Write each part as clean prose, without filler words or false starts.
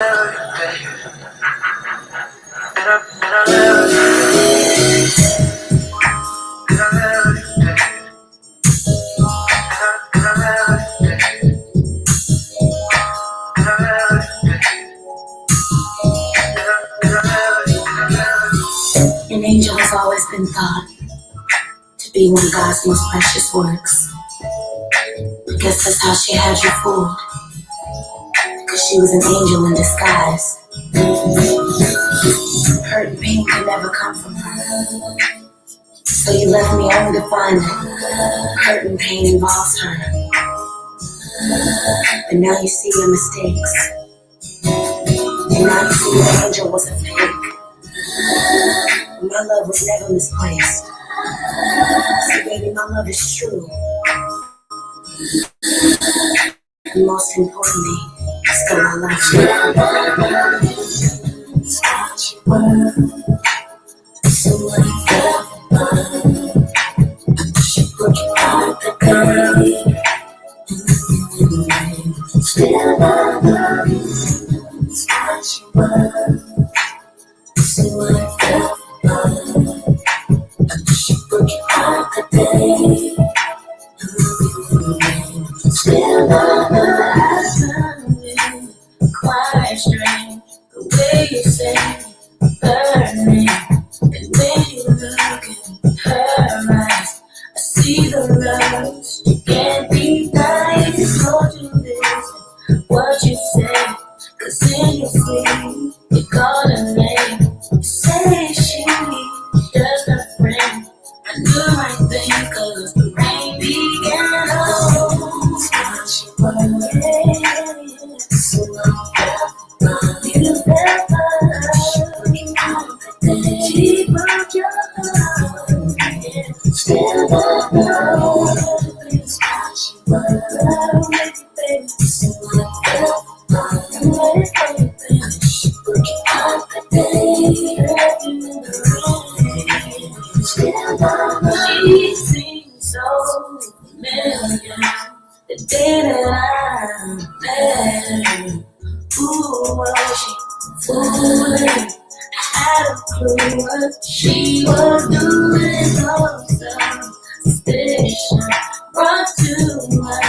An angel has always been thought to be one of God's most precious works. I guess that's how she had you fooled, because she was an angel in disguise. Hurt and pain could never come from her, so you left me only to find that hurt and pain involves her. But now you see your mistakes, and now you see your angel was a fake. My love was never misplaced. See, baby, my love is true. And most importantly, still I love you. It's what you were. So what you felt. She broke your heart that day. Still I love you. It's what you were. So what you felt. She broke your heart that day. Still I love you. Quite strange the way you say her name. And when you look in her eyes, I see the love. You can't be nice. Told you this, what you say. Cause in your sleep, you call her name. You say she just a friend. I knew right then, cause the rain began. Oh, what you were. So you felt she broke your heart. Still I know it's what you were. So she broke your heart that day. She seems so familiar. The day that I met her. Who was she fooling? I had a clue what she was doing. No suspicion brought to my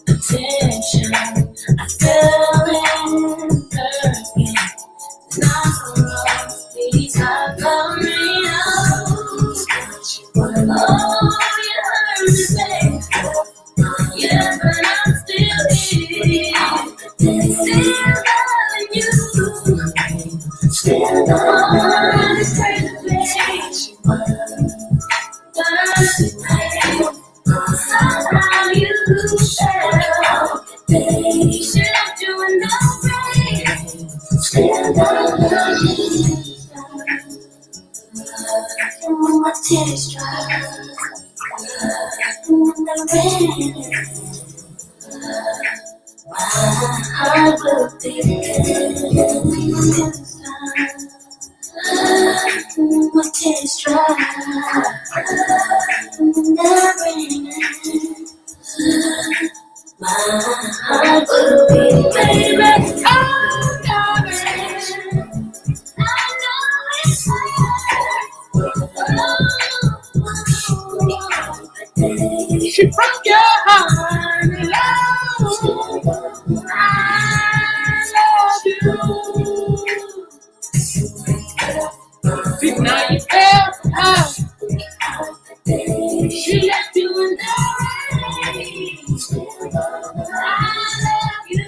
attention. I fell in her again. Not so long, these are coming out. Oh, you heard me say, yeah, but I'm still here. Still loving you. Still on this crazy place. But somehow you fell. She left you in the rain. Still love you. When my tears dry, when the rain, my heart will be when my tears dry, when the rain, my heart will be baby. Oh, darling, I know it's hard. She broke your heart, love. I love you. See, now you fell out. She left you in the rain. I love you.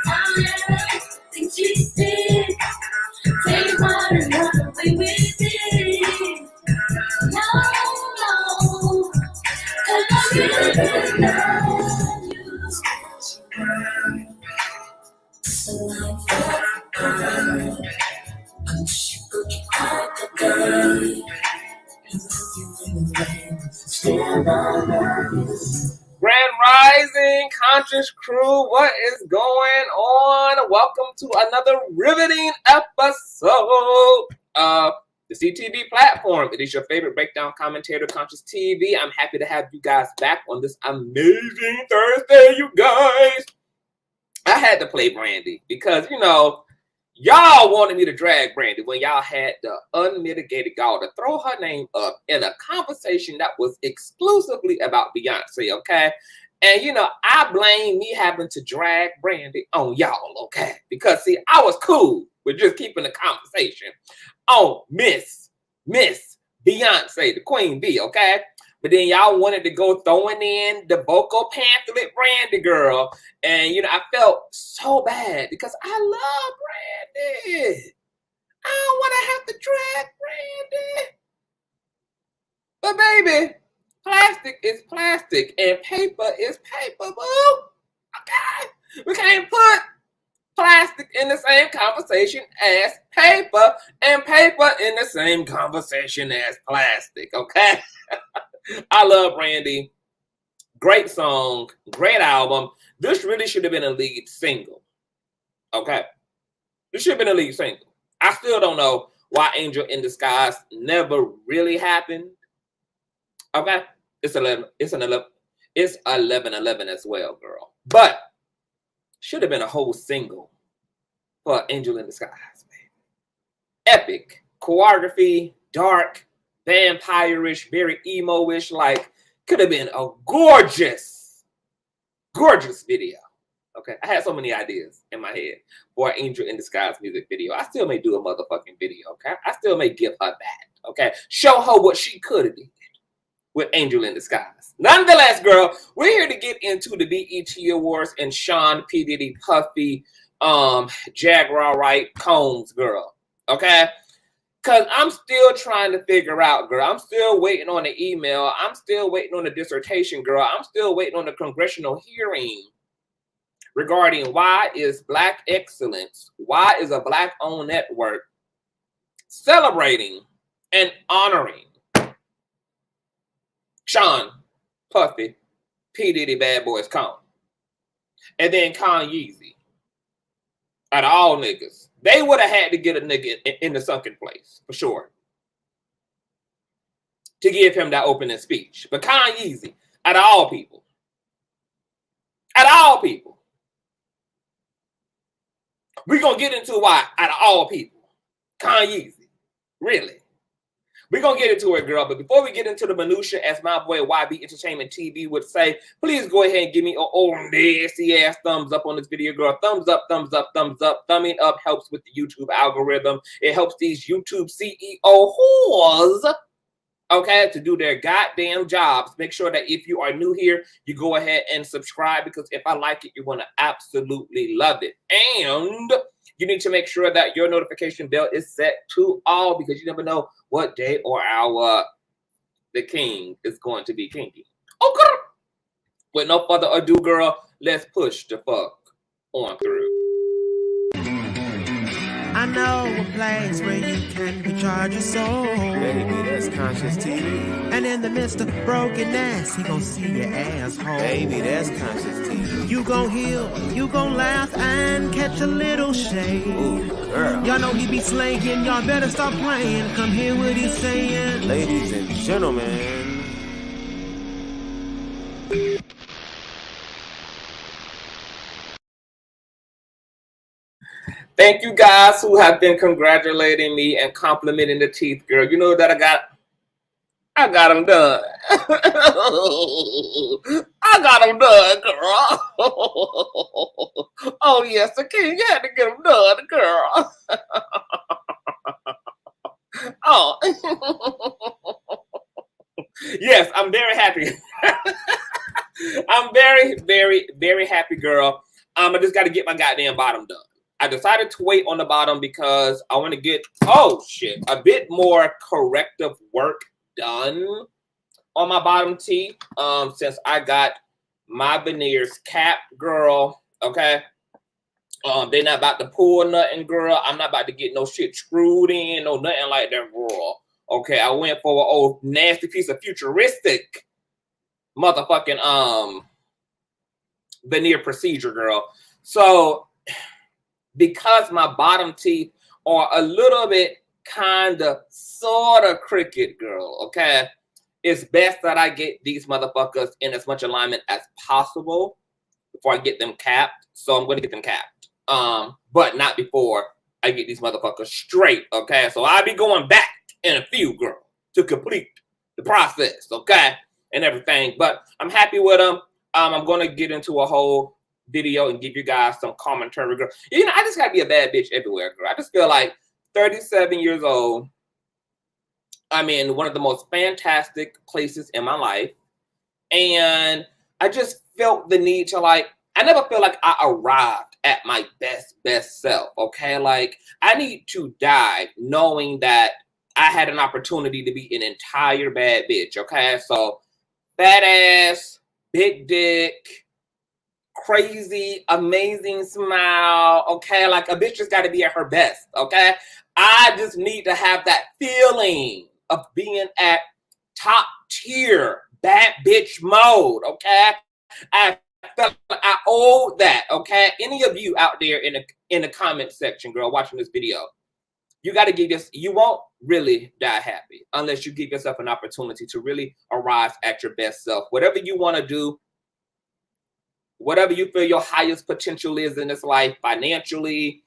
I'll never think she did. Take my heart and run away with it. No, no, 'cause I really love you. So I she broke your heart today. Still I love you. Grand Rising, Conscious Crew, what is going on? Welcome to another riveting episode of the CTV platform. It is your favorite breakdown commentator, Consciouztv. I'm happy to have you guys back on this amazing Thursday, you guys. I had to play Brandy because, you know, y'all wanted me to drag Brandy when y'all had the unmitigated gall to throw her name up in a conversation that was exclusively about Beyonce, okay? And, you know, I blame me having to drag Brandy on y'all, okay? Because, see, I was cool with just keeping the conversation on Miss Beyonce, the Queen Bee, okay? But then y'all wanted to go throwing in the vocal pamphlet Brandy girl. And, you know, I felt so bad because I love Brandy. I don't want to have to drag Brandy. But, baby, plastic is plastic and paper is paper, boo. Okay? We can't put plastic in the same conversation as paper and paper in the same conversation as plastic, okay? I love Brandy. Great song, great album. This really should have been a lead single. Okay? This should have been a lead single. I still don't know why Angel in Disguise never really happened. Okay? It's 11/11 as well, girl. But should have been a whole single for Angel in Disguise, baby. Epic. Choreography, dark, vampire-ish, very emo-ish, like could have been a gorgeous video. Okay, I had so many ideas in my head for an Angel in Disguise music video. I still may do a motherfucking video, okay? I still may give her that, okay? Show her what she could have did with Angel in Disguise. Nonetheless, girl, we're here to get into the B.E.T Awards and Sean P. Diddy, Puffy, Jaguar Wright, Combs, girl, okay? Because I'm still trying to figure out, girl. I'm still waiting on the email. I'm still waiting on the dissertation, girl. I'm still waiting on the congressional hearing regarding why is Black excellence, why is a Black-owned network celebrating and honoring Sean, Puffy, P. Diddy, Bad Boys, Con. And then Kanye. Out of all niggas, they would have had to get a nigga in the sunken place, for sure, to give him that opening speech. But Kanye, out of all people, we're going to get into why, out of all people, Kanye, really. We're going to get into it, girl. But before we get into the minutia, as my boy YB Entertainment TV would say, please go ahead and give me an old nasty-ass thumbs up on this video, girl. Thumbs up, thumbs up, thumbs up. Thumbing up helps with the YouTube algorithm. It helps these YouTube CEO whores, okay, to do their goddamn jobs. Make sure that if you are new here, you go ahead and subscribe, because if I like it, you're going to absolutely love it. And you need to make sure that your notification bell is set to all, because you never know what day or hour the king is going to be kinky. Okay. With no further ado, girl, let's push the fuck on through. I know a place where you can recharge your soul. Baby, that's Consciouztv. And in the midst of brokenness, he gon' see your asshole. Baby, that's Consciouztv. You gon' heal, you gon' laugh and catch a little shade. Ooh, girl. Y'all know he be slaying, y'all better stop playing. Come hear what he's saying. Ladies and gentlemen. Thank you guys who have been congratulating me and complimenting the teeth, girl. You know that I got them done. I got them done, girl. Oh, yes, the king, you had to get them done, girl. Oh. Yes, I'm very happy. I'm very, very, very happy, girl. I just got to get my goddamn bottom done. I decided to wait on the bottom because I want to get, a bit more corrective work done on my bottom teeth, since I got my veneers capped, girl, okay? They're not about to pull nothing, girl. I'm not about to get no shit screwed in or nothing like that, girl. Okay, I went for an old nasty piece of futuristic motherfucking veneer procedure, girl. So because my bottom teeth are a little bit kind of sort of crooked, girl, okay, it's best that I get these motherfuckers in as much alignment as possible before I get them capped. So I'm going to get them capped. But not before I get these motherfuckers straight, okay? So I'll be going back in a few, girl, to complete the process, okay? And everything. But I'm happy with them. I'm going to get into a whole video and give you guys some commentary, girl. You know, I just got to be a bad bitch everywhere, girl. I just feel like 37 years old, I'm in one of the most fantastic places in my life. And I just felt the need to, like, I never feel like I arrived at my best self, okay? Like, I need to die knowing that I had an opportunity to be an entire bad bitch, okay? So, fat ass, big dick, crazy, amazing smile, okay? Like, a bitch just got to be at her best, okay? I just need to have that feeling of being at top tier bad bitch mode, okay? I felt like I owed that, okay? Any of you out there in the comment section, girl, watching this video, you got to give this, you won't really die happy unless you give yourself an opportunity to really arrive at your best self. Whatever you want to do, whatever you feel your highest potential is in this life, financially,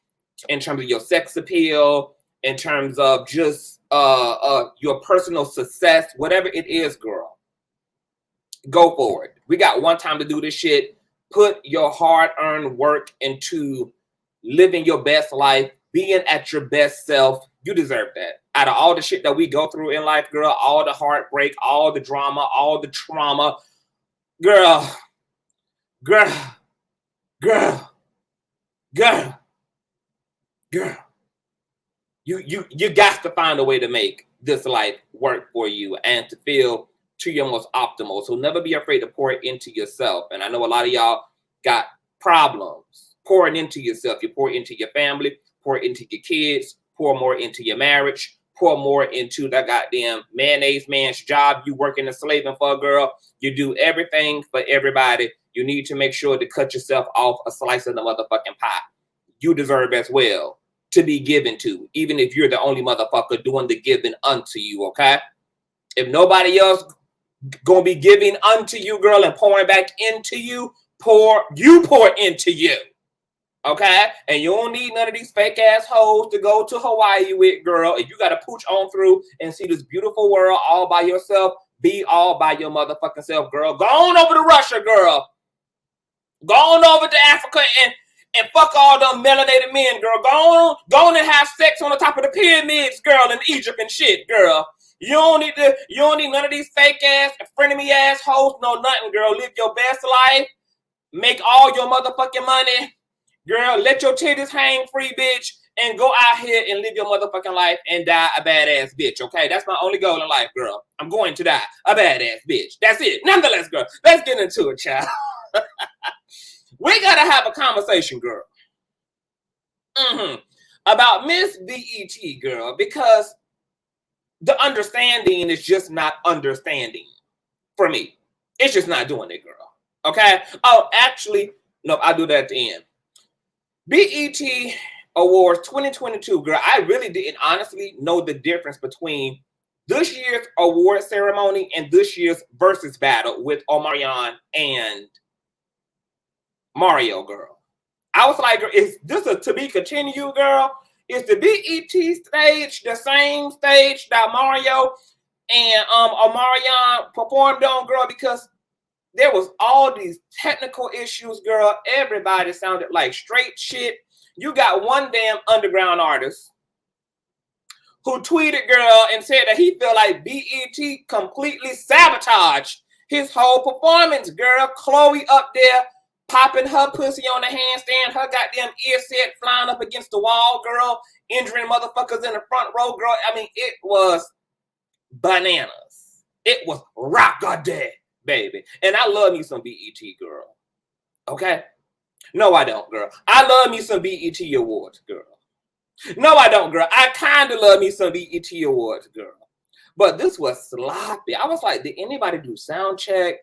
in terms of your sex appeal, in terms of just your personal success, whatever it is, girl, go for it. We got one time to do this shit. Put your hard-earned work into living your best life, being at your best self. You deserve that. Out of all the shit that we go through in life, girl, all the heartbreak, all the drama, all the trauma, girl, you got to find a way to make this life work for you and to feel to your most optimal. So never be afraid to pour into yourself. And I know a lot of y'all got problems pouring into yourself. You pour into your family, pour into your kids, pour more into your marriage, pour more into that goddamn mayonnaise man's job you working and slaving for, girl. You do everything for everybody. You need to make sure to cut yourself off a slice of the motherfucking pie. You deserve as well to be given to, even if you're the only motherfucker doing the giving unto you, okay? If nobody else gonna be giving unto you, girl, and pouring back into you, pour into you, okay? And you don't need none of these fake ass hoes to go to Hawaii with, girl. If you gotta pooch on through and see this beautiful world all by yourself, be all by your motherfucking self, girl. Go on over to Russia, girl. Go on over to Africa and fuck all them melanated men, girl. Go on and have sex on the top of the pyramids, girl, in Egypt and shit, girl. You don't need none of these fake ass, frenemy ass hoes, no nothing, girl. Live your best life. Make all your motherfucking money. Girl, let your titties hang free, bitch, and go out here and live your motherfucking life and die a badass bitch, okay? That's my only goal in life, girl. I'm going to die a badass bitch. That's it. Nonetheless, girl, let's get into it, child. We gotta have a conversation, girl. About Miss B.E.T, girl, because the understanding is just not understanding for me. It's just not doing it, girl. Okay? Oh, actually, no, I'll do that at the end. B.E.T Awards 2022, girl. I really didn't honestly know the difference between this year's award ceremony and this year's versus battle with Omarion and Mario, girl. I was like, is this a to be continued, girl? Is the BET stage the same stage that Mario and Omarion performed on, girl? Because there was all these technical issues, girl. Everybody sounded like straight shit. You got one damn underground artist who tweeted, girl, and said that he felt like BET completely sabotaged his whole performance, girl. Chloe up there popping her pussy on the handstand, her goddamn ear set flying up against the wall, girl, injuring motherfuckers in the front row, girl. I mean, it was bananas. It was rock-a-day, baby. And I love me some BET, girl. Okay? No, I don't, girl. I love me some BET Awards, girl. No, I don't, girl. I kind of love me some BET Awards, girl. But this was sloppy. I was like, did anybody do sound check?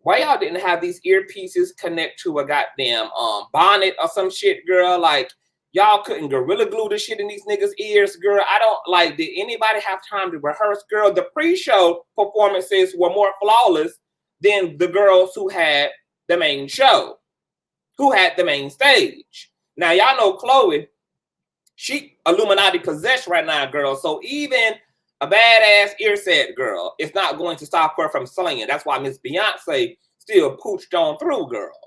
Why y'all didn't have these earpieces connect to a goddamn bonnet or some shit, girl? Like, y'all couldn't gorilla glue the shit in these niggas' ears, girl. I don't, like, did anybody have time to rehearse, girl? The pre-show performances were more flawless than the girls who had the main show, who had the main stage. Now, y'all know Chloe, she Illuminati possessed right now, girl. So even a badass earset girl is not going to stop her from slaying. That's why Miss Beyonce still pooched on through, girl,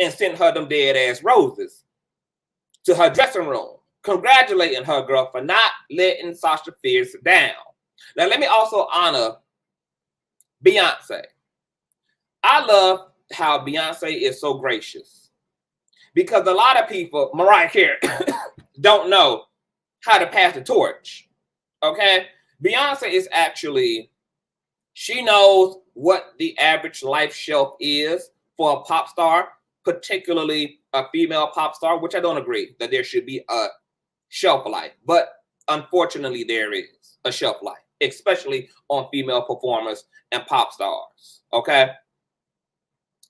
and sent her them dead ass roses to her dressing room, congratulating her, girl, for not letting Sasha Fierce down. Now, let me also honor Beyonce. I love how Beyonce is so gracious, because a lot of people, Mariah Carey, don't know how to pass the torch. Okay? Beyonce is actually, she knows what the average life shelf is for a pop star, particularly a female pop star, which I don't agree that there should be a shelf life. But unfortunately, there is a shelf life, especially on female performers and pop stars. Okay?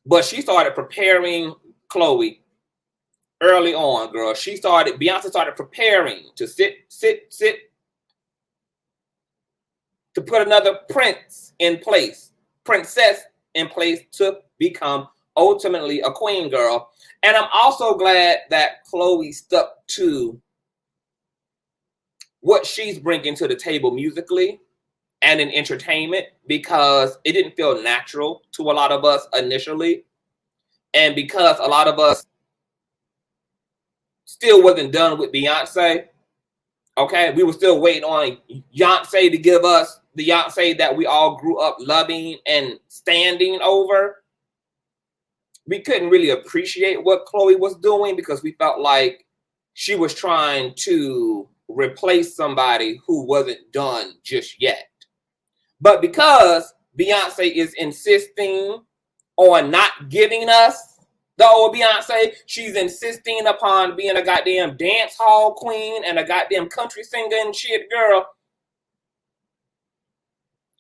But she started preparing Chloe early on, girl. Beyonce started preparing to sit, to put another princess in place to become ultimately a queen, girl. And I'm also glad that Chloe stuck to what she's bringing to the table musically and in entertainment, because it didn't feel natural to a lot of us initially. And because a lot of us still wasn't done with Beyonce, okay? We were still waiting on Beyonce to give us the Beyonce that we all grew up loving and standing over. We couldn't really appreciate what Chloe was doing because we felt like she was trying to replace somebody who wasn't done just yet. But because Beyonce is insisting on not giving us the old Beyonce, she's insisting upon being a goddamn dance hall queen and a goddamn country singer and shit, girl.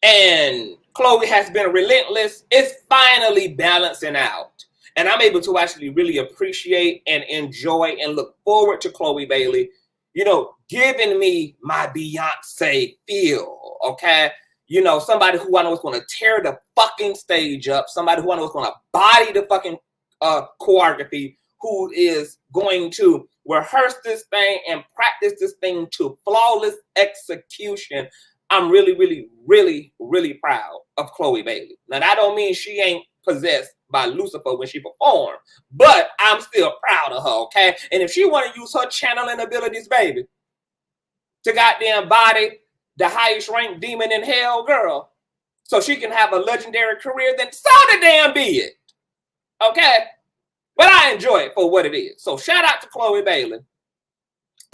And Chloe has been relentless. It's finally balancing out. And I'm able to actually really appreciate and enjoy and look forward to Chloe Bailey, you know, giving me my Beyonce feel, okay? You know, somebody who I know is going to tear the fucking stage up, somebody who I know is going to body the fucking choreography, who is going to rehearse this thing and practice this thing to flawless execution. I'm really, really, really, really proud of Chloe Bailey. Now, that don't mean she ain't possessed by Lucifer when she performed, but I'm still proud of her, okay? And if she want to use her channeling abilities, baby, to goddamn body the highest ranked demon in hell, girl, so she can have a legendary career, then so the damn be it. Okay? But I enjoy it for what it is. So shout out to Chloe Bailey.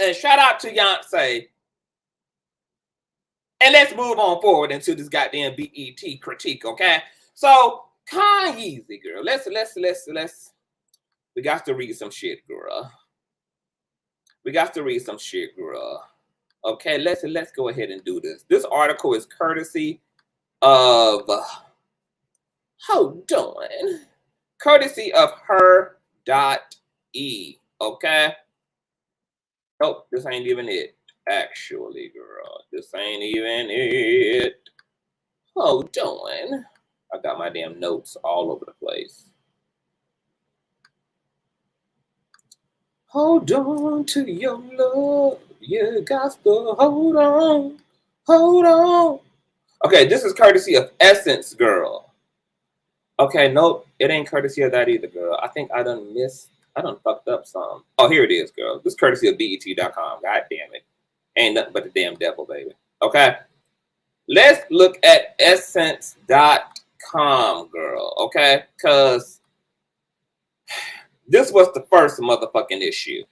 And shout out to Beyonce. And let's move on forward into this goddamn BET critique, okay? So Kanye, girl. Let's we got to read some shit, girl. We got to read some shit, girl. Okay, let's go ahead and do this. This article is courtesy of courtesy of her.e. Okay. Nope, this ain't even it. Actually, girl, this ain't even it. Hold on. I got my damn notes all over the place. Hold on to your love. You got to hold on. Hold on. Okay, this is courtesy of Essence, girl. Okay, nope, it ain't courtesy of that either, girl. I think I done fucked up some. Oh, here it is, girl. This is courtesy of B.E.T.com. God damn it. Ain't nothing but the damn devil, baby. Okay? Let's look at essence.com, girl. Okay? Because this was the first motherfucking issue.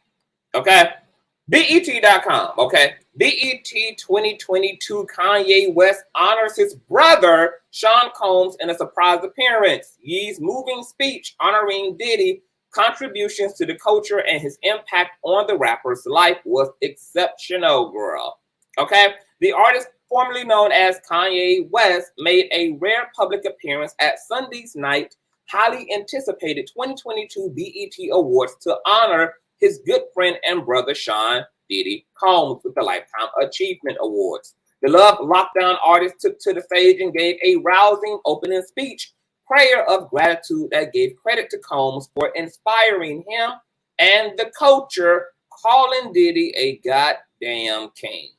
Okay? BET.com. Okay? BET 2022 Kanye West honors his brother Sean Combs in a surprise appearance. Ye's moving speech honoring Diddy contributions to the culture and his impact on the rapper's life was exceptional, girl. Okay? The artist, formerly known as Kanye West, made a rare public appearance at Sunday's night highly anticipated 2022 BET Awards to honor his good friend and brother Sean Diddy Combs with the Lifetime Achievement Awards. The Love Lockdown artist took to the stage and gave a rousing opening speech prayer of gratitude that gave credit to Combs for inspiring him and the culture, calling Diddy a goddamn king.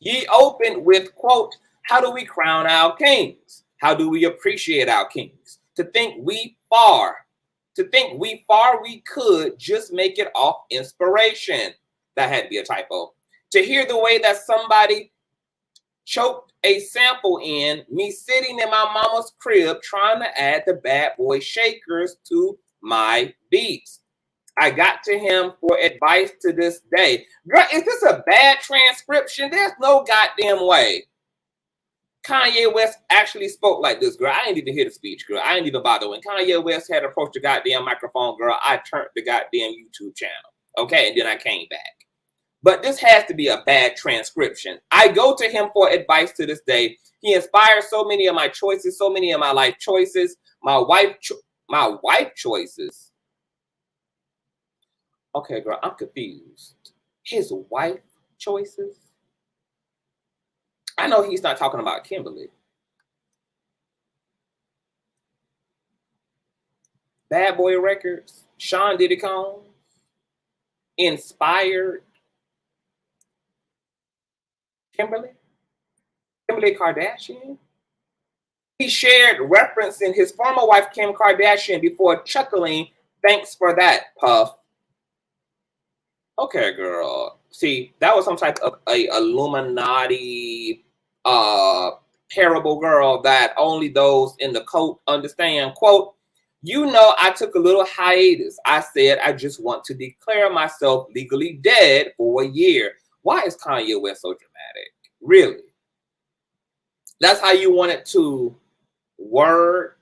Ye opened with, quote, how do we crown our kings? How do we appreciate our kings? To think we far we could just make it off inspiration. That had to be a typo. To hear the way that somebody choked a sample in, me sitting in my mama's crib trying to add the bad boy shakers to my beats. I got to him for advice to this day. Girl, is this a bad transcription? There's no goddamn way Kanye West actually spoke like this, girl. I didn't even hear the speech, girl. I didn't even bother. When Kanye West had approached the goddamn microphone, girl, I turned the goddamn YouTube channel. Okay, and then I came back. But this has to be a bad transcription. I go to him for advice to this day. He inspires so many of my choices, so many of my life choices, my wife choices. Okay, girl, I'm confused. His wife choices? I know he's not talking about Kimberly. Bad Boy Records, Sean Diddy Kane, inspired Kimberly Kardashian. He shared referencing his former wife Kim Kardashian before chuckling, thanks for that, Puff. Okay, girl. See, that was some type of a Illuminati parable, girl, that only those in the cult understand. Quote, you know, I took a little hiatus. I said I just want to declare myself legally dead for a year. Why is Kanye West so dramatic? Really? That's how you wanted to word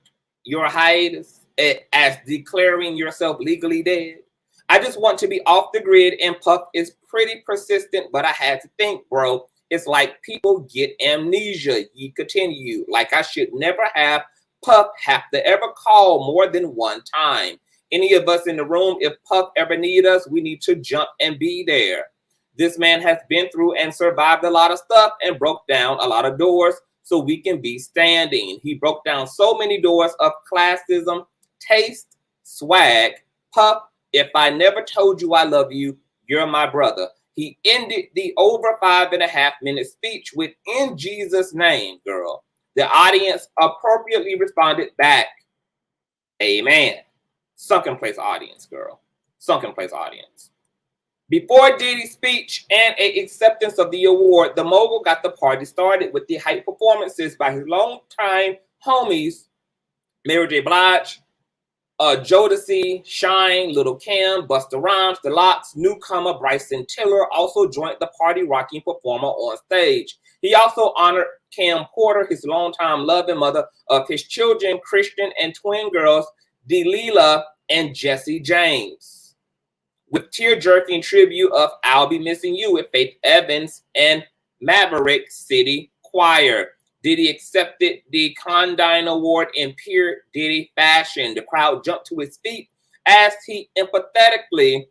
your hiatus, as declaring yourself legally dead? I just want to be off the grid, and Puff is pretty persistent, but I had to think, bro. It's like people get amnesia. Ye continue. Like I should never have Puff have to ever call more than one time. Any of us in the room, if Puff ever need us, we need to jump and be there. This man has been through and survived a lot of stuff and broke down a lot of doors so we can be standing. He broke down so many doors of classism, taste, swag. Puff, if I never told you I love you, you're my brother. He ended the over 5.5-minute speech with "In Jesus' name, girl." The audience appropriately responded back, amen. Sunken place audience, girl. Sunken place audience. Before Diddy's speech and an acceptance of the award, the mogul got the party started with the hype performances by his longtime homies, Mary J. Blige, Jodeci, Shine, Little Kim, Busta Rhymes, The Lox, newcomer Bryson Tiller also joined the party rocking performer on stage. He also honored Cam Porter, his longtime love and mother of his children, Christian and twin girls, Delilah and Jesse James, with tear-jerking tribute of I'll Be Missing You with Faith Evans and Maverick City Choir. Diddy accepted the Condyne Award in pure Diddy fashion. The crowd jumped to his feet as he empathetically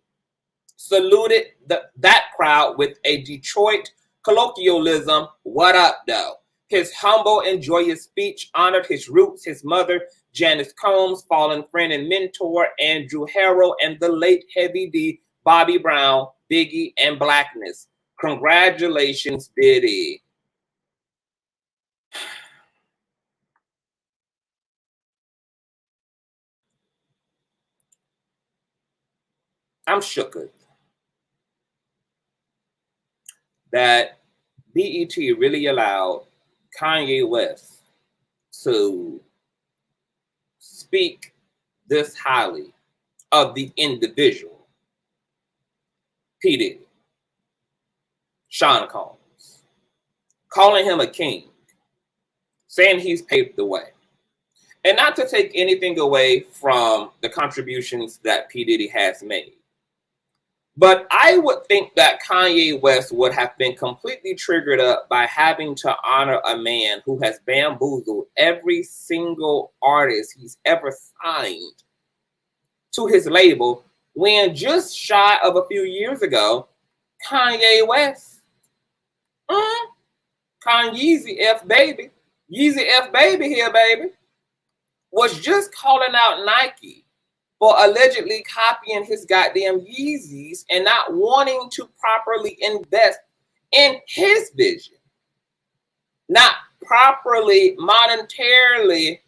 saluted that crowd with a Detroit colloquialism, what up, though? His humble and joyous speech honored his roots, his mother, Janice Combs, fallen friend and mentor, Andrew Harrell, and the late Heavy D, Bobby Brown, Biggie, and Blackness. Congratulations, Diddy. I'm shooketh that BET really allowed Kanye West to speak this highly of the individual, P. Diddy, Sean Combs, calling him a king, saying he's paved the way. And not to take anything away from the contributions that P. Diddy has made, but I would think that Kanye West would have been completely triggered up by having to honor a man who has bamboozled every single artist he's ever signed to his label, when just shy of a few years ago, Kanye West, Yeezy F baby here, baby, was just calling out Nike for allegedly copying his goddamn Yeezys and not wanting to properly invest in his vision, not properly monetarily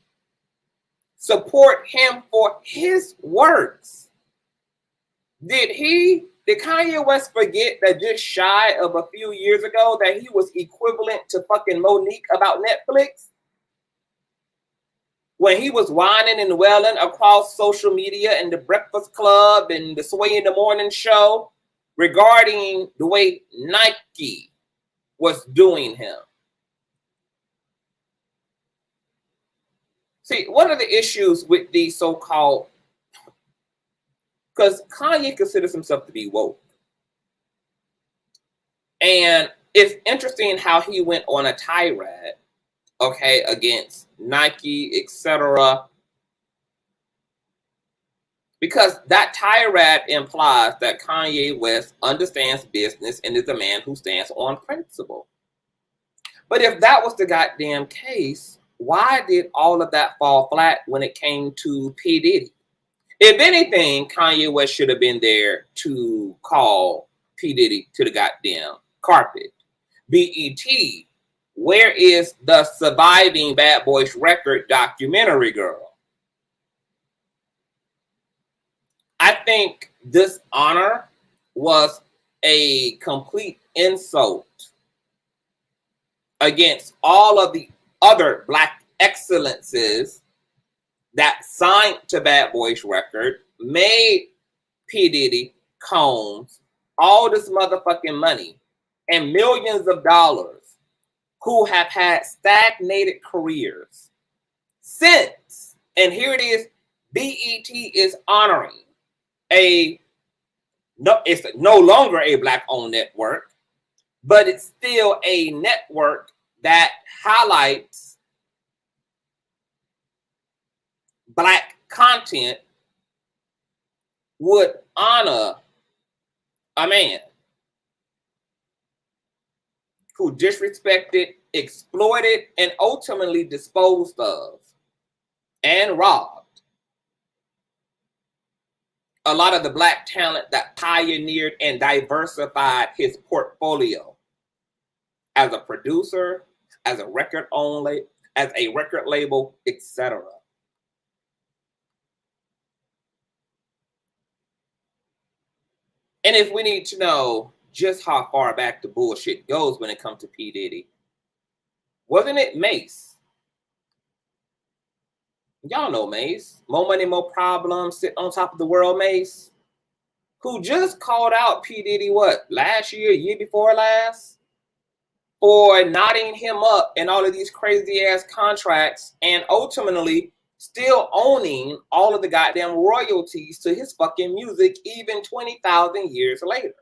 support him for his works. Did Kanye West forget that just shy of a few years ago that he was equivalent to fucking Monique about Netflix? When he was whining and wailing across social media and the Breakfast Club and the Sway in the Morning show regarding the way Nike was doing him. See, what are the issues with these so-called, because Kanye considers himself to be woke. And it's interesting how he went on a tirade, okay, against Nike, etc. Because that tirade implies that Kanye West understands business and is a man who stands on principle. But if that was the goddamn case, why did all of that fall flat when it came to P. Diddy? If anything, Kanye West should have been there to call P. Diddy to the goddamn carpet. B.E.T, where is the surviving Bad Boys record documentary girl? I think this honor was a complete insult against all of the other Black excellences that signed to Bad Boys record, made P. Diddy, Combs, all this motherfucking money and millions of dollars, who have had stagnated careers since. And here it is, BET is honoring it's no longer a Black-owned network, but it's still a network that highlights Black content, would honor a man who disrespected, exploited, and ultimately disposed of and robbed a lot of the Black talent that pioneered and diversified his portfolio as a producer, as a record owner, as a record label, etc. And if we need to know just how far back the bullshit goes when it comes to P. Diddy, wasn't it Mase? Y'all know Mase. More money, more problems, sit on top of the world Mase. Who just called out P. Diddy, what, last year, year before last? For knotting him up in all of these crazy ass contracts and ultimately still owning all of the goddamn royalties to his fucking music even 20,000 years later.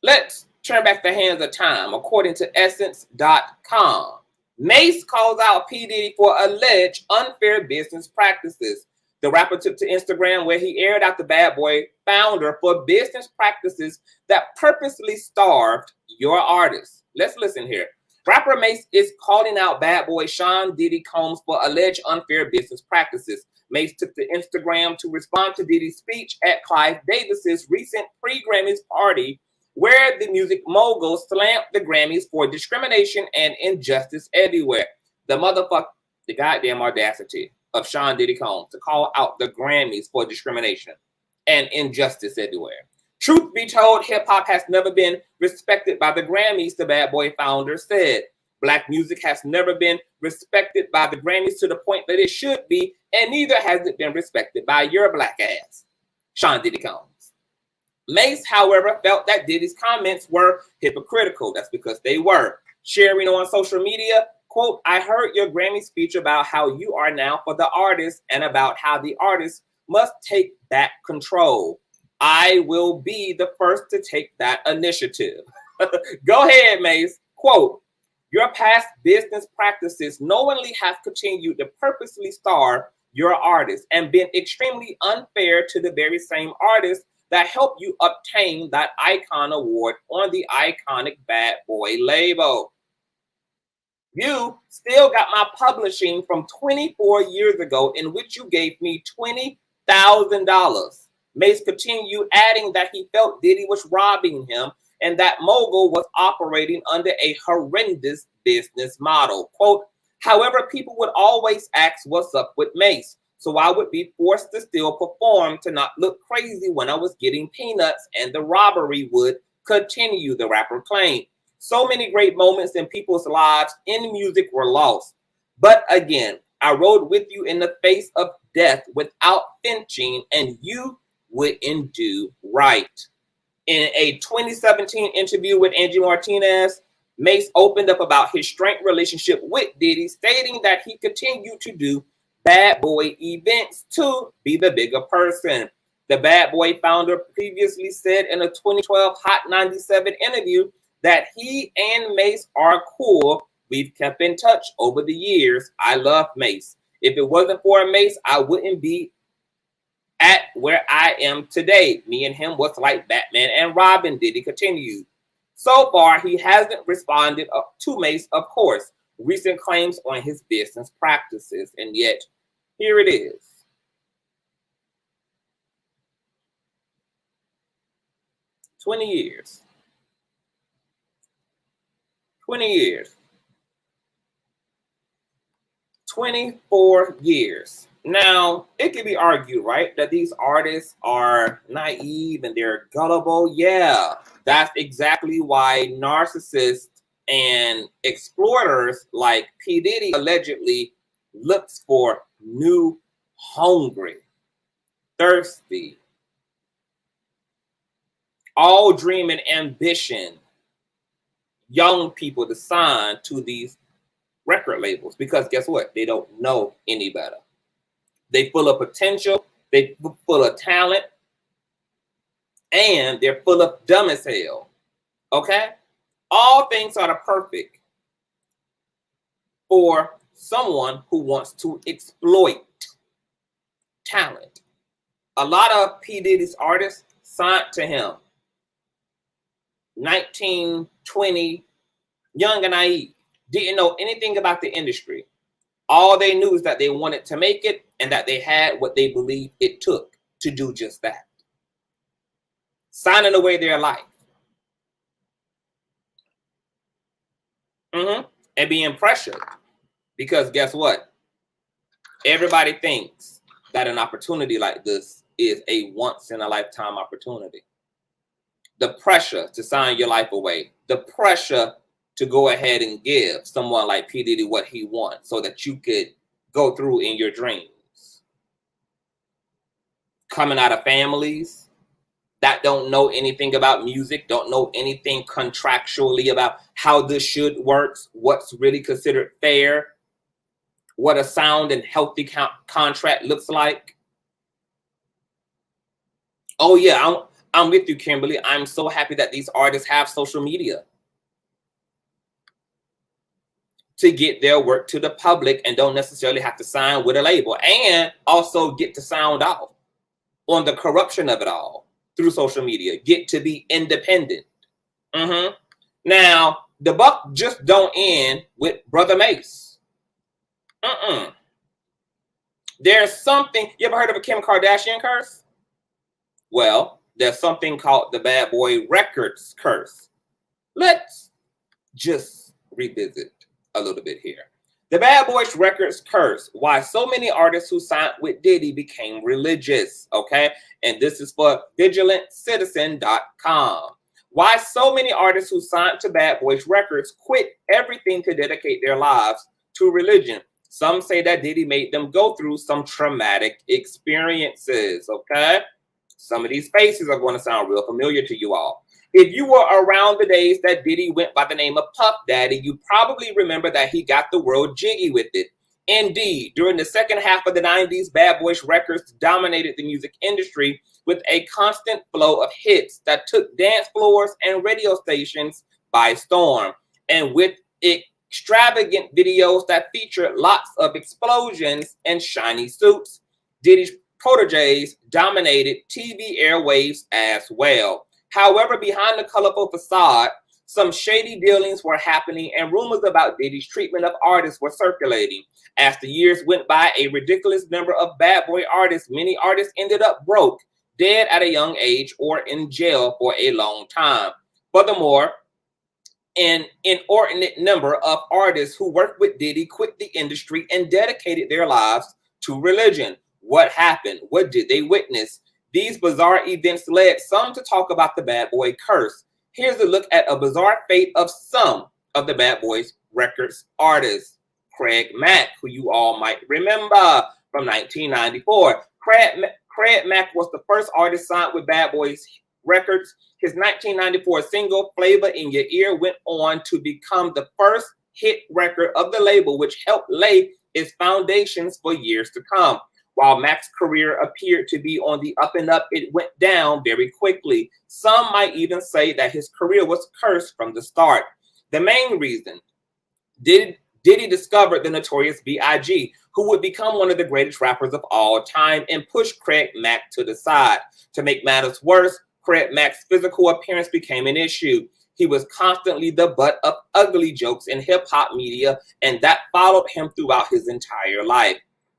Let's turn back the hands of time. According to Essence.com, Mase calls out P. Diddy for alleged unfair business practices. The rapper took to Instagram where he aired out the Bad Boy founder for business practices that purposely starved your artists. Let's listen here. Rapper Mase is calling out Bad Boy Sean Diddy Combs for alleged unfair business practices. Mase took to Instagram to respond to Diddy's speech at Clive Davis's recent pre-Grammys party, where the music mogul slammed the Grammys for discrimination and injustice everywhere. The goddamn audacity of Sean Diddy Combs to call out the Grammys for discrimination and injustice everywhere. Truth be told, hip-hop has never been respected by the Grammys, the Bad Boy founder said. Black music has never been respected by the Grammys to the point that it should be, and neither has it been respected by your black ass, Sean Diddy Combs. Mase, however, felt that Diddy's comments were hypocritical. That's because they were. Sharing on social media, quote, "I heard your Grammy speech about how you are now for the artist and about how the artist must take back control. I will be the first to take that initiative." Go ahead, Mase. Quote, "Your past business practices knowingly have continued to purposely starve your artists and been extremely unfair to the very same artists that helped you obtain that Icon Award on the iconic Bad Boy label." You still got my publishing from 24 years ago, in which you gave me $20,000. Mase continued, adding that he felt Diddy was robbing him and that Mogul was operating under a horrendous business model. Quote, however, people would always ask what's up with Mase, so I would be forced to still perform to not look crazy when I was getting peanuts, and the robbery would continue, the rapper claimed. So many great moments in people's lives in music were lost. But again, I rode with you in the face of death without flinching, and you wouldn't do right. In a 2017 interview with Angie Martinez, Mase opened up about his strained relationship with Diddy, stating that he continued to do bad boy events to be the bigger person. The Bad Boy founder previously said in a 2012 Hot 97 interview that he and Mase are cool. We've kept in touch over the years. I love Mase. If it wasn't for Mase, I wouldn't be at where I am today. Me and him was like Batman and Robin, Diddy continued. So far, he hasn't responded to Mase, of course, recent claims on his business practices. And yet, here it is. $20 years. 20 years. 24 years. Now, it can be argued, right, that these artists are naive and they're gullible. Yeah, that's exactly why narcissists and exploiters like P. Diddy allegedly looks for new, hungry, thirsty, all dream and ambition young people to sign to these record labels, because guess what? They don't know any better. They full of potential, they full of talent, and they're full of dumb as hell. Okay? All things are perfect for someone who wants to exploit talent. A lot of P. Diddy's artists signed to him 19, 20, young and naive, didn't know anything about the industry. All they knew is that they wanted to make it and that they had what they believed it took to do just that. Signing away their life. And being pressured. Because guess what? Everybody thinks that an opportunity like this is a once-in-a-lifetime opportunity. The pressure to sign your life away. The pressure to go ahead and give someone like P. Diddy what he wants so that you could go through in your dreams. Coming out of families that don't know anything about music, don't know anything contractually about how this should works, what's really considered fair, what a sound and healthy contract looks like. Oh yeah, I'm with you, Kimberly. I'm so happy that these artists have social media to get their work to the public and don't necessarily have to sign with a label, and also get to sound off on the corruption of it all through social media, get to be independent. Now, the buck just don't end with Brother Mase. There's something, you ever heard of a Kim Kardashian curse? Well, there's something called the Bad Boy Records curse. Let's just revisit a little bit here. The Bad Boys Records curse. Why so many artists who signed with Diddy became religious. Okay. And this is for vigilantcitizen.com. Why so many artists who signed to Bad Boys Records quit everything to dedicate their lives to religion. Some say that Diddy made them go through some traumatic experiences. Okay. Some of these faces are going to sound real familiar to you all. If you were around the days that Diddy went by the name of Puff Daddy, you probably remember that he got the world jiggy with it. Indeed, during the second half of the 90s, Bad Boys Records dominated the music industry with a constant flow of hits that took dance floors and radio stations by storm. And with extravagant videos that featured lots of explosions and shiny suits, Diddy's proteges dominated TV airwaves as well. However, behind the colorful facade, Some shady dealings were happening and rumors about Diddy's treatment of artists were circulating. As the years went by, a ridiculous number of bad boy artists, many artists ended up broke, dead at a young age, or in jail for a long time. Furthermore, an inordinate number of artists who worked with Diddy quit the industry and dedicated their lives to religion. What happened? What did they witness? These bizarre events led some to talk about the Bad Boy curse. Here's a look at a bizarre fate of some of the Bad Boys Records artists. Craig Mack, who you all might remember from 1994. Craig Mack was the first artist signed with Bad Boys Records. His 1994 single, Flavor in Your Ear, went on to become the first hit record of the label, which helped lay its foundations for years to come. While Mack's career appeared to be on the up and up, it went down very quickly. Some might even say that his career was cursed from the start. The main reason, Diddy discovered the notorious B.I.G., who would become one of the greatest rappers of all time, and pushed Craig Mack to the side. To make matters worse, Craig Mack's physical appearance became an issue. He was constantly the butt of ugly jokes in hip-hop media, and that followed him throughout his entire life.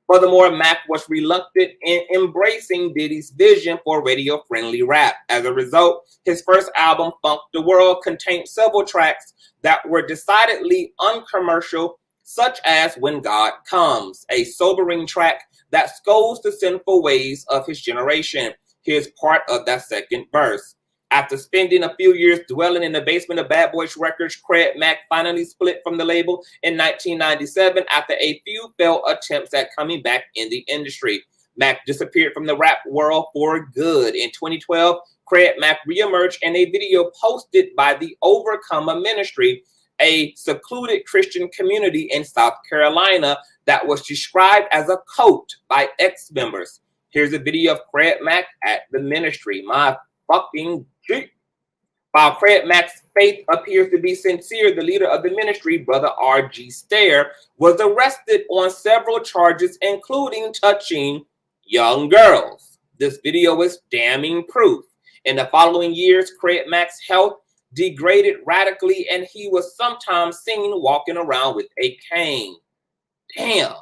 Furthermore, Mack was reluctant in embracing Diddy's vision for radio-friendly rap. As a result, his first album, Funk the World, contained several tracks that were decidedly uncommercial, such as When God Comes, a sobering track that scolds the sinful ways of his generation. Here's part of that second verse. After spending a few years dwelling in the basement of Bad Boys Records, Craig Mack finally split from the label in 1997 after a few failed attempts at coming back in the industry. Mack disappeared from the rap world for good. In 2012, Craig Mack reemerged in a video posted by the Overcomer Ministry, a secluded Christian community in South Carolina that was described as a cult by ex-members. Here's a video of Craig Mack at the ministry. My fucking G. While Craig Mack's faith appears to be sincere, the leader of the ministry, Brother R.G. Stair, was arrested on several charges, including touching young girls. This video is damning proof. In the following years, Craig Mack's health degraded radically, and he was sometimes seen walking around with a cane. Damn.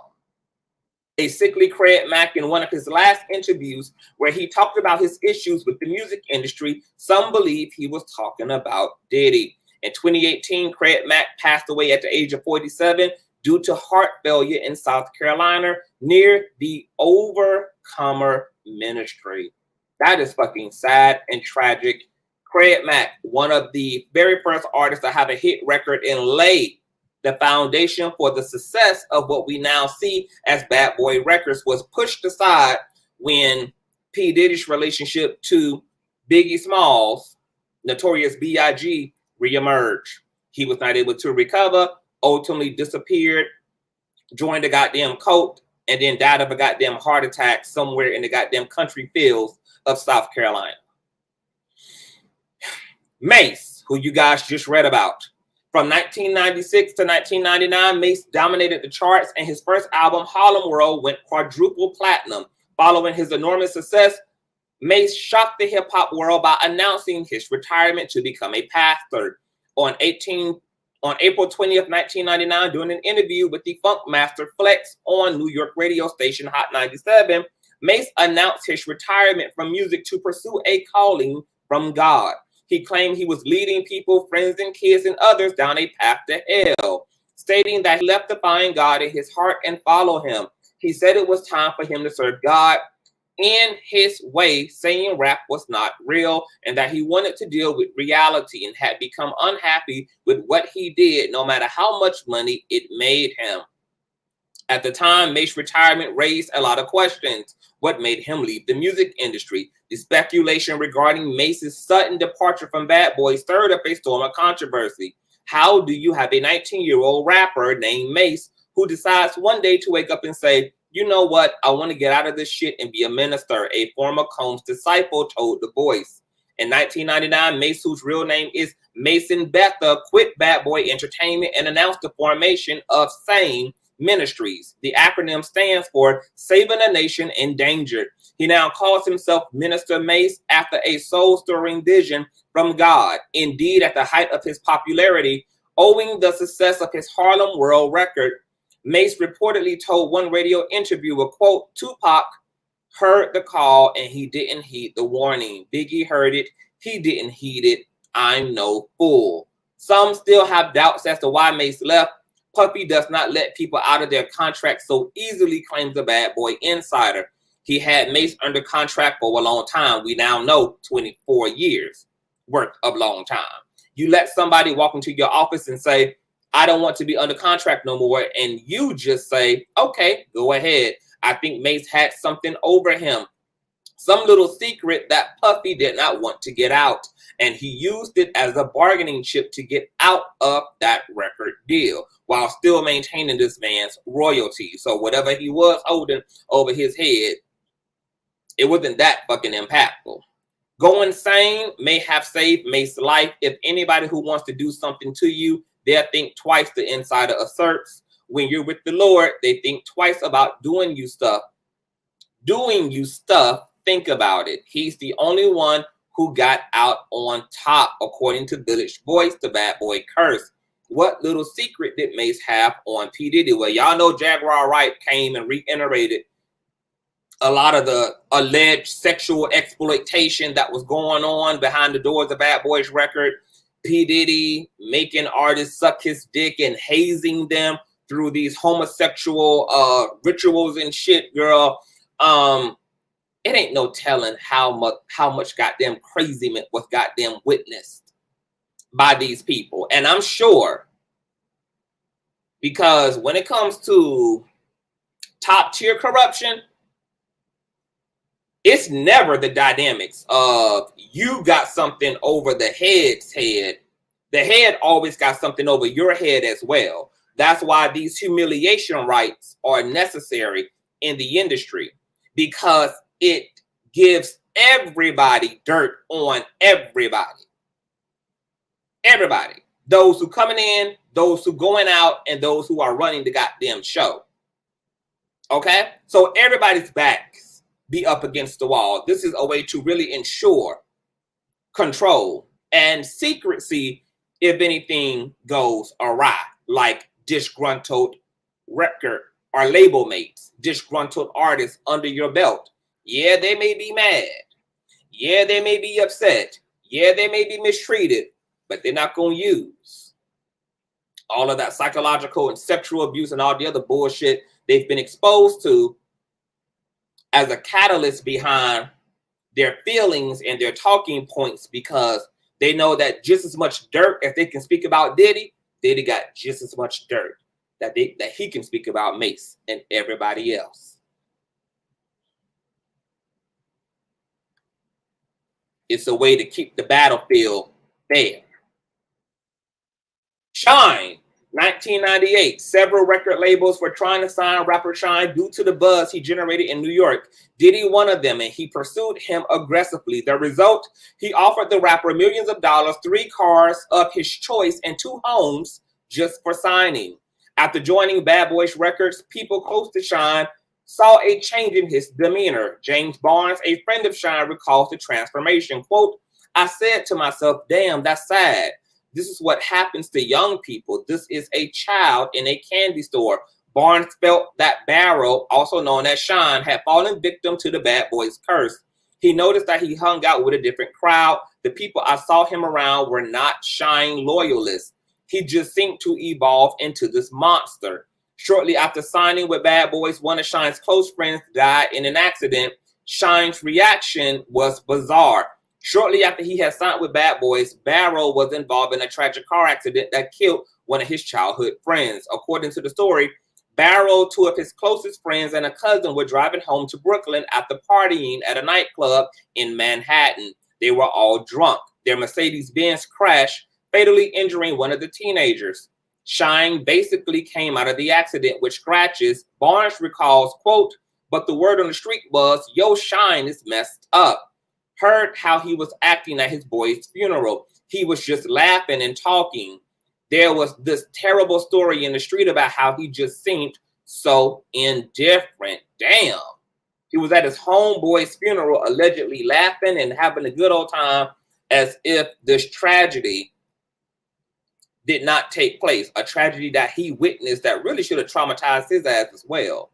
A sickly Craig Mack, in one of his last interviews where he talked about his issues with the music industry, some believe he was talking about Diddy. In 2018, Craig Mack passed away at the age of 47 due to heart failure in South Carolina near the Overcomer Ministry. That is fucking sad and tragic. Craig Mack, one of the very first artists to have a hit record and lay the foundation for the success of what we now see as Bad Boy Records, was pushed aside when P. Diddy's relationship to Biggie Smalls, notorious B.I.G., reemerged. He was not able to recover, ultimately disappeared, joined the goddamn cult, and then died of a goddamn heart attack somewhere in the goddamn country fields of South Carolina. Mase, who you guys just read about. From 1996 to 1999, Mase dominated the charts, and his first album, Harlem World, went quadruple platinum. Following his enormous success, Mase shocked the hip-hop world by announcing his retirement to become a pastor. On April 20th, 1999, during an interview with the Funk Master Flex on New York radio station Hot 97, Mase announced his retirement from music to pursue a calling from God. He claimed he was leading people, friends and kids and others down a path to hell, stating that he left to find God in his heart and follow him. He said it was time for him to serve God in his way, saying rap was not real and that he wanted to deal with reality and had become unhappy with what he did, no matter how much money it made him. At the time, Mase's retirement raised a lot of questions. What made him leave the music industry? The speculation regarding Mase's sudden departure from Bad Boy stirred up a storm of controversy. How do you have a 19-year-old rapper named Mase who decides one day to wake up and say, you know what, I want to get out of this shit and be a minister, a former Combs disciple told The Voice. In 1999, Mase, whose real name is Mason Betha, quit Bad Boy Entertainment and announced the formation of Sane, Ministries. The acronym stands for Saving a Nation Endangered. He now calls himself Minister Mase after a soul-stirring vision from God. Indeed, at the height of his popularity, owing the success of his Harlem World record, Mase reportedly told one radio interviewer, quote, Tupac heard the call and he didn't heed the warning. Biggie heard it, he didn't heed it. I'm no fool. Some still have doubts as to why Mase left. Puffy does not let people out of their contracts so easily, claims the Bad Boy Insider. He had Mase under contract for a long time. We now know 24 years worth of long time. You let somebody walk into your office and say, I don't want to be under contract no more. And you just say, okay, go ahead. I think Mase had something over him. Some little secret that Puffy did not want to get out. And he used it as a bargaining chip to get out of that record deal while still maintaining this man's royalty. So whatever he was holding over his head, it wasn't that fucking impactful. Going sane may have saved Mase's life. If anybody who wants to do something to you, they'll think twice, the insider asserts. When you're with the Lord, they think twice about doing you stuff. Doing you stuff, think about it. He's the only one who got out on top, according to Village Voice, the Bad Boy curse. What little secret did Mase have on P. Diddy? Well, y'all know Jaguar Wright came and reiterated a lot of the alleged sexual exploitation that was going on behind the doors of Bad Boy's record. P. Diddy making artists suck his dick and hazing them through these homosexual rituals and shit, girl. It ain't no telling how much goddamn craziness was goddamn witnessed by these people. And I'm sure, because when it comes to top tier corruption, it's never the dynamics of you got something over the head's head. The head always got something over your head as well. That's why these humiliation rights are necessary in the industry, because it gives everybody dirt on everybody. Everybody. Those who coming in, those who going out, and those who are running the goddamn show. Okay? So everybody's backs be up against the wall. This is a way to really ensure control and secrecy if anything goes awry, like disgruntled record or label mates, disgruntled artists under your belt. Yeah, they may be mad. Yeah, they may be upset. Yeah, they may be mistreated, but they're not going to use all of that psychological and sexual abuse and all the other bullshit they've been exposed to as a catalyst behind their feelings and their talking points, because they know that just as much dirt as they can speak about Diddy, Diddy got just as much dirt that he can speak about Mase and everybody else. It's a way to keep the battlefield fair. Shine, 1998. Several record labels were trying to sign rapper Shine due to the buzz he generated in New York. Diddy one of them, and he pursued him aggressively. The result, he offered the rapper millions of dollars, 3 cars of his choice, and 2 homes just for signing. After joining Bad Boys Records, people close to Shine saw a change in his demeanor. James Barnes, a friend of Shine, recalls the transformation. Quote, I said to myself, damn, that's sad. This is what happens to young people. This is a child in a candy store. Barnes felt that Barrow, also known as Shine, had fallen victim to the Bad Boys curse. He noticed that he hung out with a different crowd. The people I saw him around were not Shine loyalists. He just seemed to evolve into this monster. Shortly after signing with Bad Boys, one of Shine's close friends died in an accident. Shine's reaction was bizarre. Shortly after he had signed with Bad Boys, Barrow was involved in a tragic car accident that killed one of his childhood friends. According to the story, Barrow, 2 of his closest friends, and a cousin were driving home to Brooklyn after partying at a nightclub in Manhattan. They were all drunk. Their Mercedes-Benz crashed, fatally injuring one of the teenagers. Shine basically came out of the accident with scratches. Barnes recalls, quote, but the word on the street was, yo, Shine is messed up. Heard how he was acting at his boy's funeral. He was just laughing and talking. There was this terrible story in the street about how he just seemed so indifferent. Damn. He was at his homeboy's funeral, allegedly laughing and having a good old time as if this tragedy did not take place, a tragedy that he witnessed that really should have traumatized his ass as well.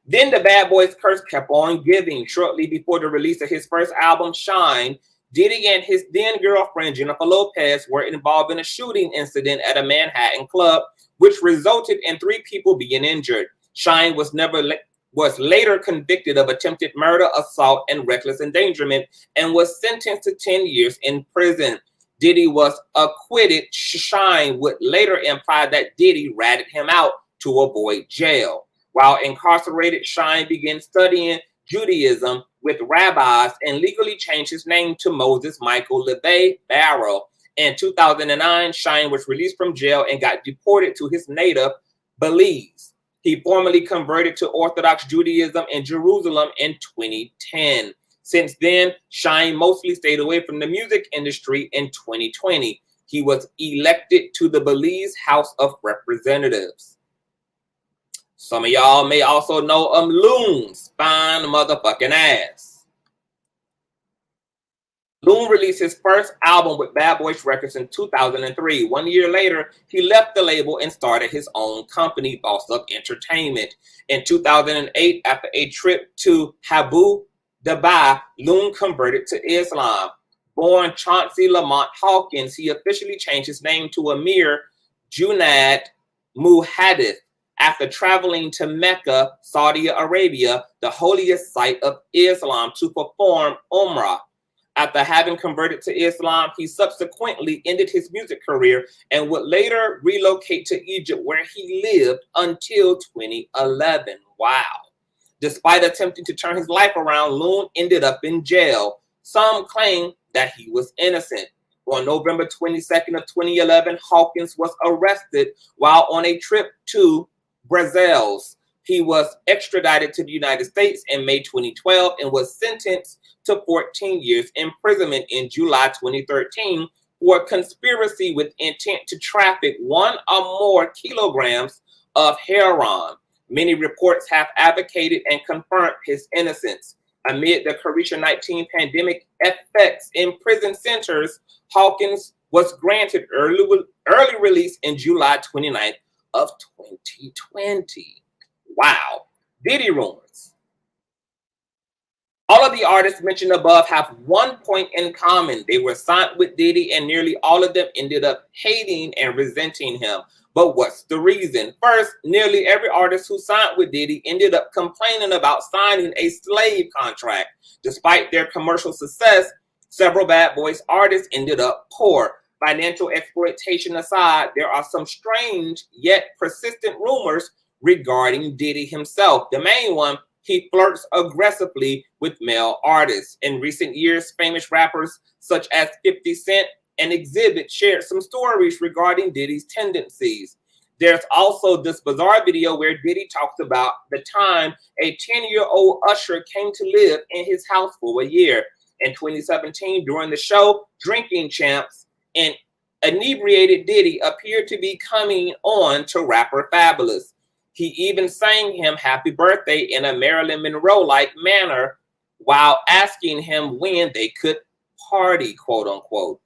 Then the Bad Boys curse kept on giving. Shortly before the release of his first album, Shine, Diddy and his then girlfriend, Jennifer Lopez, were involved in a shooting incident at a Manhattan club, which resulted in 3 people being injured. Shine was later convicted of attempted murder, assault, and reckless endangerment, and was sentenced to 10 years in prison. Diddy was acquitted. Shine would later imply that Diddy ratted him out to avoid jail. While incarcerated, Shine began studying Judaism with rabbis and legally changed his name to Moses Michael LeVay Barrow. In 2009, Shine was released from jail and got deported to his native Belize. He formally converted to Orthodox Judaism in Jerusalem in 2010. Since then, Shine mostly stayed away from the music industry. In 2020, he was elected to the Belize House of Representatives. Some of y'all may also know Loon's fine motherfucking ass. Loon released his first album with Bad Boys Records in 2003. 1 year later, he left the label and started his own company, Boss Up Entertainment. In 2008, after a trip to Abu Dhabi, Loon converted to Islam. Born Chauncey Lamont Hawkins, he officially changed his name to Amir Junaid Muhaddith after traveling to Mecca, Saudi Arabia, the holiest site of Islam, to perform Umrah. After having converted to Islam, he subsequently ended his music career and would later relocate to Egypt, where he lived until 2011. Wow. Despite attempting to turn his life around, Loon ended up in jail. Some claim that he was innocent. On November 22nd of 2011, Hawkins was arrested while on a trip to Brazil. He was extradited to the United States in May 2012 and was sentenced to 14 years imprisonment in July 2013 for conspiracy with intent to traffic 1 or more kilograms of heroin. Many reports have advocated and confirmed his innocence. Amid the COVID-19 pandemic effects in prison centers, Hawkins was granted early release in July 29th of 2020. Wow. Diddy rumors. All of the artists mentioned above have one point in common. They were signed with Diddy, and nearly all of them ended up hating and resenting him. But what's the reason? First, nearly every artist who signed with Diddy ended up complaining about signing a slave contract. Despite their commercial success, several Bad Boys artists ended up poor. Financial exploitation aside, there are some strange yet persistent rumors regarding Diddy himself. The main one, he flirts aggressively with male artists. In recent years, famous rappers such as 50 Cent and Exhibit shared some stories regarding Diddy's tendencies. There's also this bizarre video where Diddy talks about the time a 10-year-old usher came to live in his house for a year. In 2017, during the show Drinking Champs, an inebriated Diddy appeared to be coming on to rapper Fabulous. He even sang him happy birthday in a Marilyn Monroe-like manner while asking him when they could party, quote unquote.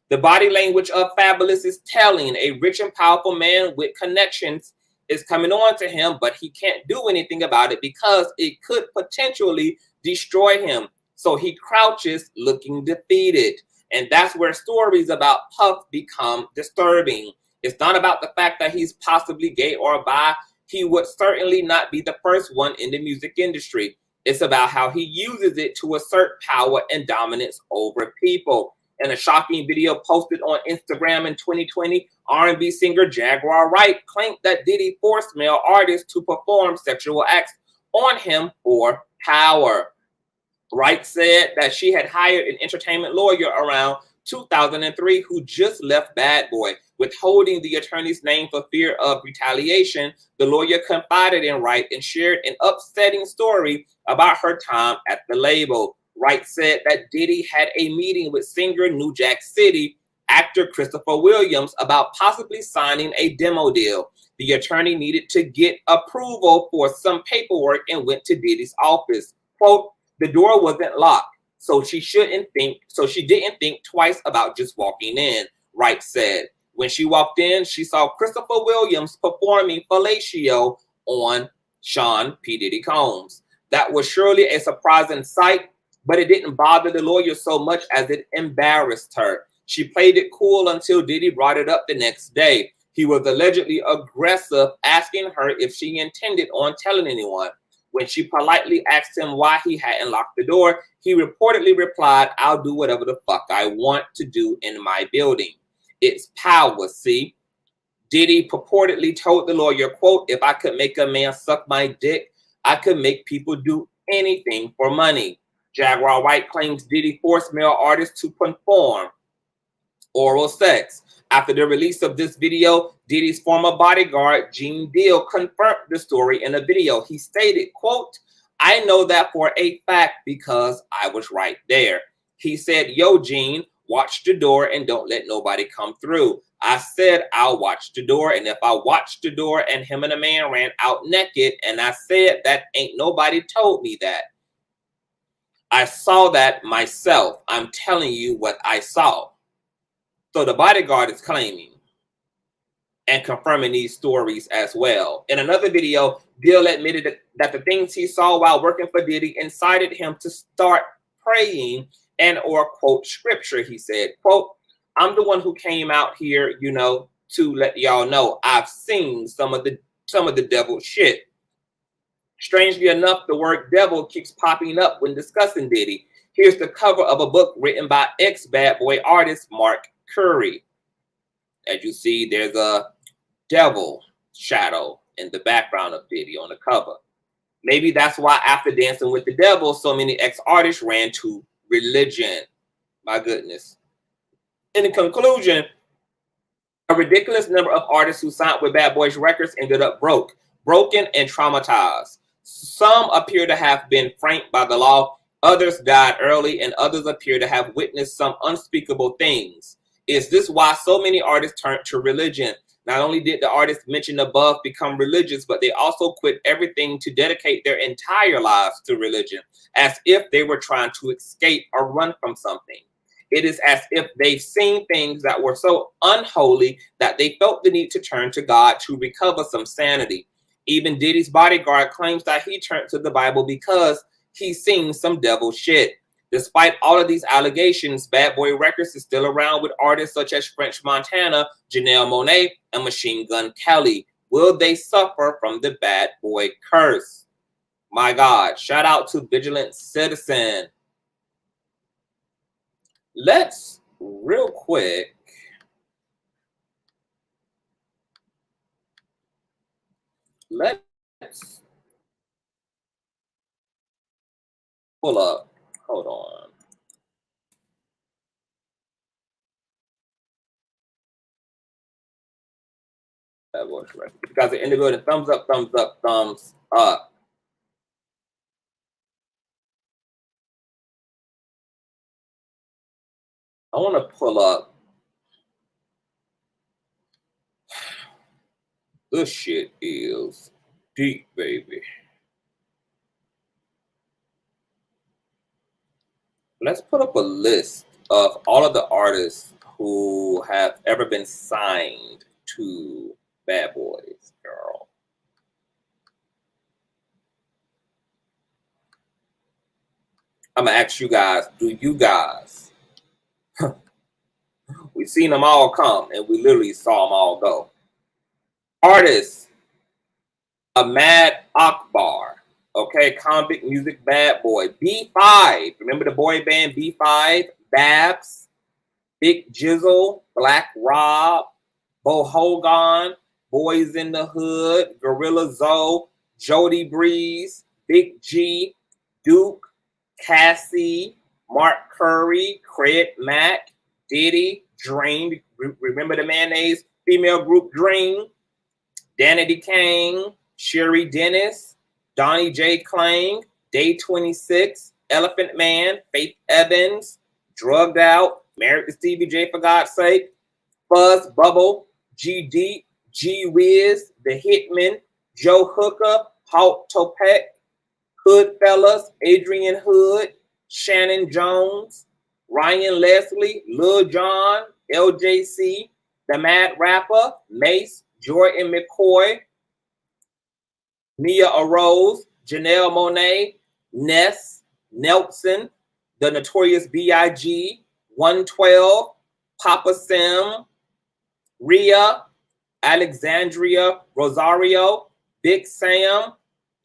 The body language of Fabulous is telling. A rich and powerful man with connections is coming on to him, but he can't do anything about it because it could potentially destroy him. So he crouches looking defeated. And that's where stories about Puff become disturbing. It's not about the fact that he's possibly gay or bi. He would certainly not be the first one in the music industry. It's about how he uses it to assert power and dominance over people. In a shocking video posted on Instagram in 2020, R&B singer Jaguar Wright claimed that Diddy forced male artists to perform sexual acts on him for power. Wright said that she had hired an entertainment lawyer around 2003 who just left Bad Boy. Withholding the attorney's name for fear of retaliation, the lawyer confided in Wright and shared an upsetting story about her time at the label. Wright said that Diddy had a meeting with singer New Jack City actor Christopher Williams about possibly signing a demo deal. The attorney needed to get approval for some paperwork and went to Diddy's office. Quote, the door wasn't locked, so she didn't think twice about just walking in, Wright said. When she walked in, she saw Christopher Williams performing fellatio on Sean P. Diddy Combs. That was surely a surprising sight, but it didn't bother the lawyer so much as it embarrassed her. She played it cool until Diddy brought it up the next day. He was allegedly aggressive, asking her if she intended on telling anyone. When she politely asked him why he hadn't locked the door, he reportedly replied, I'll do whatever the fuck I want to do in my building. It's power, see? Diddy purportedly told the lawyer, quote, if I could make a man suck my dick, I could make people do anything for money. Jaguar Wright claims Diddy forced male artists to perform oral sex. After the release of this video, Diddy's former bodyguard, Gene Deal, confirmed the story in a video. He stated, quote, I know that for a fact because I was right there. He said, yo, Gene, watch the door and don't let nobody come through. I said, I'll watch the door. And if I watched the door and him and a man ran out naked, and I said, that ain't nobody told me that. I saw that myself. I'm telling you what I saw. So the bodyguard is claiming and confirming these stories as well. In another video, Dill admitted that the things he saw while working for Diddy incited him to start praying and or quote scripture. He said, quote, I'm the one who came out here, you know, to let y'all know I've seen some of the devil shit. Strangely enough, the word devil keeps popping up when discussing Diddy. Here's the cover of a book written by ex-Bad Boy artist Mark Curry. As you see, there's a devil shadow in the background of Diddy on the cover. Maybe that's why after Dancing with the Devil, so many ex-artists ran to religion. My goodness. In conclusion, a ridiculous number of artists who signed with Bad Boys Records ended up broken and traumatized. Some appear to have been franked by the law, others died early, and others appear to have witnessed some unspeakable things. Is this why so many artists turned to religion? Not only did the artists mentioned above become religious, but they also quit everything to dedicate their entire lives to religion, as if they were trying to escape or run from something. It is as if they've seen things that were so unholy that they felt the need to turn to God to recover some sanity. Even Diddy's bodyguard claims that he turned to the Bible because he's seen some devil shit. Despite all of these allegations, Bad Boy Records is still around with artists such as French Montana, Janelle Monáe, and Machine Gun Kelly. Will they suffer from the Bad Boy curse? My God, shout out to Vigilant Citizen. Let's real quick let's pull up. Hold on. That was right. Because the indigo, the thumbs up, thumbs up, thumbs up. I want to pull up. This shit is deep, baby. Let's put up a list of all of the artists who have ever been signed to Bad Boys, girl. I'm gonna ask you guys, do you guys? We've seen them all come, and we literally saw them all go. Artists, Ahmad Akbar, okay, convict music bad boy. B5, remember the boy band B5? Babs, Big Jizzle, Black Rob, Bo Hogan, Boys in the Hood, Gorilla Zoe, Jody Breeze, Big G, Duke, Cassie, Mark Curry, Craig Mack, Diddy, Dream, remember the mayonnaise female group Dream, Danity Kane, Sherry Dennis, Donnie J. Klang, Day 26, Elephant Man, Faith Evans, Drugged Out, Married to Stevie J for God's sake, Fuzz Bubble, GD, G Wiz, The Hitman, Joe Hooker, Halt Topek, Hood Fellas, Adrian Hood, Shannon Jones, Ryan Leslie, Lil Jon, LJC, The Mad Rapper, Mase, Jordan McCoy, Mia Arose, Janelle Monáe, Ness, Nelson, The Notorious B.I.G., 112, Papa Sim, Rhea, Alexandria Rosario, Big Sam,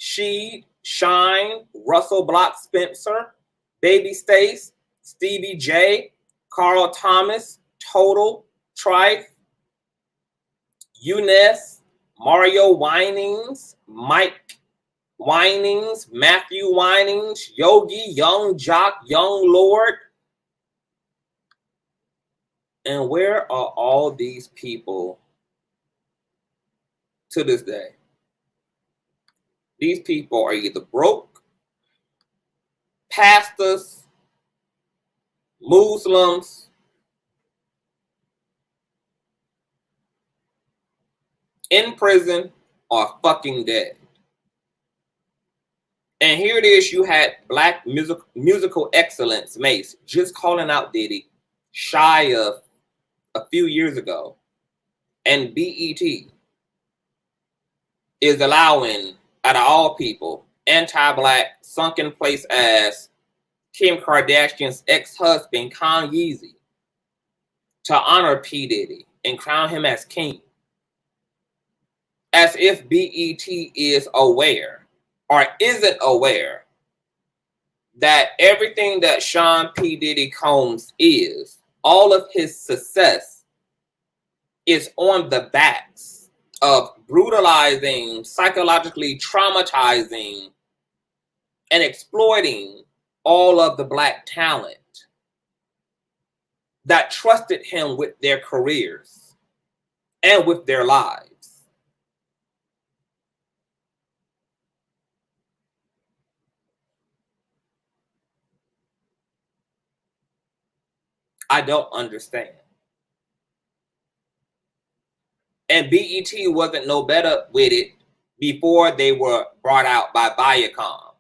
Sheed, Shine, Russell Block Spencer, Baby Stace, Stevie J, Carl Thomas, Total, Trife, Eunice, Mario Winings, Mike Winings, Matthew Winings, Yogi, Young Jock, Young Lord. And where are all these people to this day? These people are either broke, pastors, Muslims, in prison, or fucking dead. And here it is, you had black musical excellence, Mase, just calling out Diddy shy of a few years ago. And BET is allowing, out of all people, anti-black, sunken place ass Kim Kardashian's ex-husband, Kanye, to honor P. Diddy and crown him as king. As if BET is aware or isn't aware that everything that Sean P. Diddy Combs is, all of his success is on the backs of brutalizing, psychologically traumatizing, and exploiting all of the black talent that trusted him with their careers and with their lives. I don't understand. And BET wasn't no better with it before they were brought out by Viacom.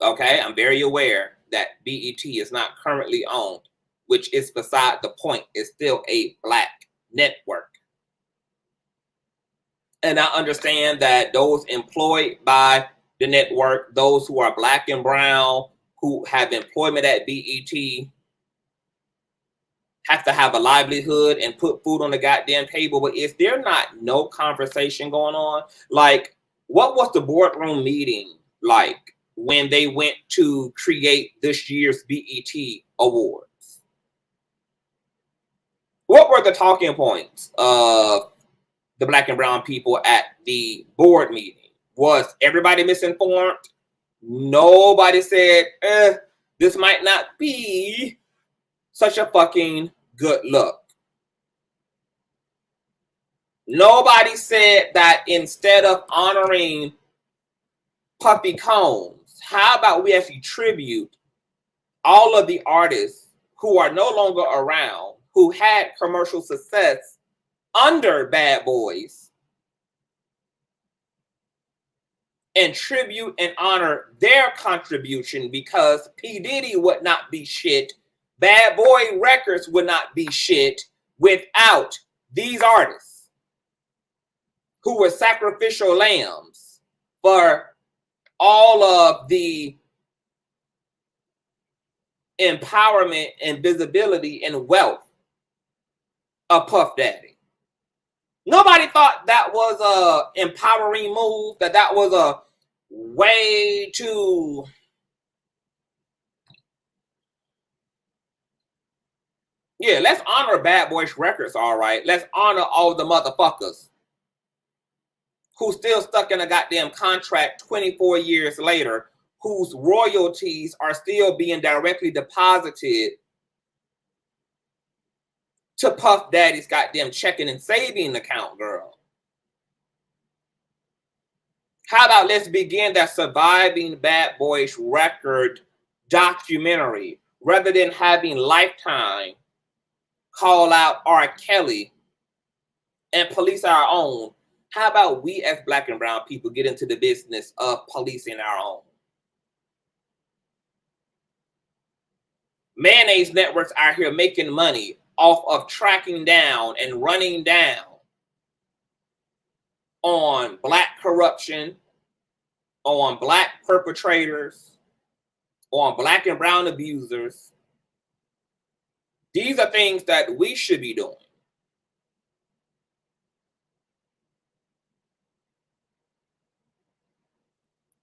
Okay, I'm very aware that BET is not currently owned, which is beside the point. It's still a black network. And I understand that those employed by the network, those who are black and brown, who have employment at BET, have to have a livelihood and put food on the goddamn table. But is there not no conversation going on? Like, what was the boardroom meeting like when they went to create this year's BET Awards? What were the talking points of the black and brown people at the board meeting? Was everybody misinformed? Nobody said, this might not be such a fucking good look. Nobody said that instead of honoring Puffy Combs, how about we actually tribute all of the artists who are no longer around, who had commercial success under Bad Boys, and tribute and honor their contribution, because P. Diddy would not be shit, Bad Boy Records would not be shit without these artists who were sacrificial lambs for all of the empowerment and visibility and wealth of Puff Daddy. Nobody thought that was a empowering move, that was a way to let's honor Bad Boys Records, all right. Let's honor all the motherfuckers who still stuck in a goddamn contract 24 years later, whose royalties are still being directly deposited to Puff Daddy's goddamn checking and saving account, girl. How about let's begin that Surviving Bad Boys Record documentary, rather than having Lifetime call out R. Kelly and Police Our Own How about we as Black and brown people get into the business of policing our own? Mayonnaise networks out here making money off of tracking down and running down on Black corruption, on Black perpetrators, on Black and brown abusers. These are things that we should be doing.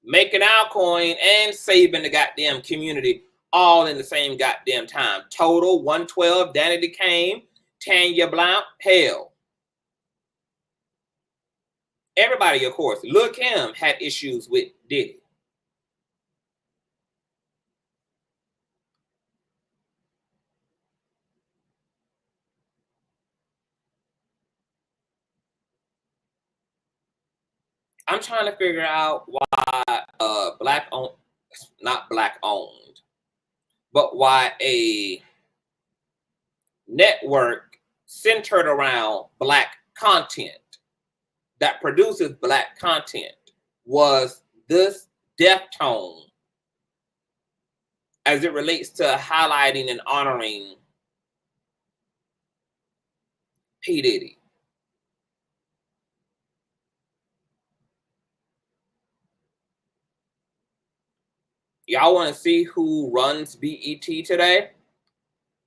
Making our coin and saving the goddamn community all in the same goddamn time. Total 112, Danity Kane, Tanya Blount, hell. Everybody, of course. Lil' Kim had issues with Diddy. I'm trying to figure out why Black owned, not Black owned, but why a network centered around Black content that produces Black content was this deftone as it relates to highlighting and honoring P. Diddy. Y'all want to see who runs B.E.T today?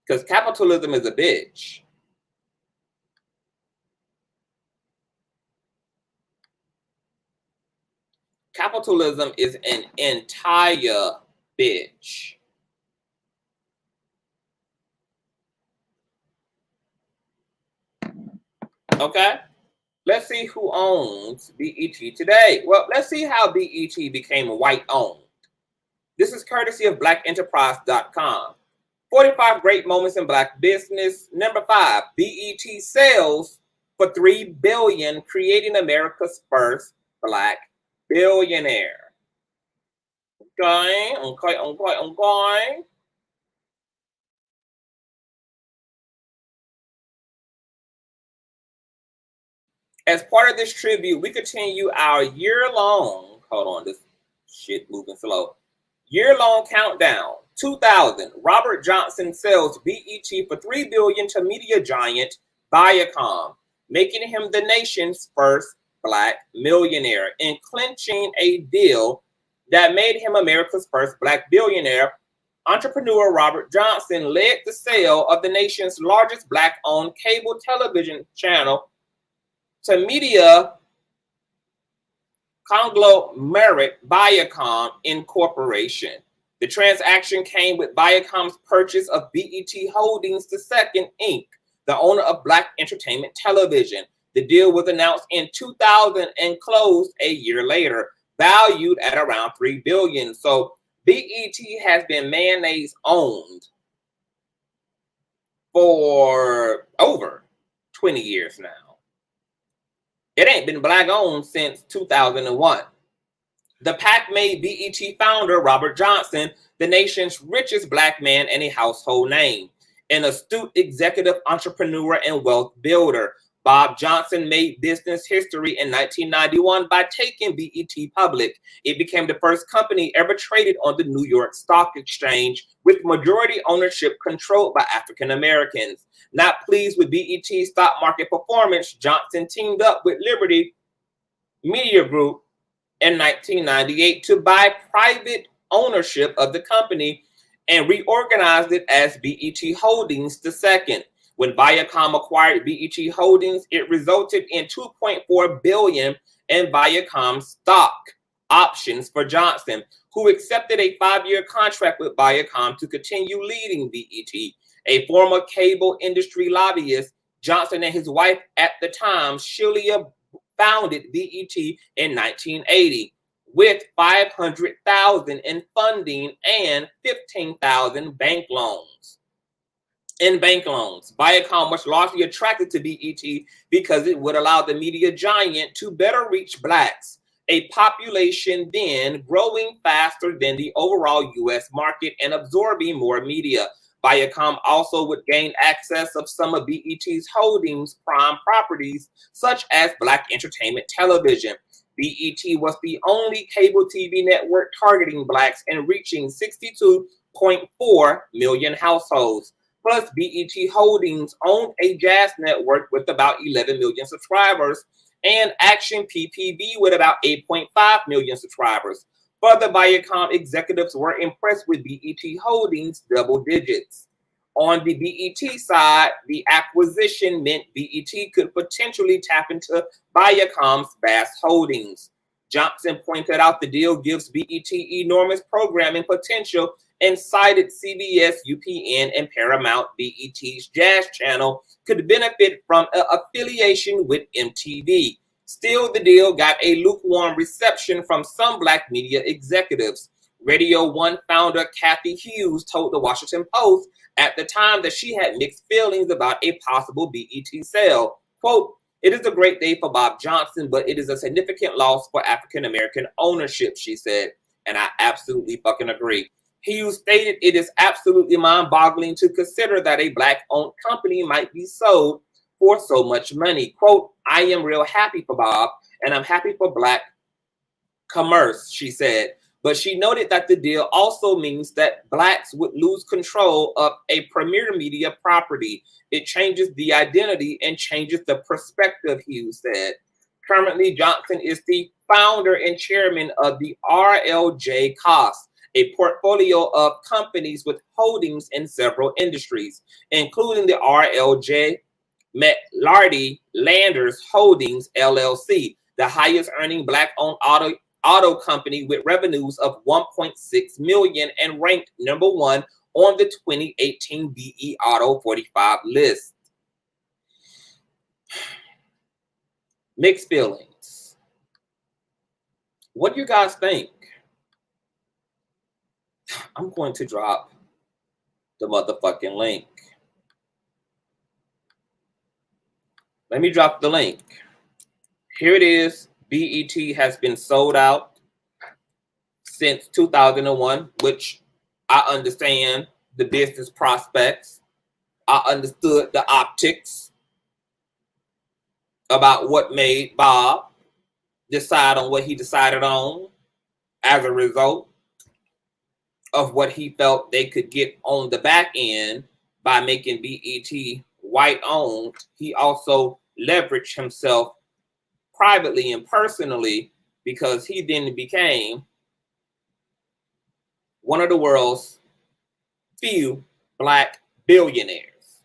Because capitalism is a bitch. Capitalism is an entire bitch. Okay? Let's see who owns B.E.T today. Well, let's see how B.E.T became white-owned. This is courtesy of blackenterprise.com. 45 great moments in Black business. Number 5, B.E.T sells for $3 billion, creating America's first Black billionaire. Okay. As part of this tribute, we continue our year-long, hold on, this shit moving slow. Year-long countdown. 2000, Robert Johnson sells B.E.T for $3 billion to media giant Viacom, making him the nation's first Black millionaire and clinching a deal that made him America's first Black billionaire. Entrepreneur Robert Johnson led the sale of the nation's largest Black-owned cable television channel to media conglomerate Viacom Incorporation. The transaction came with Viacom's purchase of B.E.T Holdings II, Inc., the owner of Black Entertainment Television. The deal was announced in 2000 and closed a year later, valued at around $3 billion. So B.E.T has been mayonnaise owned for over 20 years now. It ain't been Black owned since 2001. The PAC made B.E.T founder Robert Johnson the nation's richest Black man and a household name, an astute executive entrepreneur and wealth builder. Bob Johnson made business history in 1991 by taking B.E.T public. It became the first company ever traded on the New York Stock Exchange, with majority ownership controlled by African Americans. Not pleased with B.E.T's stock market performance, Johnson teamed up with Liberty Media Group in 1998 to buy private ownership of the company and reorganized it as B.E.T Holdings II. When Viacom acquired B.E.T Holdings, it resulted in $2.4 billion in Viacom stock options for Johnson, who accepted a 5-year contract with Viacom to continue leading B.E.T. A former cable industry lobbyist, Johnson and his wife at the time, Sheila, founded B.E.T in 1980 with $500,000 in funding and $15,000 bank loans. In bank loans, Viacom was largely attracted to B.E.T because it would allow the media giant to better reach Blacks, a population then growing faster than the overall U.S. market and absorbing more media. Viacom also would gain access of some of BET's holdings prime properties, such as Black Entertainment Television. BET was the only cable TV network targeting Blacks and reaching 62.4 million households. Plus, BET Holdings owned a jazz network with about 11 million subscribers and Action PPV with about 8.5 million subscribers. Further, Viacom executives were impressed with BET Holdings' double digits. On the BET side, the acquisition meant BET could potentially tap into Viacom's vast holdings. Johnson pointed out the deal gives BET enormous programming potential and cited CBS, UPN, and Paramount. BET's Jazz Channel could benefit from an affiliation with MTV. Still, the deal got a lukewarm reception from some Black media executives. Radio One founder Kathy Hughes told the Washington Post at the time that she had mixed feelings about a possible BET sale. Quote, "It is a great day for Bob Johnson, but it is a significant loss for African-American ownership," she said. And I absolutely fucking agree. Hughes stated it is absolutely mind-boggling to consider that a Black-owned company might be sold for so much money. Quote, "I am real happy for Bob, and I'm happy for Black commerce," she said. But she noted that the deal also means that Blacks would lose control of a premier media property. It changes the identity and changes the perspective, Hughes said. Currently, Johnson is the founder and chairman of the RLJ Cost, a portfolio of companies with holdings in several industries, including the RLJ McLarty Landers Holdings LLC, the highest earning Black-owned auto company with revenues of $1.6 million and ranked number 1 on the 2018 BE Auto 45 list. Mixed feelings. What do you guys think? I'm going to drop the motherfucking link. Let me drop the link. Here it is. BET has been sold out since 2001, which I understand the business prospects. I understood the optics about what made Bob decide on what he decided on as a result of what he felt they could get on the back end by making BET white owned. He also leveraged himself privately and personally because he then became one of the world's few Black billionaires.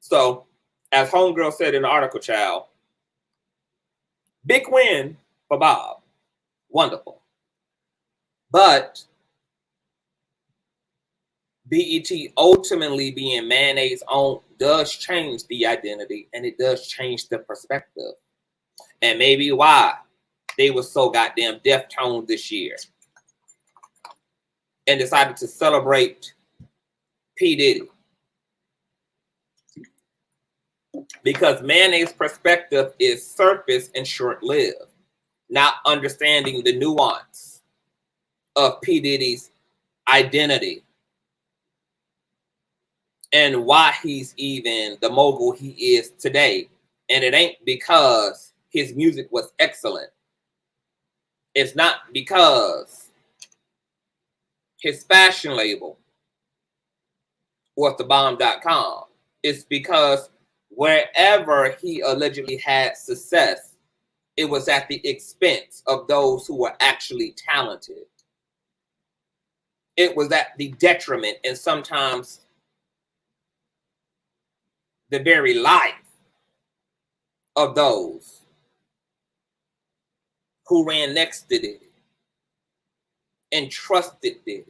So, as Homegirl said in the article, child, big win for Bob. Wonderful. But BET ultimately being Mayonnaise owned does change the identity and it does change the perspective. And maybe why they were so goddamn deaf-toned this year and decided to celebrate P. Diddy. Because Mayonnaise perspective is surface and short-lived, not understanding the nuance of P. Diddy's identity and why he's even the mogul he is today. And it ain't because his music was excellent. It's not because his fashion label was thebomb.com. It's because wherever he allegedly had success, it was at the expense of those who were actually talented. It was at the detriment and sometimes the very life of those who ran next to Diddy and trusted Diddy.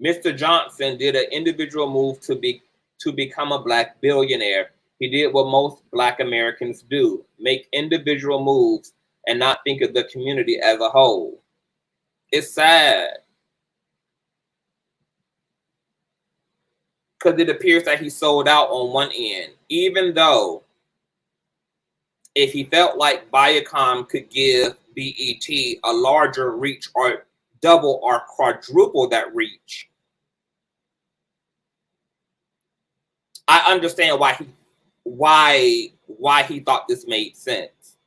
Mr. Johnson did an individual move to become a Black billionaire. He did what most Black Americans do, make individual moves and not think of the community as a whole. It's sad. Because it appears that he sold out on one end, even though if he felt like Viacom could give BET a larger reach or double or quadruple that reach, I understand why he thought this made sense.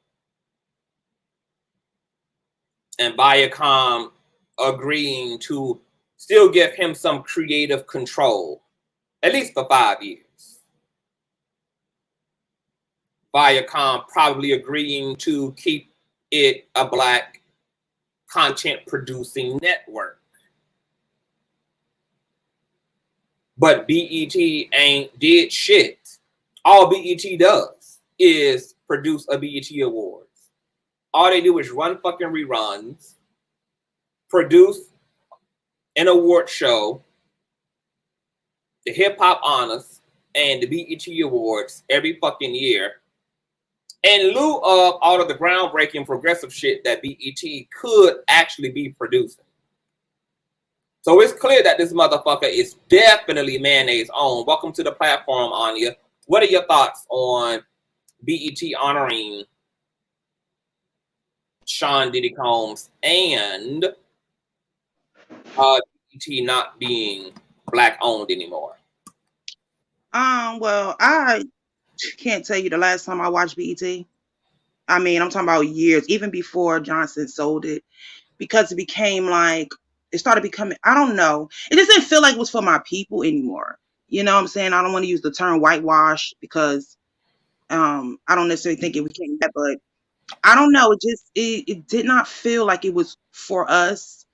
And Viacom agreeing to still give him some creative control, at least for 5 years. Viacom probably agreeing to keep it a Black content producing network. But BET ain't did shit. All BET does is produce a BET Awards. All they do is run fucking reruns, produce an award show, the Hip Hop Honors, and the BET Awards every fucking year, in lieu of all of the groundbreaking progressive shit that BET could actually be producing. So it's clear that this motherfucker is definitely mayonnaise on. Welcome to the platform, Anya. What are your thoughts on BET honoring Sean Diddy Combs and BET not being Black owned anymore? Well, I can't tell you the last time I watched BET. I mean, I'm talking about years, even before Johnson sold it, because it became like, it started becoming, I don't know. It just didn't feel like it was for my people anymore. You know what I'm saying? I don't want to use the term whitewash because I don't necessarily think it became that, but I don't know. It did not feel like it was for us.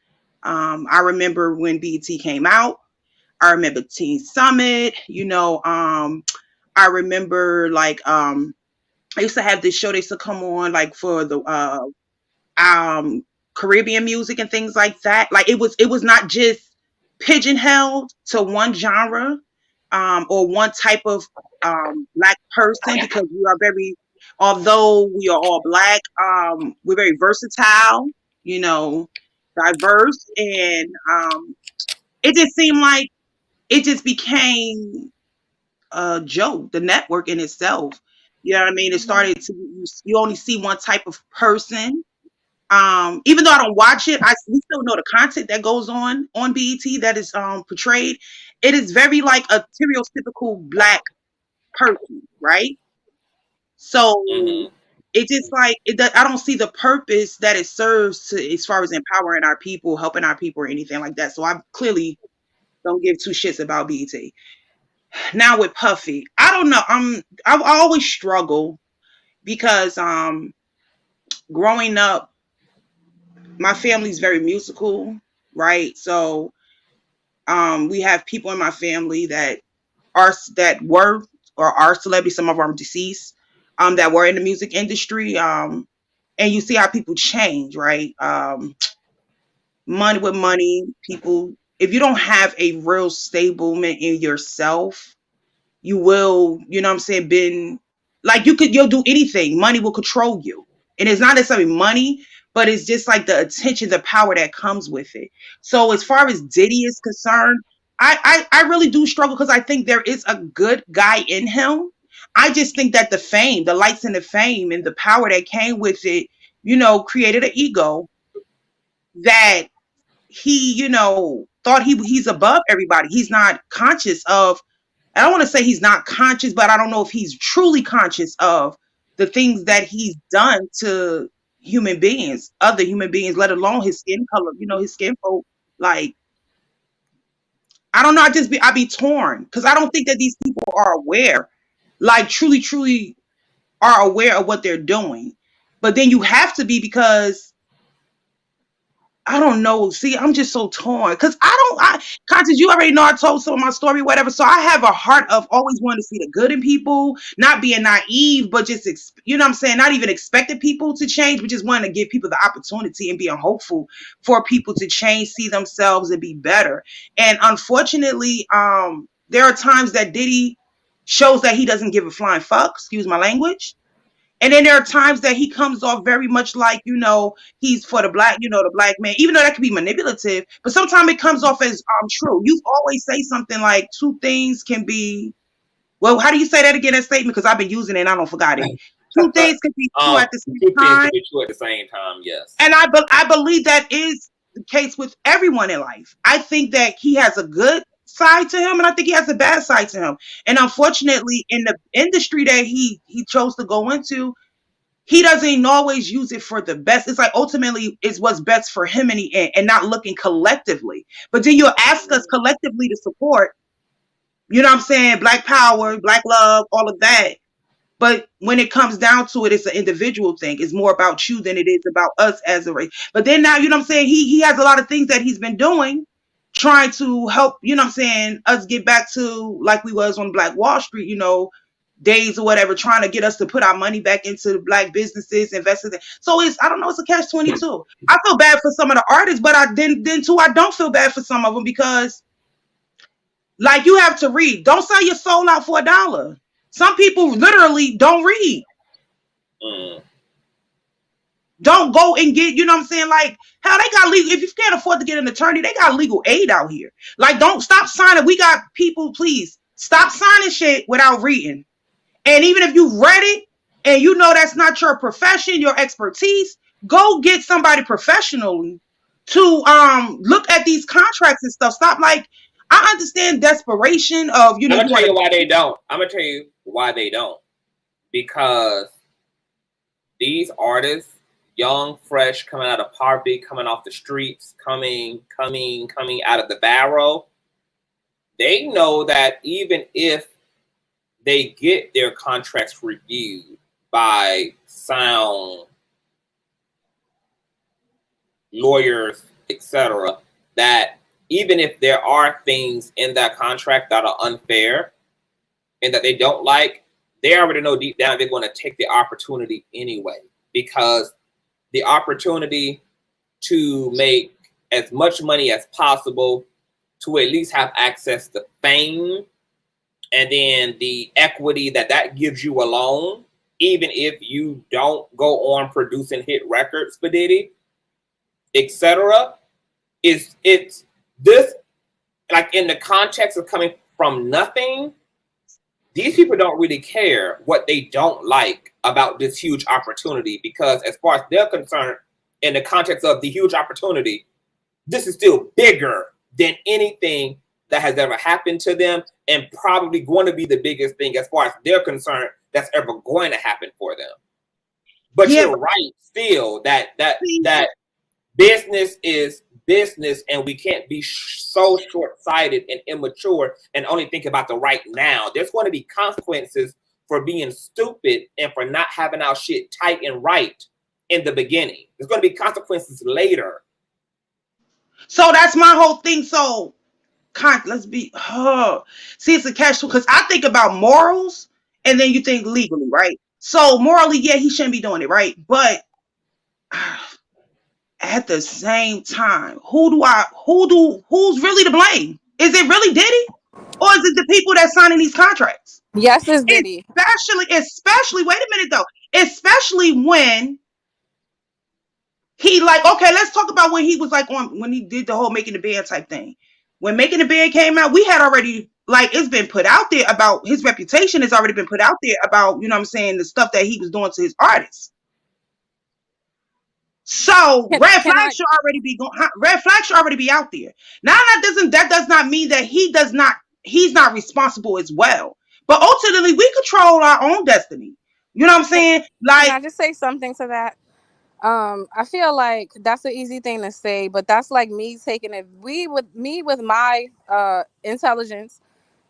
I remember when BET came out. I remember Teen Summit, I remember like I used to have this show they used to come on like for the Caribbean music and things like that. Like it was not just pigeonholed to one genre or one type of Black person, because we are very, although we are all Black, we're very versatile, diverse, and it just seemed like it just became a joke, the network in itself. You know what I mean? It started to, you only see one type of person. Even though I don't watch it, we still know the content that goes on BET that is portrayed. It is very like a stereotypical Black person, right? So it just like I don't see the purpose that it serves to, as far as empowering our people, helping our people, or anything like that. So I clearly don't give two shits about BET. Now with Puffy, I don't know. I always struggle because growing up, my family's very musical, right? So we have people in my family that were or are celebrities. Some of them are deceased, that were in the music industry. And you see how people change, right? Money with money, people. If you don't have a real stablement in yourself, you will, you know what I'm saying, like you'll do anything. Money will control you. And it's not necessarily money, but it's just like the attention, the power that comes with it. So as far as Diddy is concerned, I really do struggle, because I think there is a good guy in him. I just think that the fame, the lights and the fame and the power that came with it, created an ego that he, thought he's above everybody. He's not conscious of, I don't want to say he's not conscious, but I don't know if he's truly conscious of the things that he's done to human beings, other human beings, let alone his skin color, his skin folk. Like, I don't know. I be torn, because I don't think that these people are aware, like truly are aware of what they're doing. But then you have to be, because I don't know. See, I'm just so torn, because Conscious, you already know I told some of my story, whatever. So I have a heart of always wanting to see the good in people, not being naive, but just, you know what I'm saying? Not even expecting people to change, but just wanting to give people the opportunity and being hopeful for people to change, see themselves and be better. And unfortunately, there are times that Diddy shows that he doesn't give a flying fuck, excuse my language. And then there are times that he comes off very much like, he's for the Black, the Black man, even though that could be manipulative, but sometimes it comes off as true. You always say something like two things can be, well, how do you say that again, that statement? Because I've been using it and I don't forgot it. Two things can be true at the Two same things time. can be true at the same time. Yes. And I believe that is the case with everyone in life. I think that he has a good side to him, and I think he has a bad side to him. And unfortunately, in the industry that he chose to go into, he doesn't always use it for the best. It's like ultimately it's what's best for him in the end, and not looking collectively. But then you'll ask us collectively to support, you know what I'm saying, Black power, Black love, all of that. But when it comes down to it, it's an individual thing. It's more about you than it is about us as a race. But then now, you know what I'm saying, he has a lot of things that he's been doing, trying to help, you know what I'm saying, us get back to like we was on Black Wall Street, you know, days or whatever, trying to get us to put our money back into Black businesses, investors. So it's, I don't know, it's a catch-22. I feel bad for some of the artists, but then too, I don't feel bad for some of them because, like, you have to read. Don't sell your soul out for $1. Some people literally don't read. Don't go and get, you know what I'm saying? Like, hell, they got legal, if you can't afford to get an attorney, they got legal aid out here. Like, don't stop signing. We got people, please, stop signing shit without reading. And even if you read it and you know that's not your profession, your expertise, go get somebody professionally to look at these contracts and stuff. Stop, like, I understand desperation of, you know. I'm gonna tell you why they don't. I'm gonna tell you why they don't. Because these artists, young, fresh, coming out of poverty, coming off the streets, coming out of the barrel, they know that even if they get their contracts reviewed by sound lawyers, etc., that even if there are things in that contract that are unfair and that they don't like, they already know deep down they're going to take the opportunity anyway, because the opportunity to make as much money as possible, to at least have access to fame, and then the equity that gives you alone, even if you don't go on producing hit records for Diddy, etc., it's this, like, in the context of coming from nothing, these people don't really care what they don't like about this huge opportunity, because as far as they're concerned, in the context of the huge opportunity, this is still bigger than anything that has ever happened to them, and probably going to be the biggest thing as far as they're concerned that's ever going to happen for them. But yeah, you're right still that business is business, and we can't be so short-sighted and immature and only think about the right now. There's going to be consequences for being stupid and for not having our shit tight and right in the beginning. There's going to be consequences later. So that's my whole thing. So let's be, see, it's a catch, because I think about morals and then you think legally, right? So morally, yeah, he shouldn't be doing it, right? But at the same time, who's really to blame? Is it really Diddy, or is it the people that signing these contracts? Yes, it's Diddy. Especially, wait a minute though. Especially when he, like, okay, let's talk about when he was like when he did the whole Making the Band type thing. When Making the Band came out, we had already, like, it's been put out there about his reputation has already been put out there about, you know what I'm saying, the stuff that he was doing to his artists. So red flags should already be out there. Now that does not mean that he's not responsible as well. But ultimately we control our own destiny. You know what I'm saying? Like, can I just say something to that? I feel like that's an easy thing to say, but that's like me taking it. With my intelligence,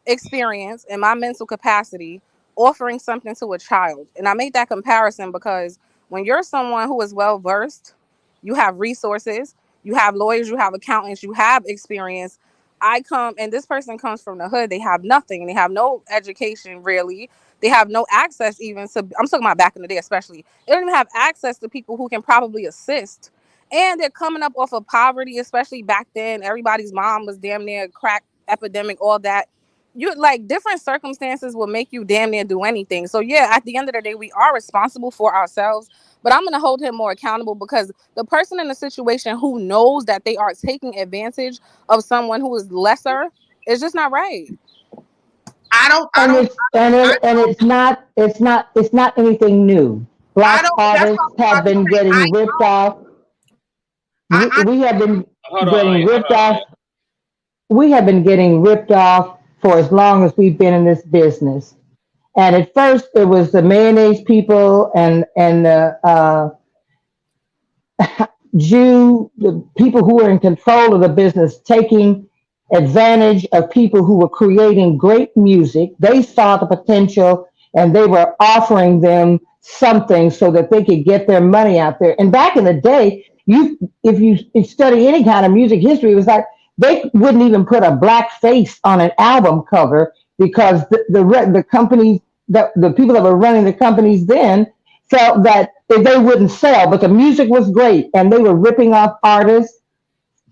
experience, and my mental capacity, offering something to a child. And I make that comparison because when you're someone who is well versed, you have resources, you have lawyers, you have accountants, you have experience. And this person comes from the hood. They have nothing. They have no education, really. They have no access even to, I'm talking about back in the day especially. They don't even have access to people who can probably assist. And they're coming up off of poverty, especially back then. Everybody's mom was damn near crack epidemic, all that. You, like, different circumstances will make you damn near do anything. So yeah, at the end of the day, we are responsible for ourselves, but I'm going to hold him more accountable, because the person in the situation who knows that they are taking advantage of someone who is lesser is just not right. I I don't, I it's not anything new. I Black don't. That's what artists I was have about to been say. getting ripped off. I We have been Hold getting on, hold ripped on. off. We have been getting ripped off for as long as we've been in this business. And at first, it was the mayonnaise people and the the people who were in control of the business, taking advantage of people who were creating great music. They saw the potential and they were offering them something so that they could get their money out there. And back in the day, if you study any kind of music history, it was like they wouldn't even put a black face on an album cover because the companies, the people that were running the companies then felt that they wouldn't sell, but the music was great and they were ripping off artists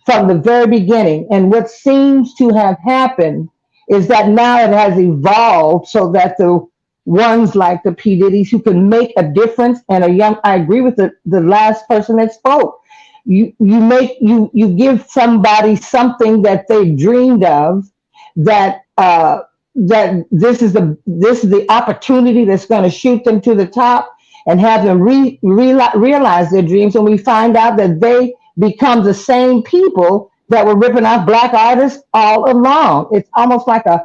from the very beginning. And what seems to have happened is that now it has evolved so that the ones like the P. Diddy's who can make a difference and I agree with the last person that spoke. You give somebody something that they dreamed of that that this is the opportunity that's going to shoot them to the top and have them realize their dreams. And we find out that they become the same people that were ripping off black artists all along. It's almost like an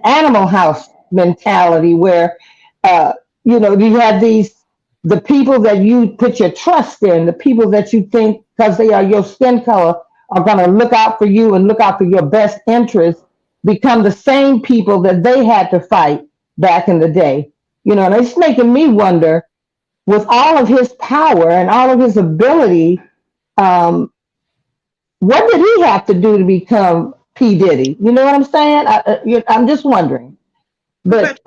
Animal House mentality where, uh, you have the people that you put your trust in, the people that you think, because they are your skin color, are going to look out for you and look out for your best interests, become the same people that they had to fight back in the day. And it's making me wonder, with all of his power and all of his ability, um, what did he have to do to become P. Diddy? You know what I'm saying? I'm just wondering. But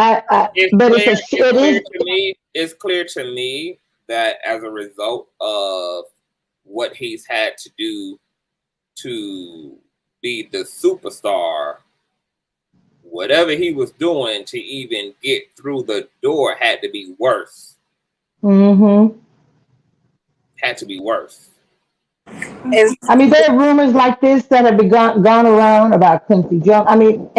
It's but clear. it It's clear is. to me. It's clear to me that as a result of what he's had to do to be the superstar, whatever he was doing to even get through the door had to be worse. Mm-hmm. Had to be worse. Is I mean, there are rumors like this that have been gone around about Quincy Jones. I mean,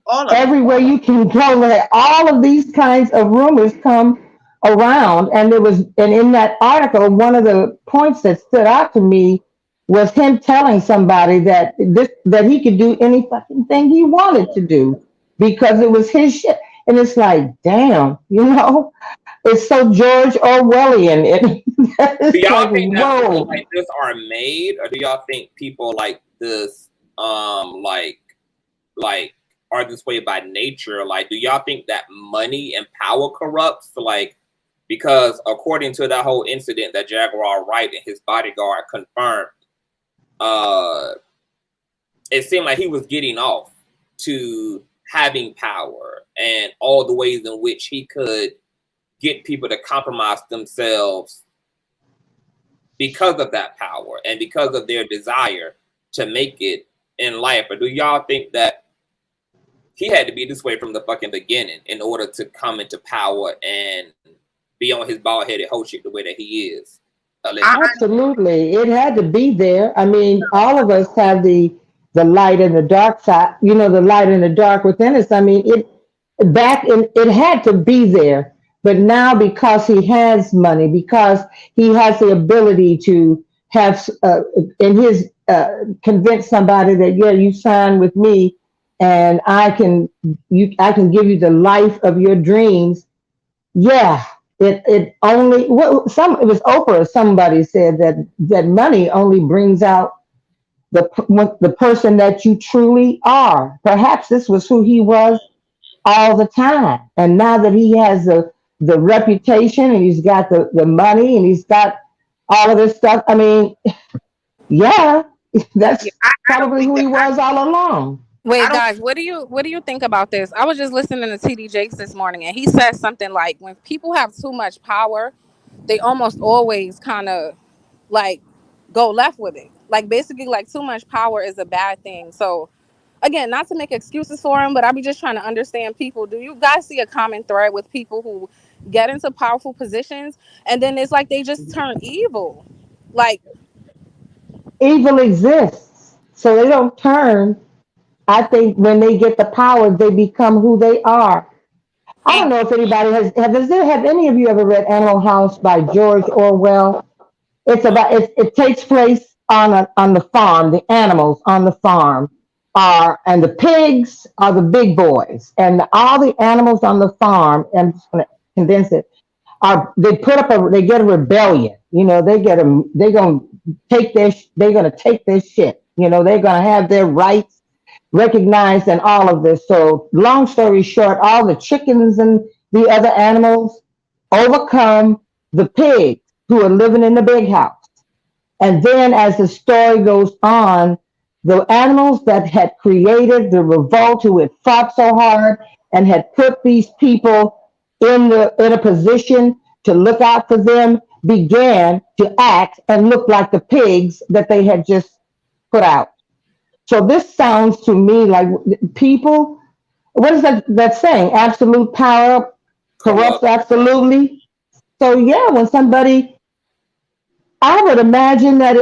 all of them. everywhere you can go, where all of these kinds of rumors come around. And in that article, one of the points that stood out to me was him telling somebody that he could do any fucking thing he wanted to do because it was his shit. And it's like, damn, it's so George Orwellian. Do It's y'all like, think that people whoa. like this are made, or do y'all think people like this, like are this way by nature? Like, do y'all think that money and power corrupts? Like, because according to that whole incident that Jaguar Wright and his bodyguard confirmed, it seemed like he was getting off to having power and all the ways in which he could get people to compromise themselves because of that power and because of their desire to make it in life. Or do y'all think that he had to be this way from the fucking beginning in order to come into power and be on his bald-headed hoe shit the way that he is? Absolutely. It had to be there. I mean, all of us have the light and the dark side, the light and the dark within us. I mean, it had to be there. But now because he has money, because he has the ability to have in his convince somebody that, yeah, you sign with me and I can give you the life of your dreams. Yeah, it only it was Oprah. Somebody said that money only brings out the person that you truly are. Perhaps this was who he was all the time, and now that he has the reputation and he's got the money and he's got all of this stuff. I mean, yeah, that's Yeah, I don't probably think who that. he was all along. I wait, don't. guys, what do you think about this? I was just listening to TD Jakes this morning, and he said something like, when people have too much power, they almost always kind of like go left with it. Like basically, like too much power is a bad thing. So again, not to make excuses for him, but I be just trying to understand people. Do you guys see a common thread with people who get into powerful positions and then it's like they just turn evil? Like, Evil exists, so they don't turn I think when they get the power, they become who they are. I don't know if anybody have any of you ever read Animal House by George Orwell? It's about it takes place on the farm. The animals on the farm and the pigs are the big boys, and all the animals on the farm. And I'm just going to condense it. They get a rebellion. You know, they're going to take their shit. You know, they're going to have their rights recognized and all of this. So long story short, all the chickens and the other animals overcome the pigs who are living in the big house. And then as the story goes on, the animals that had created the revolt, who had fought so hard and had put these people in a position to look out for them, began to act and look like the pigs that they had just put out. So this sounds to me like people, what is that saying? Absolute power corrupts absolutely. So yeah, when somebody, I would imagine that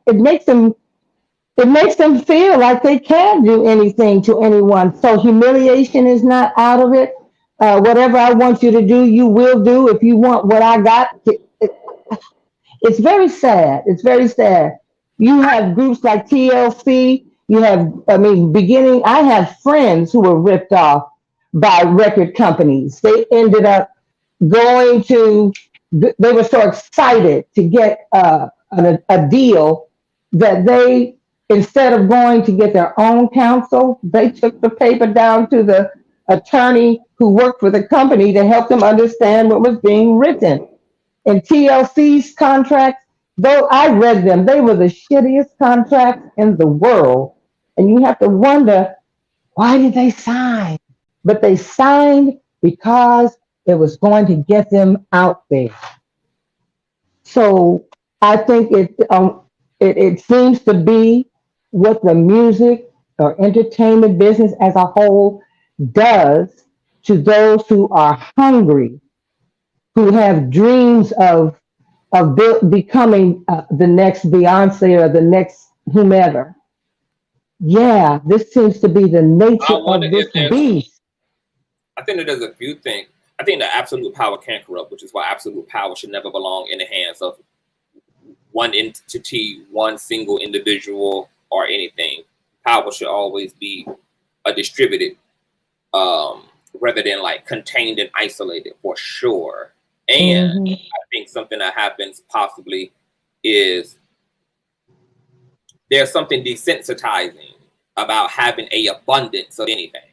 it makes them feel like they can do anything to anyone. So humiliation is not out of it. Whatever I want you to do, you will do. If you want what I got, it's very sad. It's very sad. You have groups like TLC. You have, I have friends who were ripped off by record companies. They ended up going to, they were so excited to get a deal that they, instead of going to get their own counsel, they took the paper down to the attorney who worked for the company to help them understand what was being written. And TLC's contracts, though I read them, they were the shittiest contracts in the world. And you have to wonder, why did they sign? But they signed because it was going to get them out there. So I think it seems to be what the music or entertainment business as a whole does to those who are hungry, who have dreams of becoming the next Beyonce or the next whomever. Yeah, this seems to be the nature of this beast. I think that there's a few things. I think that absolute power can corrupt, which is why absolute power should never belong in the hands of one entity, one single individual, or anything. Power should always be a distributed, rather than like contained and isolated, for sure. And I think something that happens possibly is there's something desensitizing about having a abundance of anything,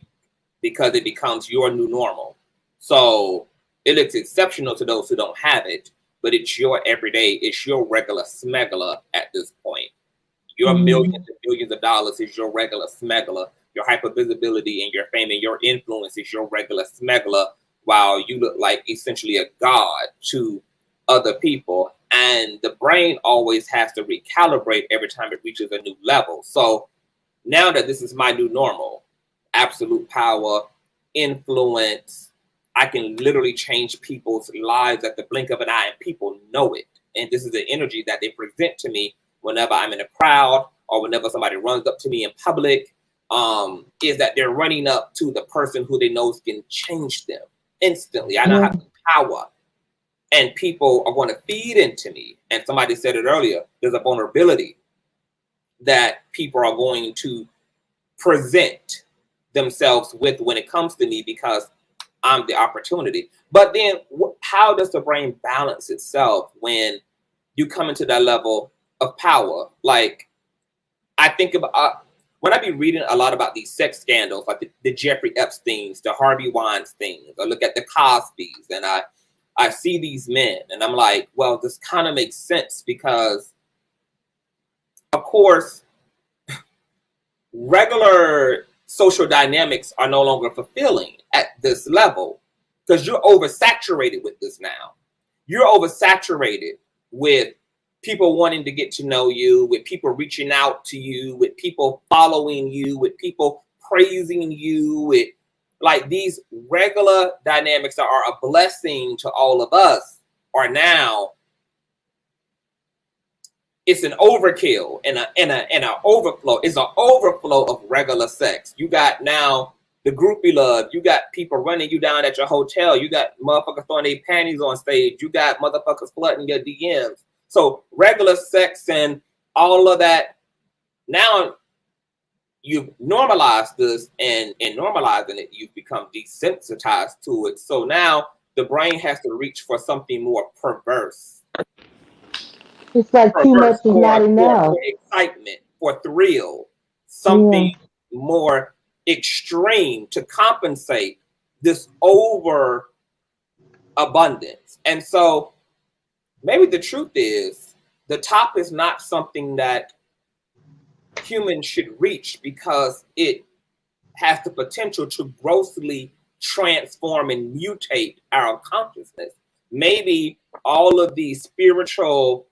because it becomes your new normal. So it looks exceptional to those who don't have it, but it's your everyday, it's your regular smuggler at this point. Your millions and billions of dollars is your regular smuggler. Your hypervisibility and your fame and your influence is your regular smuggler, while you look like essentially a god to other people. And the brain always has to recalibrate every time it reaches a new level. So now that this is my new normal, absolute power, influence, I can literally change people's lives at the blink of an eye, and people know it. And this is the energy that they present to me whenever I'm in a crowd or whenever somebody runs up to me in public, is that they're running up to the person who they know can change them instantly. I now have the power, and people are going to feed into me. And somebody said it earlier, there's a vulnerability that people are going to present themselves with when it comes to me, because I'm the opportunity. But then how does the brain balance itself when you come into that level of power? Like, I think about when I be reading a lot about these sex scandals, like the Jeffrey Epsteins, the Harvey Weinsteins, I look at the Cosbys, and I see these men, and I'm like, well, this kind of makes sense, because of course regular social dynamics are no longer fulfilling at this level, because you're oversaturated with this now. You're oversaturated with people wanting to get to know you, with people reaching out to you, with people following you, with people praising you, with like these regular dynamics that are a blessing to all of us are now it's an overkill and an overflow. It's an overflow of regular sex. You got now the groupie love. You got people running you down at your hotel. You got motherfuckers throwing their panties on stage. You got motherfuckers flooding your DMs. So regular sex and all of that. Now you've normalized this, and in normalizing it, you've become desensitized to it. So now the brain has to reach for something more perverse. It's like too much is not enough. For excitement, for thrill, something more extreme to compensate this over abundance. And so maybe the truth is the top is not something that humans should reach because it has the potential to grossly transform and mutate our consciousness. Maybe all of these spiritual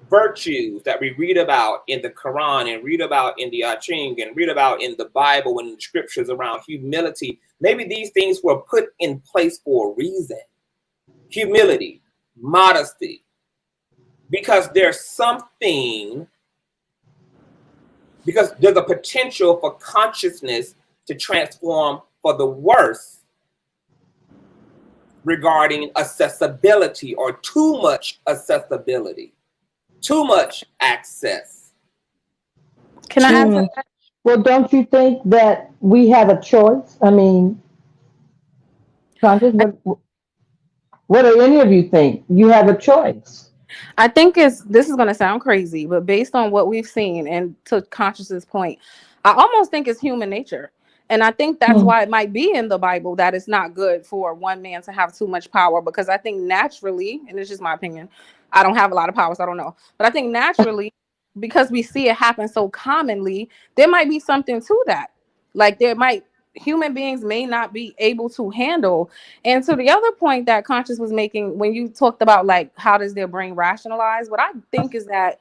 virtues that we read about in the Quran and read about in the I Ching and read about in the Bible and the scriptures around humility, maybe these things were put in place for a reason. Humility, modesty, because there's something, because there's a potential for consciousness to transform for the worse regarding accessibility or too much accessibility, too much access. Can I add to that? Well, don't you think that we have a choice? I mean, Conscious, what do any of you think? You have a choice. I think this is going to sound crazy, but based on what we've seen and to Conscious's point, I almost think it's human nature. And I think that's why it might be in the Bible that it's not good for one man to have too much power, because I think naturally, and it's just my opinion, I don't have a lot of power, so I don't know. But I think naturally, because we see it happen so commonly, there might be something to that. Like human beings may not be able to handle. And to the other point that Conscious was making, when you talked about like how does their brain rationalize, what I think is that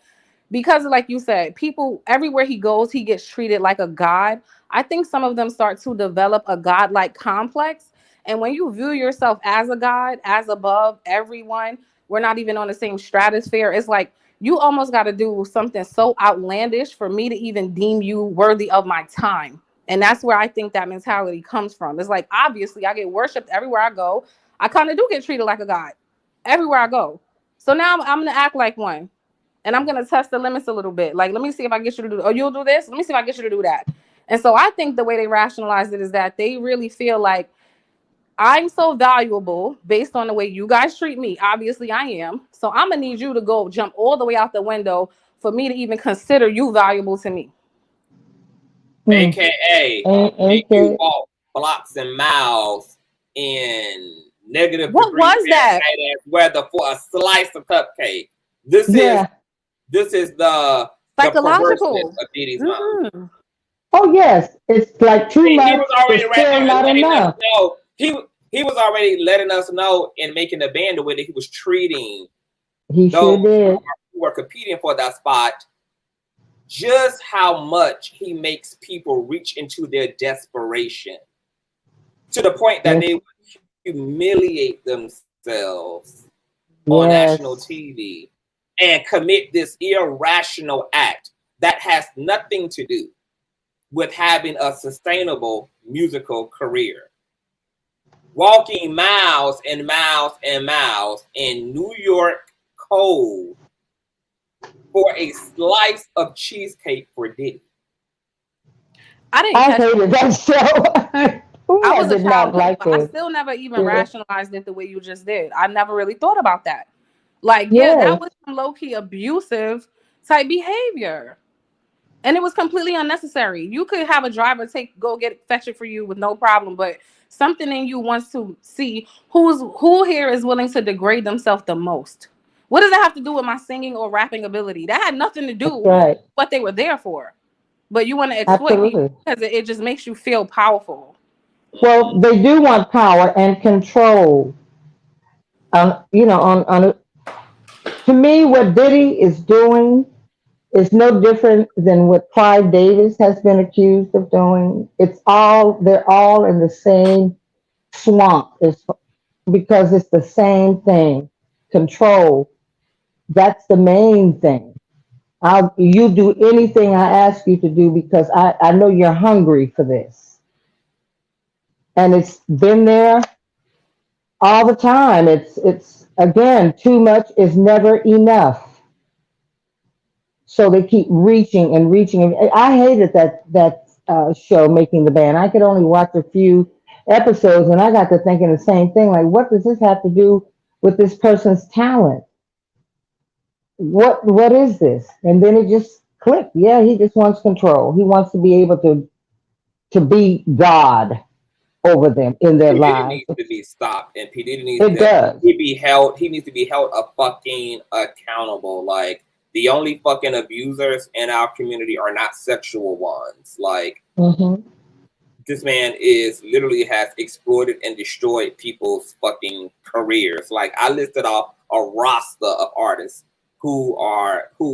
because like you said, people everywhere he goes, he gets treated like a god. I think some of them start to develop a godlike complex. And when you view yourself as a god, as above everyone, we're not even on the same stratosphere. It's like you almost got to do something so outlandish for me to even deem you worthy of my time. And that's where I think that mentality comes from. It's like, obviously, I get worshipped everywhere I go. I kind of do get treated like a god everywhere I go. So now I'm going to act like one. And I'm going to test the limits a little bit. Like, let me see if I get you to do, oh, you'll do this? Let me see if I get you to do that. And so I think the way they rationalize it is that they really feel like I'm so valuable based on the way you guys treat me. Obviously, I am. So I'm going to need you to go jump all the way out the window for me to even consider you valuable to me. AKA, make you walk blocks and miles in negative what was that? Weather for a slice of cupcake. This is the psychological of Diddy's mom. Oh yes, it's like too much. He was already still not enough. He was already letting us know and making the band the way that he was treating those who were competing for that spot. Just how much he makes people reach into their desperation to the point that they would humiliate themselves on national TV and commit this irrational act that has nothing to do with having a sustainable musical career. Walking miles and miles and miles in New York cold for a slice of cheesecake for Diddy. I hated that show. I was a child, but I still never even rationalized it the way you just did. I never really thought about that. Like, that was some low-key abusive type behavior. And it was completely unnecessary. You could have a driver fetch it for you with no problem, but something in you wants to see who here is willing to degrade themselves the most. What does that have to do with my singing or rapping ability? That had nothing to do with what they were there for. But you want to exploit me because it just makes you feel powerful. Well, they do want power and control. To me, what Diddy is doing is no different than what Clive Davis has been accused of doing. They're all in the same swamp. Because it's the same thing. Control. That's the main thing. You do anything I ask you to do because I know you're hungry for this. And it's been there all the time. It's again, too much is never enough. So they keep reaching and reaching. And I hated that show, Making the Band. I could only watch a few episodes, and I got to thinking the same thing. Like, what does this have to do with this person's talent? What is this? And then it just clicked. Yeah, he just wants control. He wants to be able to be God over them in their P. Diddy lives. needs to be stopped, and P. Diddy needs It does. he be held. He needs to be held a fucking accountable. Like, the only fucking abusers in our community are not sexual ones. Like, this man is literally has exploited and destroyed people's fucking careers. Like, I listed off a roster of artists who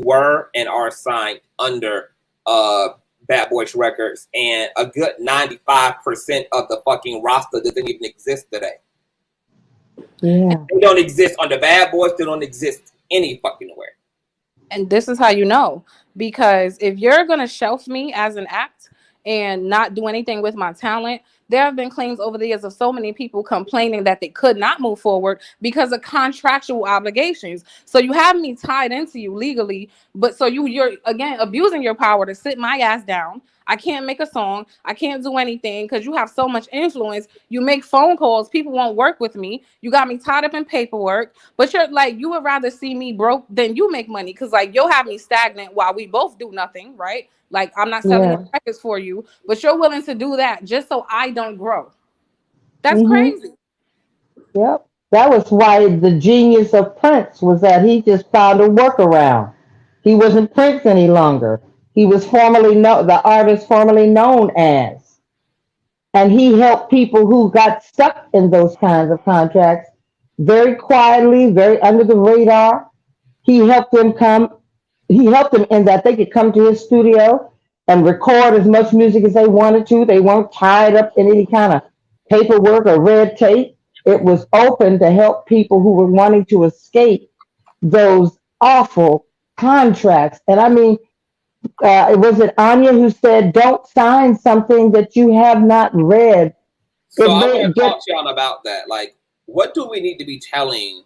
were and are signed under Bad Boys Records, and a good 95% of the fucking roster doesn't even exist today. Yeah. They don't exist under Bad Boys. They don't exist any fucking where. And this is how you know, because if you're going to shelf me as an act and not do anything with my talent, there have been claims over the years of so many people complaining that they could not move forward because of contractual obligations. So you have me tied into you legally, but so you're again abusing your power to sit my ass down. I can't make a song. I can't do anything because you have so much influence. You make phone calls. People won't work with me. You got me tied up in paperwork. But you're like, you would rather see me broke than you make money, because like you'll have me stagnant while we both do nothing, right? Like, I'm not selling Yeah. records for you, but you're willing to do that just so I don't grow. That's Mm-hmm. crazy. Yep. That was why the genius of Prince was that he just found a workaround. He wasn't Prince any longer. He was the artist formerly known as. And he helped people who got stuck in those kinds of contracts very quietly, very under the radar. He helped them in that they could come to his studio and record as much music as they wanted to. They weren't tied up in any kind of paperwork or red tape. It was open to help people who were wanting to escape those awful contracts. And I mean, was it Anya who said, "Don't sign something that you have not read"? So I want to talk to y'all about that. Like, what do we need to be telling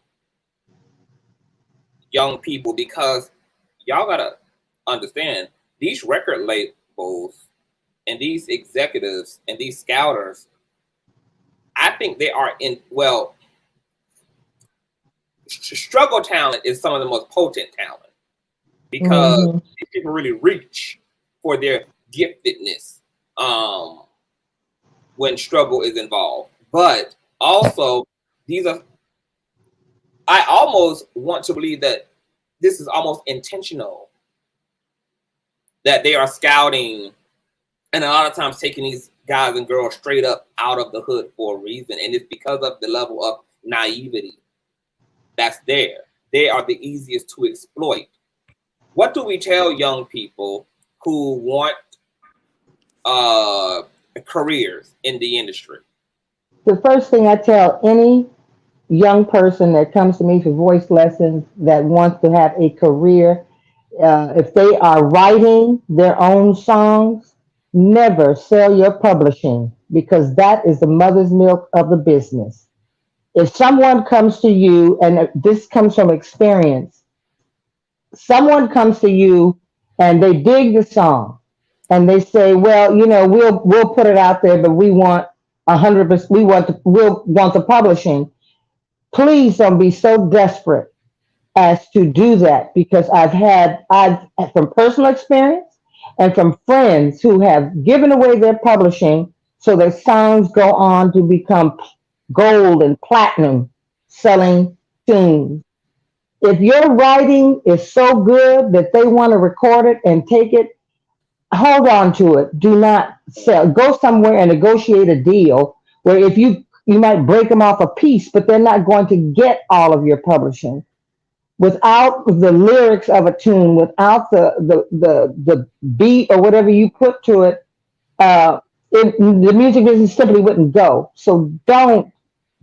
young people? Because y'all gotta understand, these record labels and these executives and these scouters, I think they are struggle talent is some of the most potent talent, because these people really reach for their giftedness when struggle is involved. But also, I almost want to believe that this is almost intentional, that they are scouting and a lot of times taking these guys and girls straight up out of the hood for a reason. And it's because of the level of naivety that's there. They are the easiest to exploit. What do we tell young people who want careers in the industry? The first thing I tell any young person that comes to me for voice lessons that wants to have a career, if they are writing their own songs, never sell your publishing, because that is the mother's milk of the business. If someone comes to you, and this comes from experience, someone comes to you and they dig the song and they say, well, we'll put it out there, but we want 100%, we'll want the publishing. Please don't be so desperate as to do that, because I've from personal experience and from friends who have given away their publishing so their songs go on to become gold and platinum selling tunes. If your writing is so good that they want to record it and take it, hold on to it. Do not sell. Go somewhere and negotiate a deal where if you might break them off a piece, but they're not going to get all of your publishing. Without the lyrics of a tune, without the beat or whatever you put to it, the music business simply wouldn't go. So don't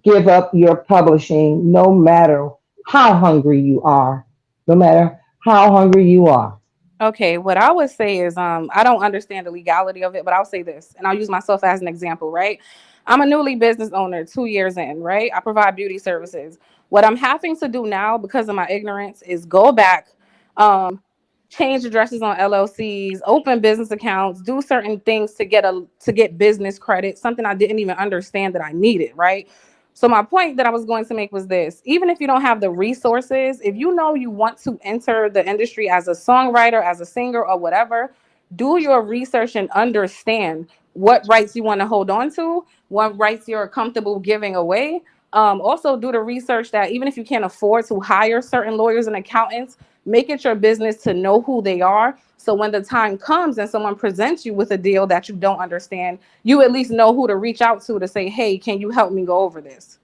give up your publishing, no matter how hungry you are. No matter how hungry you are. Okay, what I would say is I don't understand the legality of it, but I'll say this, and I'll use myself as an example, right? I'm a newly business owner, 2 years in, right? I provide beauty services. What I'm having to do now because of my ignorance is go back, um, change addresses on LLCs, open business accounts, do certain things to get business credit, something I didn't even understand that I needed, right? So my point that I was going to make was this: even if you don't have the resources, if you know you want to enter the industry as a songwriter, as a singer, or whatever, do your research and understand what rights you want to hold on to, what rights you're comfortable giving away. Also, do the research that even if you can't afford to hire certain lawyers and accountants, make it your business to know who they are. So when the time comes and someone presents you with a deal that you don't understand, you at least know who to reach out to say, hey, can you help me go over this?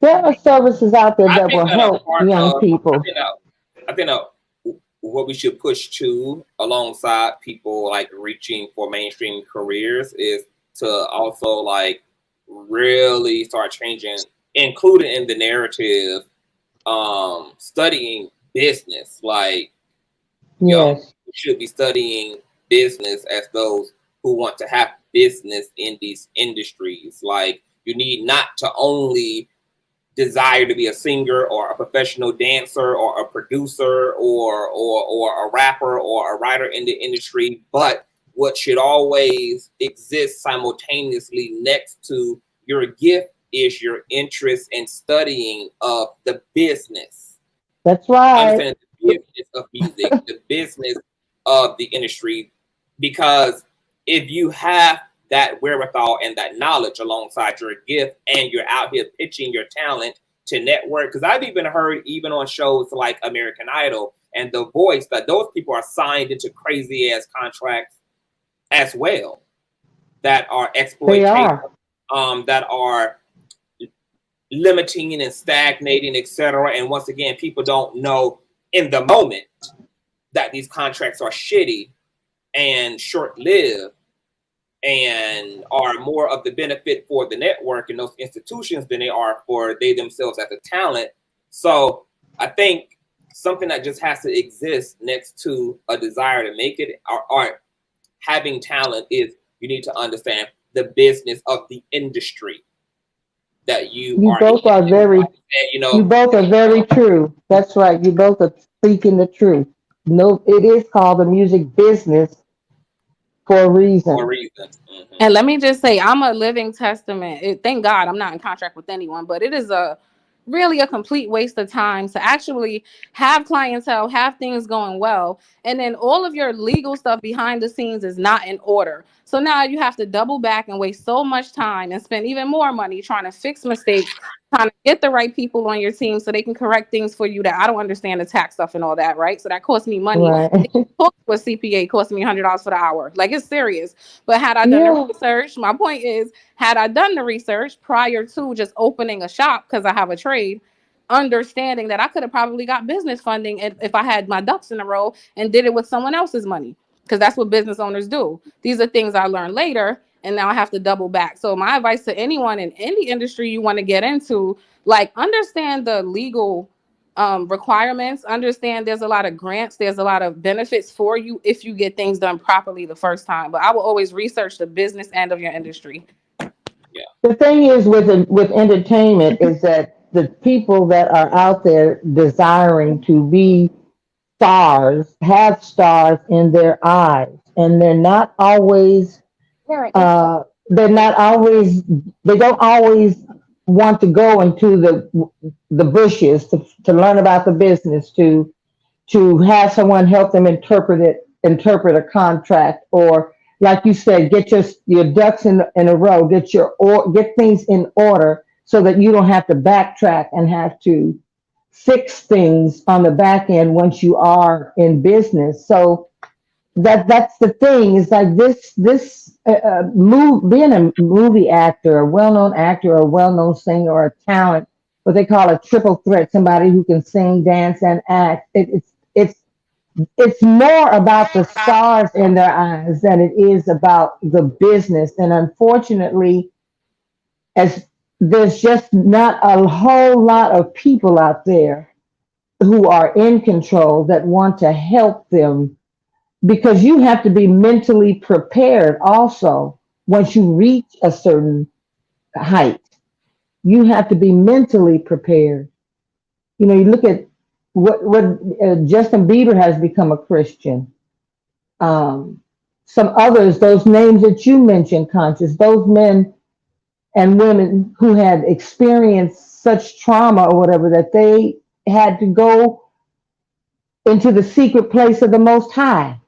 There are services out there I that think will that a help part young of people. I think that what we should push to alongside people like reaching for mainstream careers is to also like really start changing, including in the narrative, studying business. Like young Yes. people should be studying business as those who want to have business in these industries. Like you need not to only desire to be a singer or a professional dancer or a producer or a rapper or a writer in the industry, but what should always exist simultaneously next to your gift is your interest in studying of the business. That's right. Understanding the business of music, the business of the industry, because if you have that wherewithal and that knowledge alongside your gift and you're out here pitching your talent to network, because I've even heard even on shows like American Idol and The Voice that those people are signed into crazy ass contracts as well that are They exploitative, are. that are limiting and stagnating, etc. And once again, people don't know in the moment that these contracts are shitty and short-lived and are more of the benefit for the network and those institutions than they are for they themselves as a talent. So I think something that just has to exist next to a desire to make it or art, having talent, is you need to understand the business of the industry that you You are both in. are very, And, you you know, both are very true. That's right. You both are speaking the truth. No, it is called the music business for a for a reason. reason. And let me just say, I'm a living testament. Thank God I'm not in contract with anyone, but it is a really a complete waste of time to actually have clientele, have things going well, and then all of your legal stuff behind the scenes is not in order. So now you have to double back and waste so much time and spend even more money trying to fix mistakes, trying to get the right people on your team so they can correct things for you that I don't understand the tax stuff and all that, right? So that costs me money. Right. Talk to a CPA cost me $100 for the hour. Like, it's serious. But had I done the Yeah. research, my point is, had I done the research prior to just opening a shop because I have a trade, understanding that I could have probably got business funding if I had my ducks in a row and did it with someone else's money, because that's what business owners do. These are things I learned later, and now I have to double back. So my advice to anyone in any industry you want to get into, like, understand the legal requirements, understand there's a lot of grants, there's a lot of benefits for you if you get things done properly the first time. But I will always research the business end of your industry. Yeah. The thing is with entertainment is that the people that are out there desiring to be stars have stars in their eyes, and they're not always they don't always want to go into the bushes to learn about the business, to have someone help them interpret a contract, or like you said, get your ducks in a row, get things in order so that you don't have to backtrack and have to fix things on the back end once you are in business. So that's the thing. It's like being a movie actor, a well-known actor, or a well-known singer, or a talent, what they call a triple threat, somebody who can sing, dance, and act. It's more about the stars in their eyes than it is about the business. And unfortunately, as there's just not a whole lot of people out there who are in control that want to help them, because you have to be mentally prepared also. Once you reach a certain height, you have to be mentally prepared. You know, you look at what Justin Bieber has become a Christian. Um, some others, those names that you mentioned, Conscious, those men and women who had experienced such trauma or whatever, that they had to go into the secret place of the Most High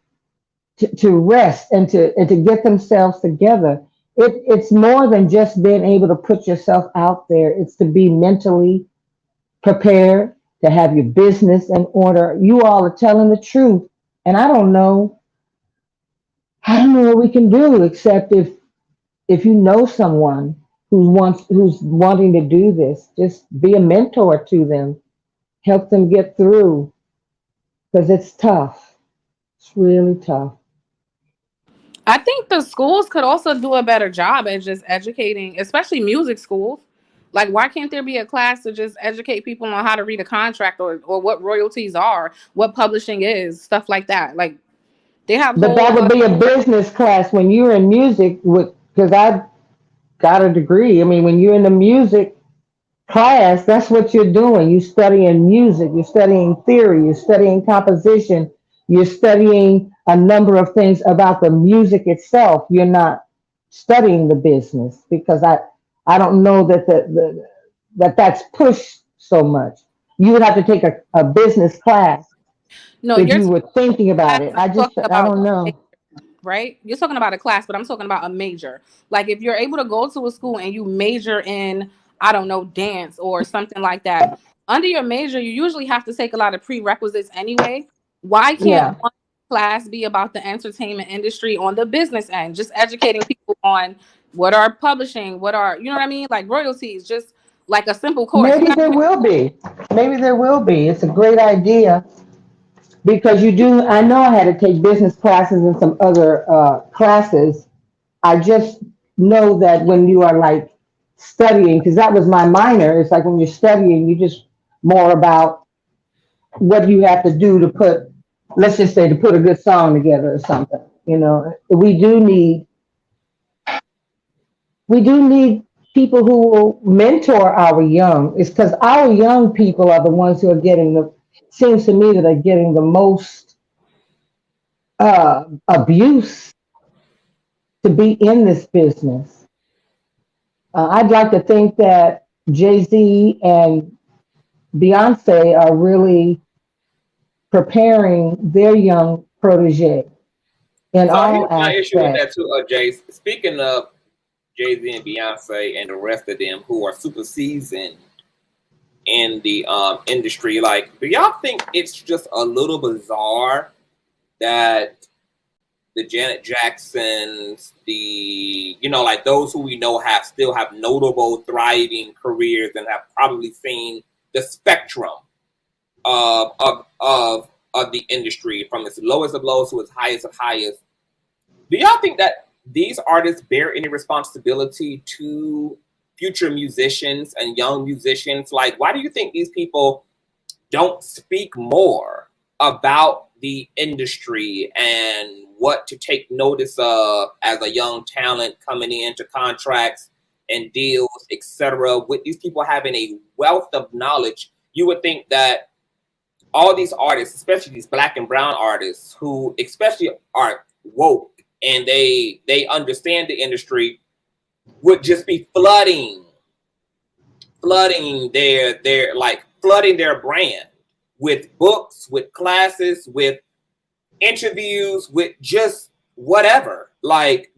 to rest and to get themselves together. It's more than just being able to put yourself out there. It's to be mentally prepared, to have your business in order. You all are telling the truth, and I don't know what we can do except if you know someone who's wanting to do this, just be a mentor to them, help them get through, because it's tough. It's really tough. I think the schools could also do a better job at just educating, especially music schools. Like, why can't there be a class to just educate people on how to read a contract, or what royalties are, what publishing is, stuff like that? Like, they have But that whole would be a business class when you're in music, because I got a degree. I mean, when you're in the music class, that's what you're doing. You're studying music, you're studying theory, you're studying composition, you're studying a number of things about the music itself. You're not studying the business, because I don't know that that's pushed so much. You would have to take a business class no, if you're you were thinking about it. talking I about don't know. right? You're talking about a class, but I'm talking about a major. Like, if you're able to go to a school and you major in, I don't know, dance or something like that, under your major, you usually have to take a lot of prerequisites anyway. Why can't Yeah, one class be about the entertainment industry on the business end, just educating people on what are publishing, what are, you know what I mean? Like royalties, just like a simple course. You're maybe not there even, will be. Maybe there will be. It's a great idea. Because you do, I know I had to take business classes and some other classes. I just know that when you are like studying, because that was my minor, it's like when you're studying, you just more about what you have to do to put, let's just say, to put a good song together or something. You know, we do need people who will mentor our young. It's because our young people are the ones who are getting seems to me that are getting the most abuse to be in this business. I'd like to think that Jay Z and Beyonce are really preparing their young protege in So all here's my issue with that aspects. too, Jay. Speaking of Jay-Z and Beyonce and the rest of them who are super seasoned in the industry, like, do y'all think it's just a little bizarre that the Janet Jacksons, like those who we know still have notable, thriving careers and have probably seen the spectrum of the industry from its lowest of lows to its highest of highest? Do y'all think that these artists bear any responsibility to future musicians and young musicians? Like, why do you think these people don't speak more about the industry and what to take notice of as a young talent coming into contracts and deals, etc.? With these people having a wealth of knowledge, you would think that all these artists, especially these Black and brown artists who especially are woke and they understand the industry, would just be flooding their brand with books, with classes, with interviews, with just whatever, like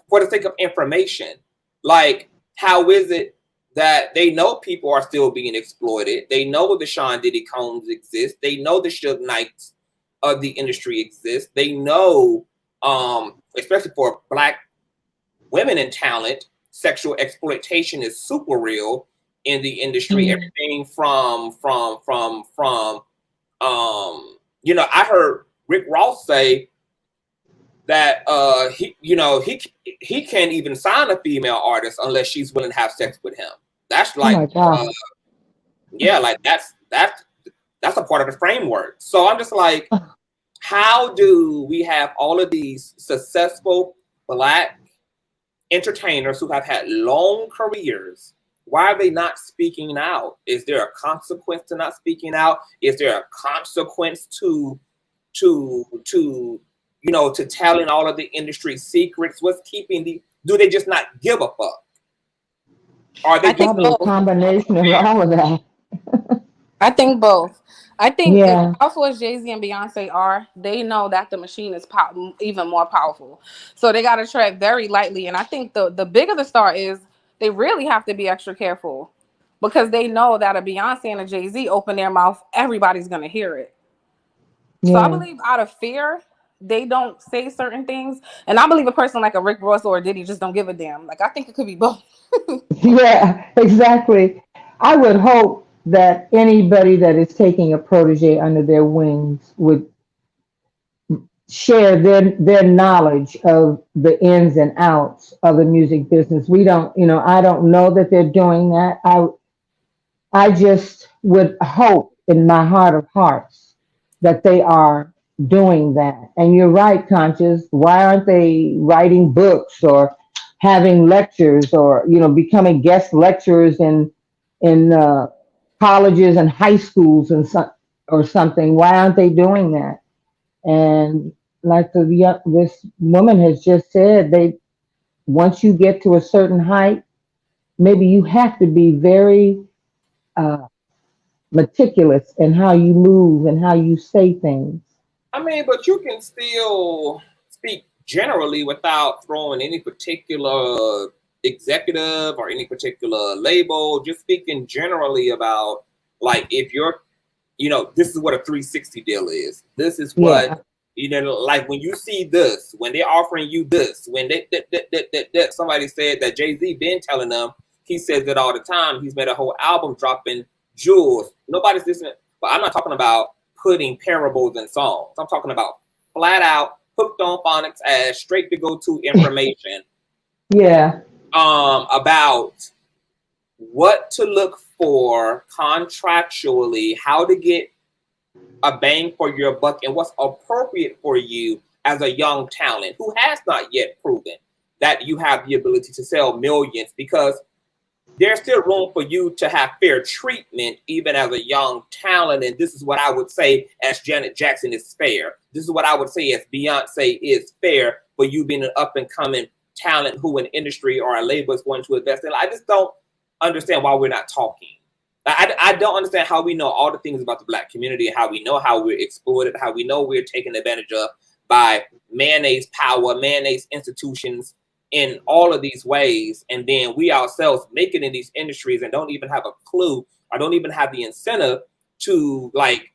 for the sake of information. Like, how is it that they know people are still being exploited? They know the Sean Diddy Combs exist. They know the Suge Knights of the industry exist. They know, especially for Black women in talent, sexual exploitation is super real in the industry. Mm. Everything from I heard Rick Ross say that he can't even sign a female artist unless she's willing to have sex with him. That's Oh my like God. yeah, like that's That's a part of the framework. So I'm just like, how do we have all of these successful Black entertainers who have had long careers? Why are they not speaking out? Is there a consequence to not speaking out? Is there a consequence to telling all of the industry secrets? What's keeping do they just not give a fuck? Are they I think Probably a both. combination of all of that. I think both. I think as Yeah, powerful as Jay-Z and Beyonce are, they know that the machine is even more powerful. So they got to tread very lightly. And I think the bigger the star is, they really have to be extra careful because they know that a Beyonce and a Jay-Z open their mouth, everybody's going to hear it. So I yeah, believe out of fear, they don't say certain things. And I believe a person like a Rick Ross or a Diddy just don't give a damn. Like, I think it could be both. yeah, exactly. I would hope that anybody that is taking a protege under their wings would share their knowledge of the ins and outs of the music business. We don't, I don't know that they're doing that. I just would hope in my heart of hearts that they are doing that. And you're right, Conscious. Why aren't they writing books or having lectures or becoming guest lecturers in colleges and high schools or something? Why aren't they doing that? And like this woman has just said, once you get to a certain height, maybe you have to be very uh, meticulous in how you move and how you say things. I mean, but you can still speak generally without throwing any particular executive or any particular label. Just speaking generally about, like, if you're, this is what a 360 deal is. This is what, like when you see this, when they're offering you this, when somebody said that Jay-Z been telling them, he says it all the time. He's made a whole album dropping jewels. Nobody's listening, but I'm not talking about putting parables in songs. I'm talking about flat out hooked on phonics as straight to go to information. Yeah. About what to look for contractually, how to get a bang for your buck, and what's appropriate for you as a young talent who has not yet proven that you have the ability to sell millions, because there's still room for you to have fair treatment even as a young talent. And this is what I would say as Janet Jackson is fair. This is what I would say as Beyonce is fair for you being an up and coming talent who an industry or a label is going to invest in. I just don't understand why we're not talking. I don't understand how we know all the things about the Black community, how we know how we're exploited, how we know we're taken advantage of by mayonnaise power, mayonnaise institutions in all of these ways. And then we ourselves make it in these industries and don't even have a clue or don't even have the incentive to, like,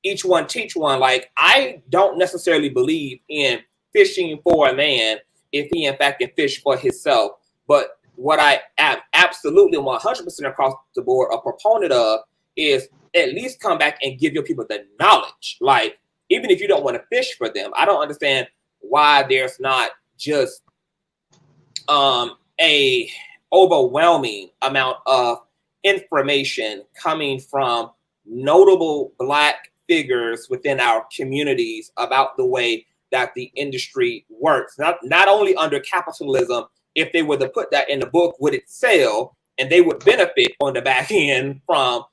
each one teach one. Like, I don't necessarily believe in fishing for a man if he in fact can fish for himself. But what I am absolutely 100% across the board a proponent of is at least come back and give your people the knowledge. Like, even if you don't want to fish for them, I don't understand why there's not just a overwhelming amount of information coming from notable Black figures within our communities about the way that the industry works. Not only under capitalism, if they were to put that in the book, would it sell, and they would benefit on the back end from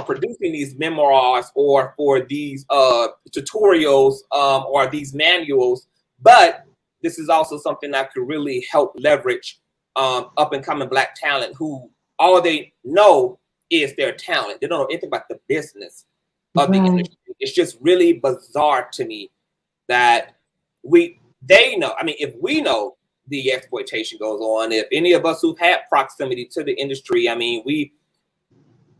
producing these memoirs or for these tutorials or these manuals. But this is also something that could really help leverage up and coming Black talent who all they know is their talent. They don't know anything about the business of the industry. It's just really bizarre to me that they know. I mean, if we know the exploitation goes on, if any of us who've had proximity to the industry, I mean, we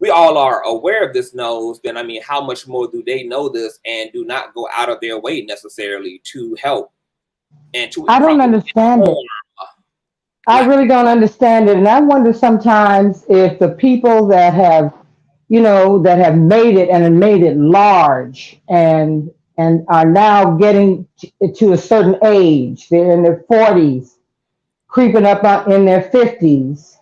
all are aware of this knows, then I mean, how much more do they know this and do not go out of their way necessarily to help and to I don't understand it. I really don't understand it. And I wonder sometimes if the people that have, that have made it and made it large and are now getting to a certain age, they're in their 40s, creeping up in their 50s,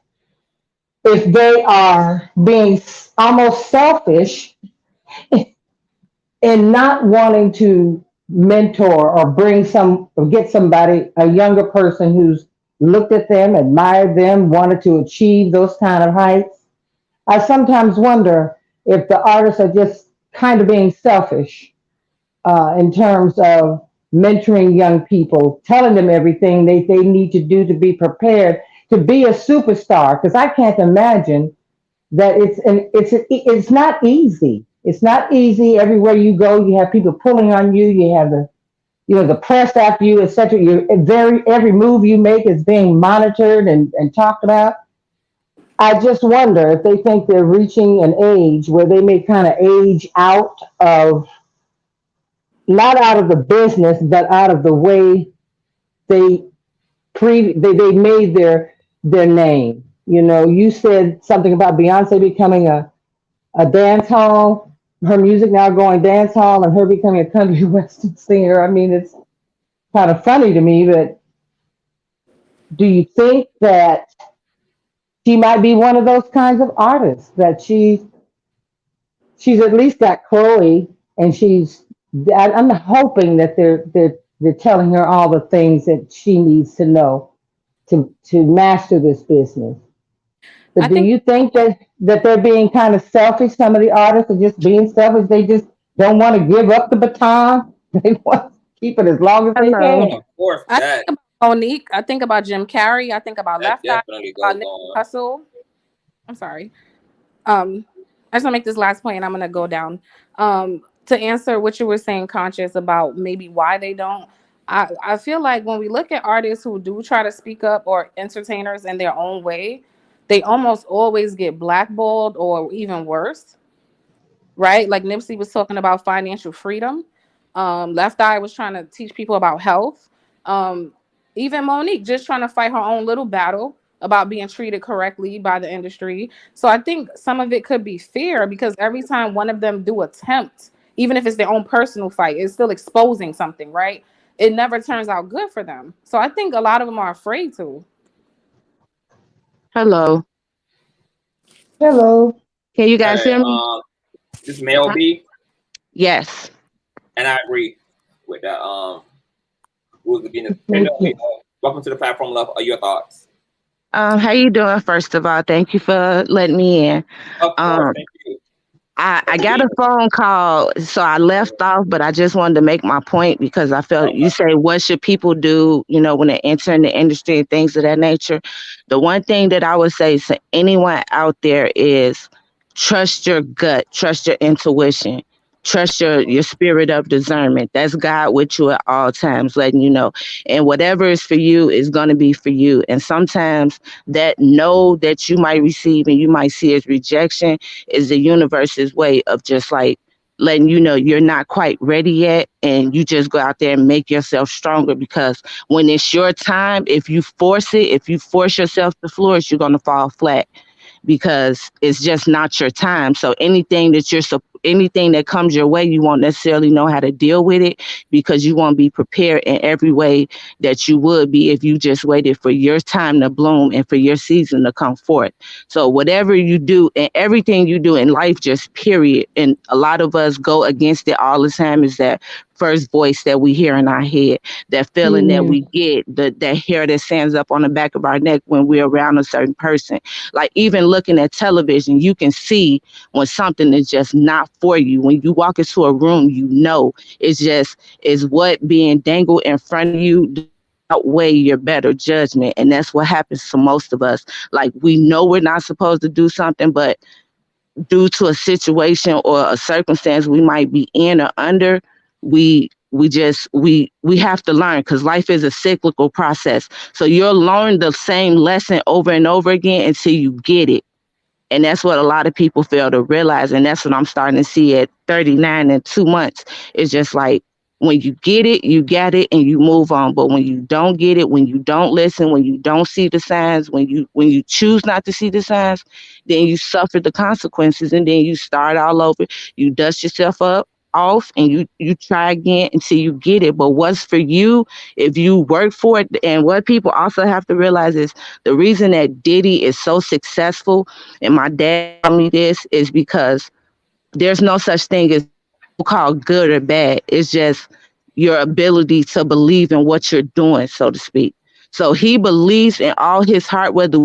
if they are being almost selfish in not wanting to mentor or bring some or get somebody, a younger person who's looked at them, admired them, wanted to achieve those kind of heights. I sometimes wonder if the artists are just kind of being selfish in terms of mentoring young people, telling them everything they need to do to be prepared to be a superstar. Because I can't imagine that it's not easy. It's not easy. Everywhere you go, you have people pulling on you. You have the press after you, etc. Every move you make is being monitored and talked about. I just wonder if they think they're reaching an age where they may kind of age out of, not out of the business, but out of the way they they made their name. You know, you said something about Beyonce becoming a dance hall, her music now going dance hall, and her becoming a country western singer. I mean, it's kind of funny to me, but do you think that she might be one of those kinds of artists that she's at least got Chloe, and I'm hoping that they're telling her all the things that she needs to know to master this business. I But do think you think that they're being kind of selfish? Some of the artists are just being selfish. They just don't want to give up the baton. They want to keep it as long as they I'm Hello. on can. a fourth I think that about Monique. I think about Jim Carrey. I think about that Left Eye. definitely About goes Nick on. Hustle. I'm sorry. I just want to make this last point and I'm gonna go down. To answer what you were saying, Conscious, about maybe why they don't. I feel like when we look at artists who do try to speak up or entertainers in their own way, they almost always get blackballed or even worse, right? Like Nipsey was talking about financial freedom. Left Eye was trying to teach people about health. Um, Even Monique just trying to fight her own little battle about being treated correctly by the industry. So I think some of it could be fear because every time one of them do attempt, even if it's their own personal fight, it's still exposing something, right? It never turns out good for them. So I think a lot of them are afraid to. Hello. Hello. Can you guys Hey, hear me? this Mel B, Yes. and I agree with that. Rules of being Thank you. welcome to the platform. Love. Are your thoughts? How you doing? First of all, thank you for letting me in. Of course, Um, thank you. I Thanks for got being a phone call, so I left off, but I just wanted to make my point because I felt you okay. say, what should people do, when they enter in the industry and things of that nature? The one thing that I would say to anyone out there is trust your gut, trust your intuition, trust your spirit of discernment. That's God with you at all times, letting you know. And whatever is for you is going to be for you. And sometimes that no that you might receive and you might see as rejection is the universe's way of just like letting you know you're not quite ready yet, and you just go out there and make yourself stronger, because when it's your time, if you force yourself to flourish, you're going to fall flat because it's just not your time. So anything that comes your way, you won't necessarily know how to deal with it because you won't be prepared in every way that you would be if you just waited for your time to bloom and for your season to come forth. So whatever you do and everything you do in life, just period. And a lot of us go against it all the time, is that first voice that we hear in our head, that feeling that Mm, we get, that hair that stands up on the back of our neck when we're around a certain person. Like even looking at television, you can see when something is just not for you. When you walk into a room, it's just is what being dangled in front of you outweigh your better judgment. And that's what happens to most of us. Like we know we're not supposed to do something, but due to a situation or a circumstance we might be in or under, we have to learn, because life is a cyclical process. So you'll learn the same lesson over and over again until you get it. And that's what a lot of people fail to realize. And that's what I'm starting to see at 39 and 2 months. It's just like when you get it, you get it and you move on. But when you don't get it, when you don't listen, when you don't see the signs, when you choose not to see the signs, then you suffer the consequences, and then you start all over. You dust yourself up off and you try again until you get it. But what's for you, if you work for it. And what people also have to realize is the reason that Diddy is so successful, and my dad told me this, is because there's no such thing as called good or bad. It's just your ability to believe in what you're doing, so to speak. So he believes in all his heart, whether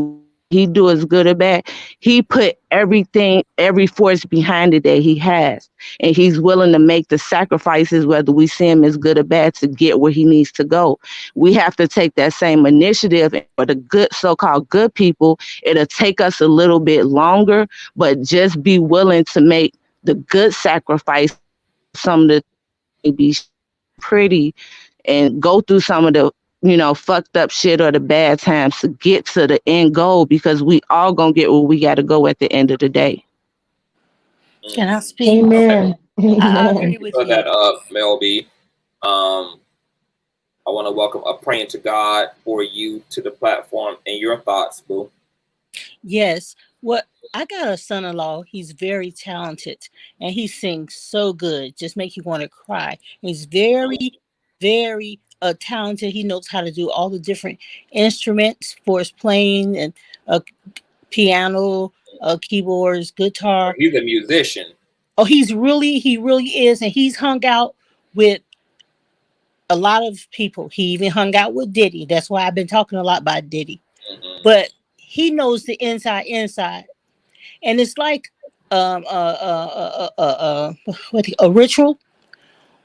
he do is good or bad. He put everything, every force behind it that he has. And he's willing to make the sacrifices, whether we see him as good or bad, to get where he needs to go. We have to take that same initiative. And for the good, so-called good people, it'll take us a little bit longer, but just be willing to make the good sacrifice, some of the be pretty, and go through some of the fucked up shit or the bad times to get to the end goal, because we all gonna get where we gotta go at the end of the day. Can I speak? Amen. I Amen. agree with Put you. that up, Mel B. I want to welcome a praying to God for you to the platform and your thoughts, boo. Yes. What I got a son-in-law. He's very talented, and he sings so good, just make you want to cry. He's very, very talented. He knows how to do all the different instruments for his playing, and piano, keyboards, guitar. He's a musician. Oh, he really is, and he's hung out with a lot of people. He even hung out with Diddy. That's why I've been talking a lot about Diddy. Mm-hmm. But he knows the inside, and it's like a ritual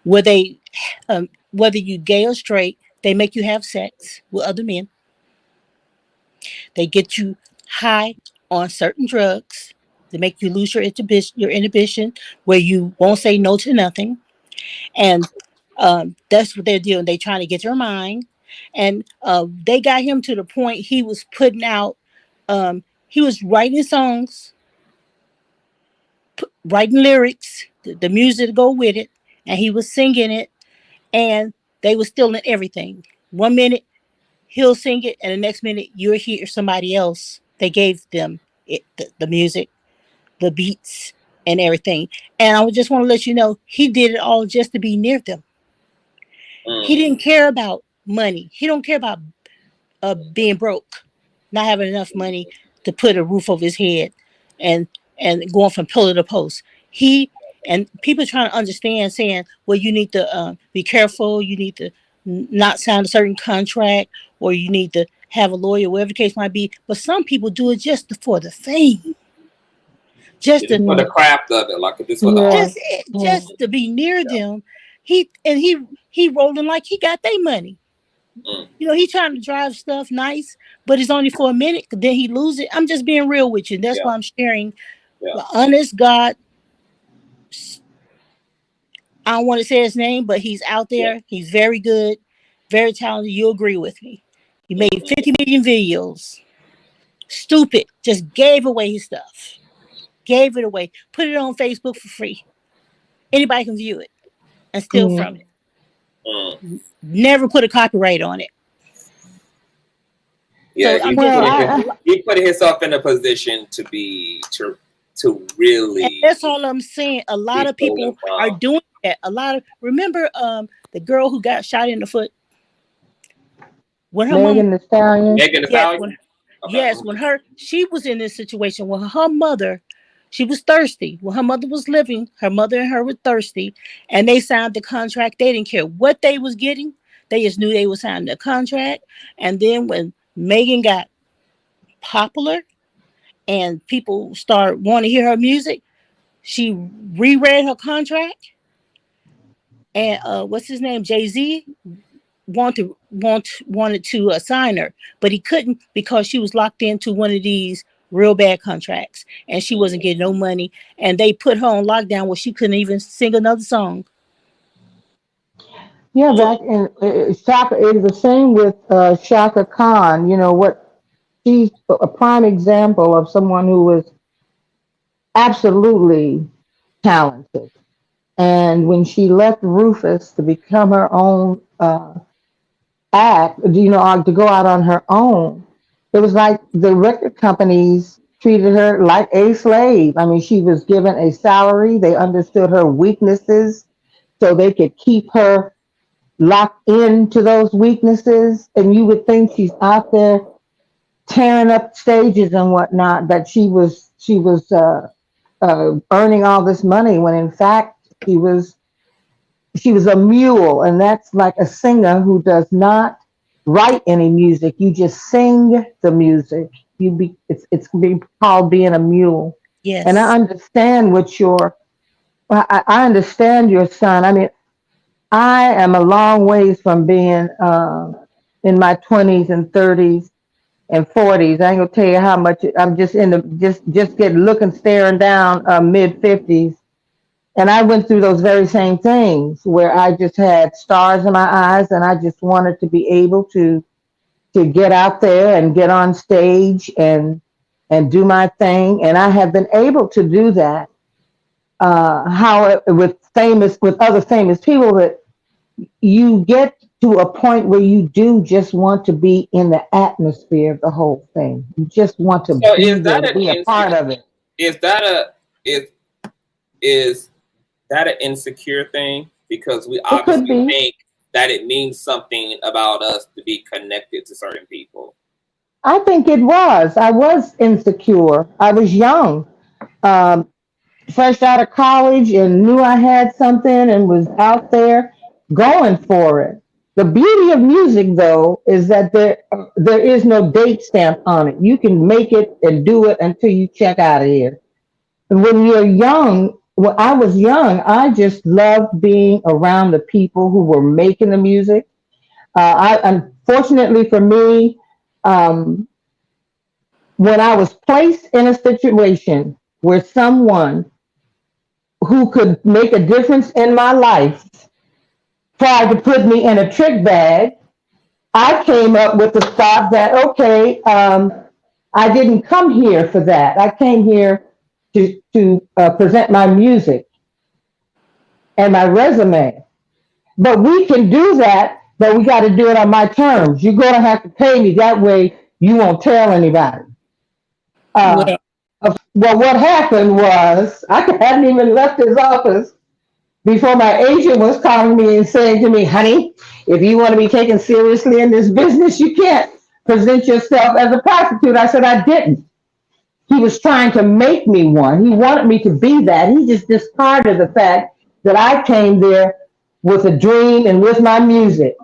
where they, whether you gay or straight, they make you have sex with other men. They get you high on certain drugs. They make you lose your inhibition, where you won't say no to nothing, and that's what they're doing. They're trying to get your mind, and they got him to the point he was putting out. He was writing songs, writing lyrics, the music to go with it, and he was singing it, and they were stealing everything. 1 minute he'll sing it, and the next minute you'll hear somebody else. They gave them the music, the beats, and everything. And I just want to let you know, he did it all just to be near them. He didn't care about money. He don't care about being broke, not having enough money to put a roof over his head, and going from pillar to post. He and people trying to understand, saying, well, you need to be careful. You need to not sign a certain contract, or you need to have a lawyer, whatever the case might be. But some people do it just for the fame, just for the craft of it, like just for the art. just to be near them. He rolling like he got their money. He trying to drive stuff nice, but it's only for a minute. Then he lose it. I'm just being real with you. That's why I'm sharing. The honest God. I don't want to say his name, but he's out there. Yeah. He's very good, very talented. You agree with me? He made 50 million videos. Stupid. Just gave away his stuff. Gave it away. Put it on Facebook for free. Anybody can view it and steal from it. Never put a copyright on it. Yeah, so he put himself in a position to really. And that's all I'm saying. A lot of people are doing that. Remember the girl who got shot in the foot? When her Megan Thee Stallion. Megan Thee Stallion. Yes, she was in this situation when her mother, she was thirsty. When her mother was living, her mother and her were thirsty, and they signed the contract. They didn't care what they was getting. They just knew they were signing the contract. And then when Megan got popular and people start wanting to hear her music, she reread her contract. And what's his name? Jay-Z wanted to sign her, but he couldn't because she was locked into one of these real bad contracts, and she wasn't getting no money. And they put her on lockdown where she couldn't even sing another song. Yeah, back in Shaka, it was the same with Shaka Khan. She's a prime example of someone who was absolutely talented. And when she left Rufus to become her own act, to go out on her own, it was like the record companies treated her like a slave. I mean, she was given a salary. They understood her weaknesses so they could keep her locked into those weaknesses. And you would think she's out there tearing up stages and whatnot, that she was earning all this money when in fact she was a mule, and that's like a singer who does not write any music. You just sing the music. It's being called being a mule. And I Yes. understand I understand your son. I mean, I am a long ways from being in my 20s and 30s and 40s. I ain't gonna tell you how much I'm just in the just getting looking staring down mid 50s. And I went through those very same things where I just had stars in my eyes, and I just wanted to be able to get out there and get on stage and do my thing. And I have been able to do that. How with other famous people, that you get to a point where you do just want to be in the atmosphere of the whole thing. You just want to So be there, to be a part of it. Is that a is that an insecure thing? Because we It could obviously be. think that it means something about us to be connected to certain people. I think it was. I was insecure. I was young, um, fresh out of college, and knew I had something and was out there going for it. The beauty of music, though, is that there is no date stamp on it. You can make it and do it until you check out of here. And when you're young, when I was young, I just loved being around the people who were making the music. I unfortunately for me, um, when I was placed in a situation where someone who could make a difference in my life tried to put me in a trick bag, I came up with the thought that, okay, I didn't come here for that. I came here to present my music and my resume. But we can do that, but we got to do it on my terms. You're going to have to pay me. That way you won't tell anybody. Uh, Well, well, what happened was I hadn't even left his office before my agent was calling me and saying to me, honey, if you want to be taken seriously in this business, you can't present yourself as a prostitute. I said, I didn't. He was trying to make me one. He wanted me to be that. He just discarded the fact that I came there with a dream and with my music.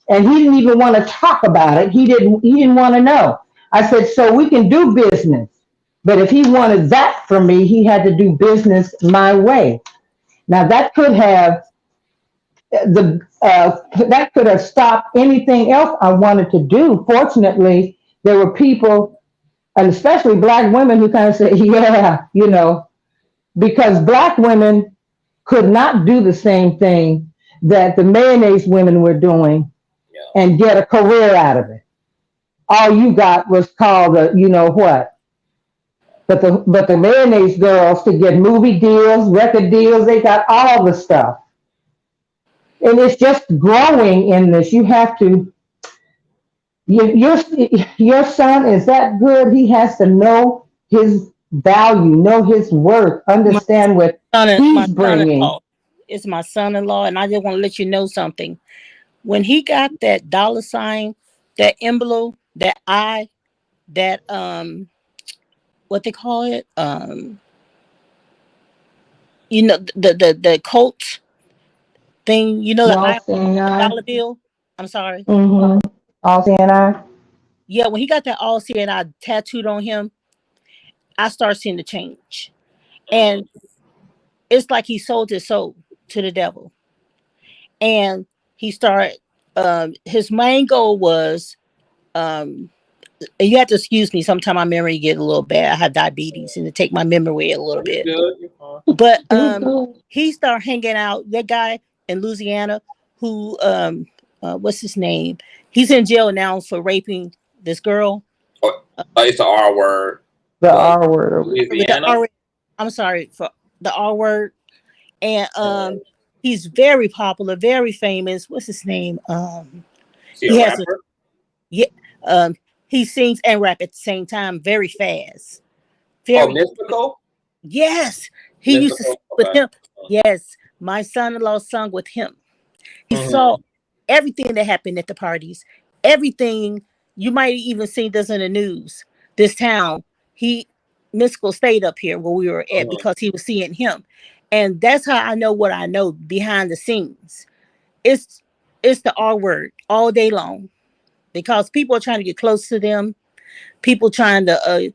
And he didn't even want to talk about it. He didn't want to know. I said, so we can do business. But if he wanted that from me, he had to do business my way. Now that could have stopped anything else I wanted to do. Fortunately, there were people, and especially black women, who kind of said, yeah, because black women could not do the same thing that the mayonnaise women were doing and get a career out of it. All you got was called a you know what. But the mayonnaise girls could get movie deals, record deals, they got all the stuff. And it's just growing in this. You have to your son is that good. He has to know his value, know his worth, my understand what my he's bringing. son-in-law is my son-in-law, and I just want to let you know something. When he got that dollar sign, that envelope, that I, that what they call it, the Colt thing, the All I seeing the eye. dollar bill. I'm sorry. Mm-hmm. All seeing eye. Yeah, when he got that all seeing I tattooed on him, I started seeing the change, and it's like he sold his soul to the devil, and he started. His main goal was, and you have to excuse me. Sometimes my memory get a little bad. I have diabetes, and to take my memory away a little bit. But he started hanging out. That guy in Louisiana who what's his name? He's in jail now for raping this girl. It's the R word. The R word. Louisiana. I'm sorry for the R word. And he's very popular, very famous. What's his name? He has a yeah. He sings and rap at the same time, very fast. Very Mystical. Yes, he used to sing with him. Yes, my son-in-law sung with him. He saw everything that happened at the parties. Everything you might even see this in the news. This town, he mystical state up here where we were at because he was seeing him. And that's how I know what I know behind the scenes. It's the R word all day long because people are trying to get close to them. People trying to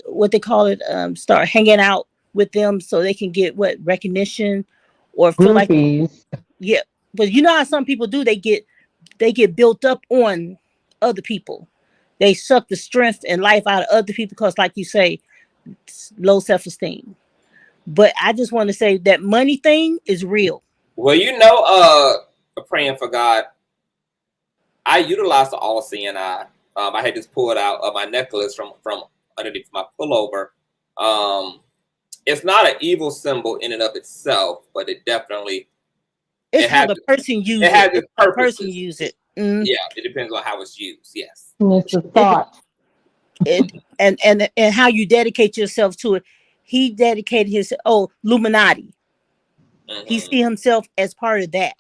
what they call it, start hanging out with them so they can get what recognition or feel like Groupies. yeah. But you know how some people do, they get built up on other people. They suck the strength and life out of other people because, like you say, low self-esteem. But I just want to say that money thing is real. Well, praying for God, I utilized the all seeing eye. I had just pulled out my necklace from underneath my pullover. It's not an evil symbol in and of itself, but it definitely it's how the person uses it. Has its purposes. The person use it. Mm. Yeah, it depends on how it's used. Yes, it's a thought. And how you dedicate yourself to it. He dedicated his Illuminati. He see himself as part of that.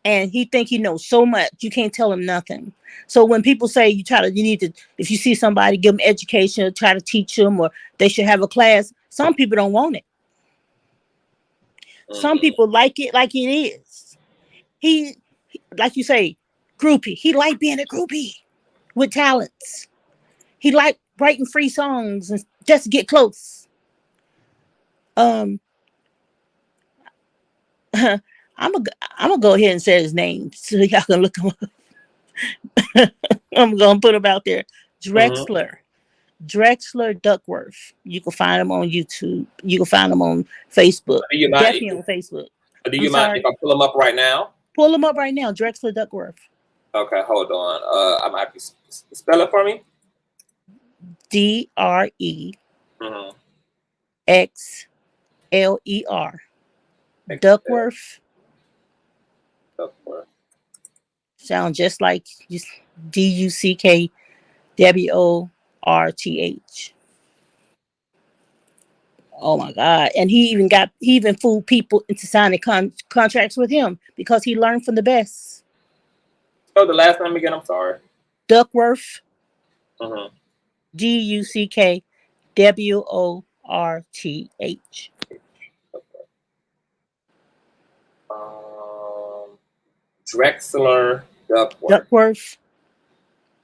And he think he knows so much, you can't tell him nothing. So when people say you need to, if you see somebody, give them education, or try to teach them, or they should have a class. Some people don't want it. Some people like it is. He, like you say, groupie. He like being a groupie with talents. He like writing free songs and just to get close. I'm gonna go ahead and say his name so y'all can look him up. I'm gonna put him out there. Drexler Duckworth. You can find him on YouTube. You can find him on Facebook. Definitely on Facebook. Do you mind if I pull him up right now? Pull him up right now. Drexler Duckworth. Okay, hold on. I might be spell it for me. DREXLER. Duckworth. Sound just like DUCKWORTH. Oh my God. And he even fooled people into signing contracts with him because he learned from the best. Oh, the last name again, I'm sorry. Duckworth. DUCKWORTH. Drexler Duckworth.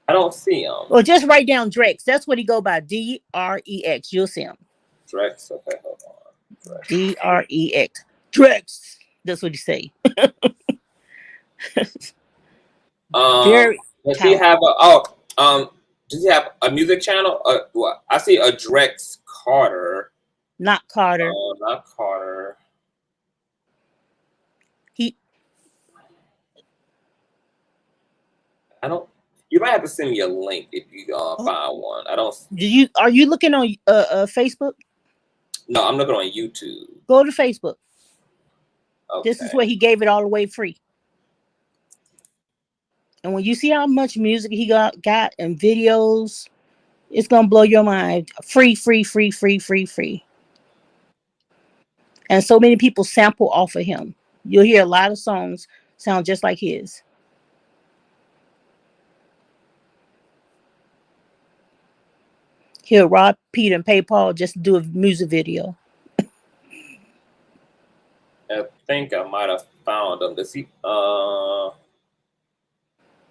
I don't see him. Well, just write down Drex. That's what he go by. DREX. You'll see him. Drex. Okay, hold on. DREX. Drex. That's what he say. Does he have does he have a music channel? What? I see a Drex Carter. Not Carter. Not Carter. You might have to send me a link if you find one. Are you looking on Facebook? No, I'm looking on YouTube. Go to Facebook. Okay. This is where he gave it all away free. And when you see how much music he got and videos, it's gonna blow your mind. Free. And so many people sample off of him. You'll hear a lot of songs sound just like his. He'll rob Peter and pay Paul just to do a music video. I think I might have found him. Does he? No,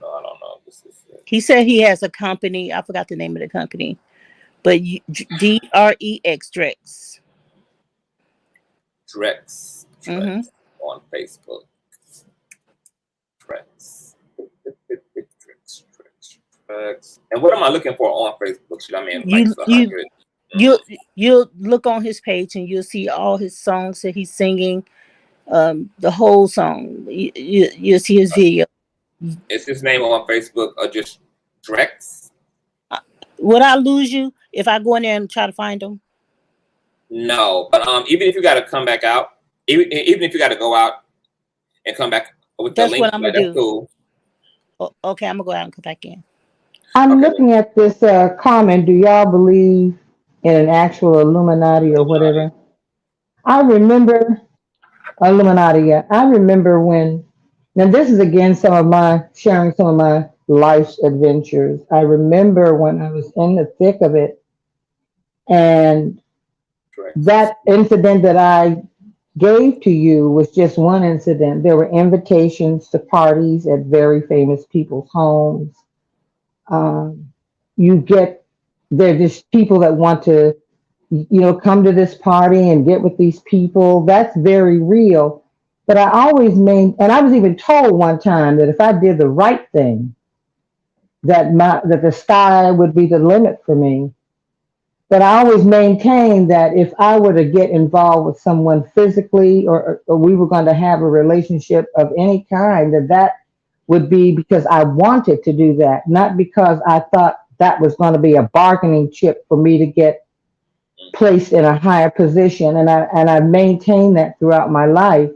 I don't know. This is it. He said he has a company. I forgot the name of the company, but DREX Drex. Drex on Facebook. Drex. And what am I looking for on Facebook? Should I mean you'll look on his page and you'll see all his songs that he's singing, the whole song. You'll see his video. Is his name on Facebook or just Drex? Would I lose you if I go in there and try to find him? No, but even if you got to come back out, even if you got to go out and come back with the link, what I'm gonna do. Cool. Okay, I'm gonna go out and come back in. I'm looking at this comment. Do y'all believe in an actual Illuminati or whatever? I remember Illuminati. Yeah, I remember when. Now this is again sharing some of my life's adventures. I remember when I was in the thick of it. And Correct. that incident that I gave to you was just one incident. There were invitations to parties at very famous people's homes. Um, you get, they're just people that want to, come to this party and get with these people. That's very real. But I always and I was even told one time that if I did the right thing, that the sky would be the limit for me. But I always maintained that if I were to get involved with someone physically, or we were going to have a relationship of any kind, that would be because I wanted to do that, not because I thought that was going to be a bargaining chip for me to get placed in a higher position. And I maintained that throughout my life.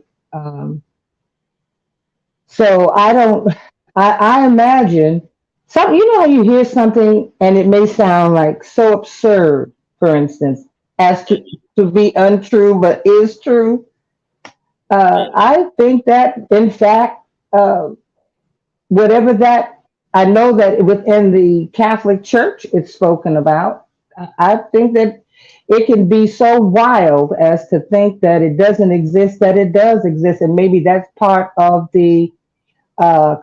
So I imagine some, how you hear something and it may sound like so absurd, for instance, as to be untrue, but is true. I think that, in fact, whatever that, I know that within the Catholic Church it's spoken about. I think that it can be so wild as to think that it doesn't exist, that it does exist. And maybe that's part of the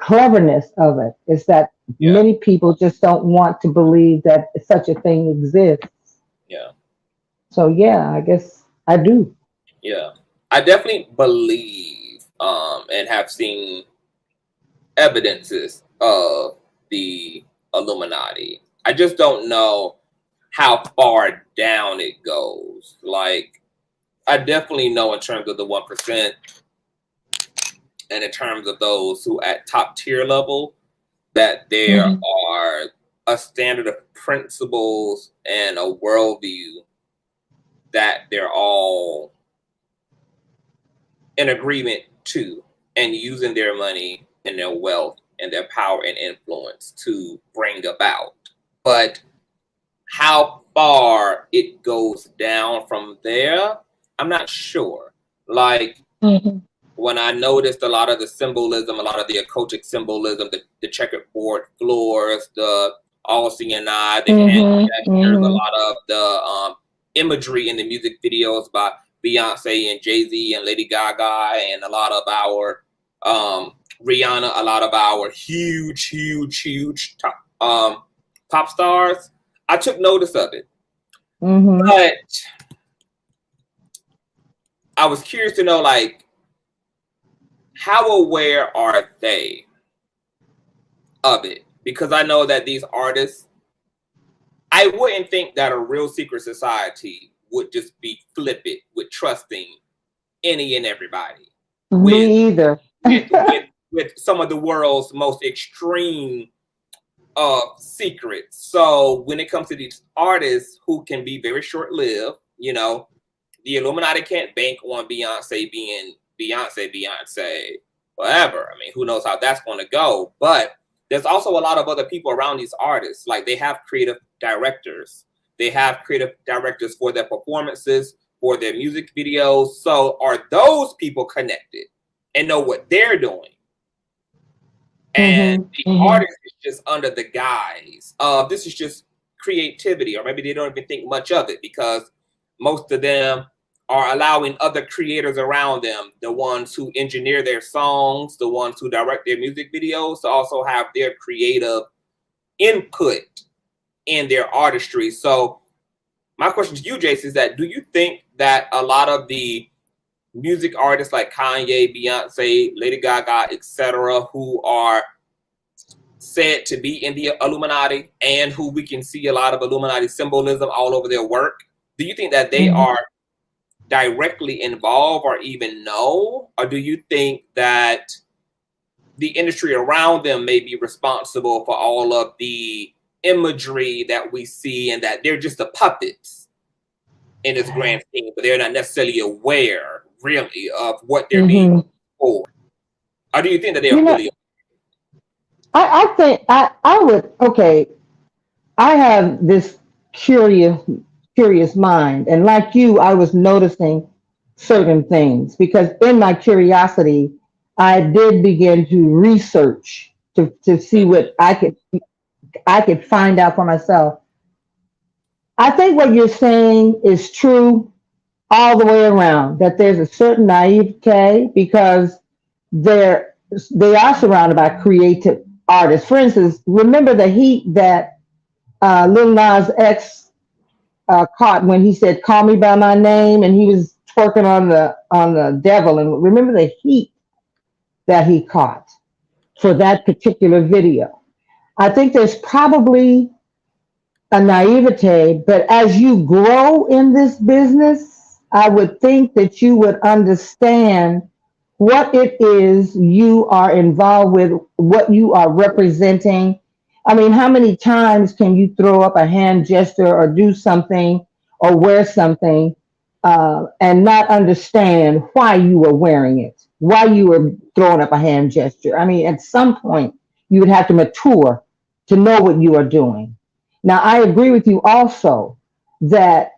cleverness of it, is that many people just don't want to believe that such a thing exists. Yeah. So yeah, I guess I do. Yeah. I definitely believe and have seen evidences of the Illuminati. I just don't know how far down it goes. Like, I definitely know in terms of the 1%, and in terms of those who at top tier level, that there are a standard of principles and a worldview that they're all in agreement to, and using their money and their wealth and their power and influence to bring about. But how far it goes down from there, I'm not sure. Like, when I noticed a lot of the symbolism, a lot of the occultic symbolism, the checkerboard floors, the all seeing eye, the hand gestures, a lot of the imagery in the music videos by Beyonce and Jay-Z and Lady Gaga, and a lot of our Rihanna, a lot of our huge pop stars. I took notice of it. But I was curious to know, like, how aware are they of it? Because I know that these artists, I wouldn't think that a real secret society would just be flippant with trusting any and everybody. Me either. with some of the world's most extreme secrets. So when it comes to these artists who can be very short-lived, the Illuminati can't bank on Beyonce being Beyonce forever. I mean, who knows how that's going to go? But there's also a lot of other people around these artists. Like, they have creative directors. They have creative directors for their performances, for their music videos. So are those people connected and know what they're doing? And the artist is just under the guise of this is just creativity, or maybe they don't even think much of it, because most of them are allowing other creators around them, the ones who engineer their songs, the ones who direct their music videos, to also have their creative input in their artistry. So my question to you, Jason, is that do you think that a lot of the music artists like Kanye, Beyonce, Lady Gaga, etc., who are said to be in the Illuminati and who we can see a lot of Illuminati symbolism all over their work, do you think that they are directly involved or even know? Or do you think that the industry around them may be responsible for all of the imagery that we see, and that they're just the puppets in this grand scheme, but they're not necessarily aware really of what they're being for? Or do you think that they are fully? I think I would, okay, I have this curious mind, and like you, I was noticing certain things because in my curiosity, I did begin to research to see what I could find out for myself. I think what you're saying is true all the way around. That there's a certain naivete because they're they are surrounded by creative artists. For instance, remember the heat that Lil Nas X caught when he said "Call Me by My Name" and he was twerking on the devil. And remember the heat that he caught for that particular video. I think there's probably a naivete, but as you grow in this business, I would think that you would understand what it is you are involved with, what you are representing. I mean, how many times can you throw up a hand gesture or do something or wear something and not understand why you were wearing it, why you were throwing up a hand gesture? I mean, at some point, you would have to mature to know what you are doing. Now, I agree with you also that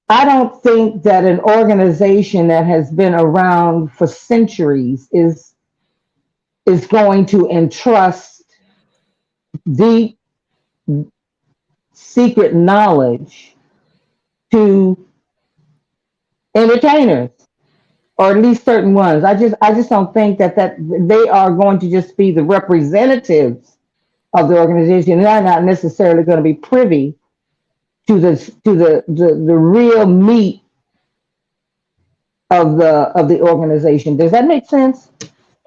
I don't think that an organization that has been around for centuries is going to entrust deep secret knowledge to entertainers or at least certain ones. I just don't think that they are going to just be the representatives of the organization. They're not necessarily going to be privy to the real meat of the organization. Does that make sense?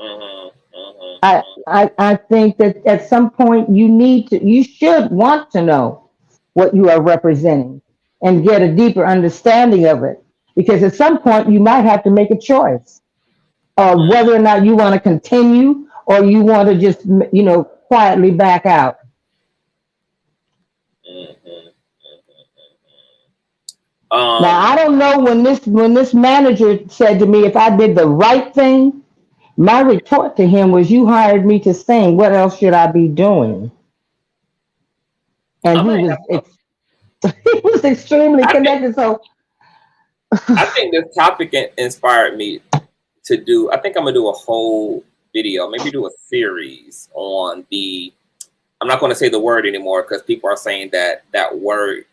Mm-hmm, mm-hmm, I think that at some point you should want to know what you are representing and get a deeper understanding of it. Because at some point you might have to make a choice of whether or not you want to continue or you want to just, quietly back out. mm-hmm. Now I don't know when this manager said to me if I did the right thing, my retort to him was, "You hired me to sing. What else should I be doing?" And I might have. he was extremely I think connected. So I think this topic inspired me to do. I think I'm gonna do a whole video, maybe do a series on the. I'm not going to say the word anymore because people are saying that word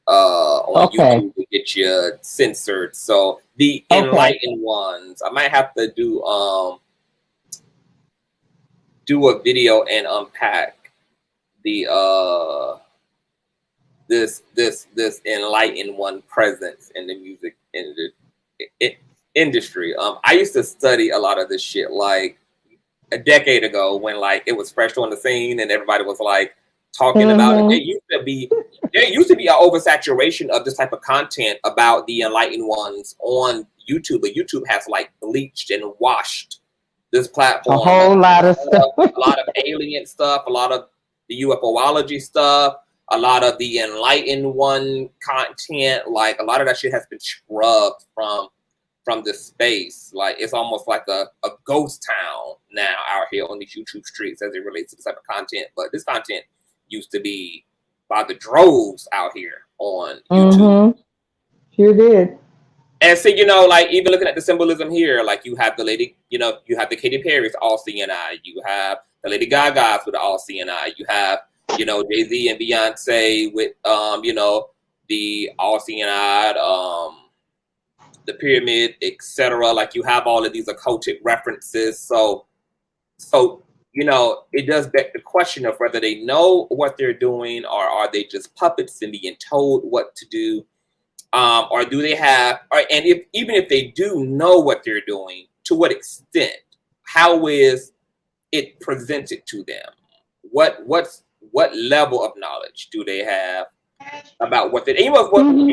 on okay, YouTube to get you censored. So the okay, enlightened ones, I might have to do a video and unpack the this enlightened one presence in the music industry. I used to study a lot of this shit like a decade ago when like it was fresh on the scene and everybody was like talking about it. mm-hmm. There used to be an oversaturation of this type of content about the enlightened ones on YouTube, but YouTube has like bleached and washed this A platform. whole lot of stuff. A lot of alien stuff, a lot of the UFOlogy stuff, a lot of the enlightened one content. Like a lot of that shit has been scrubbed from the space. Like it's almost like a ghost town now out here on these YouTube streets as it relates to this type of content. But this content used to be by the droves out here on YouTube. Mm-hmm. Sure did. And so, like even looking at the symbolism here, like you have the lady, you have the Katy Perry's all CNI, you have the Lady Gaga's with the all CNI, you have, Jay-Z and Beyonce with the all CNI, the pyramid, etc. Like you have all of these occultic references. So it does beg the question of whether they know what they're doing or are they just puppets and being told what to do. Or do they have, and even if they do know what they're doing, to what extent? How is it presented to them? What level of knowledge do they have about what they? Mm-hmm.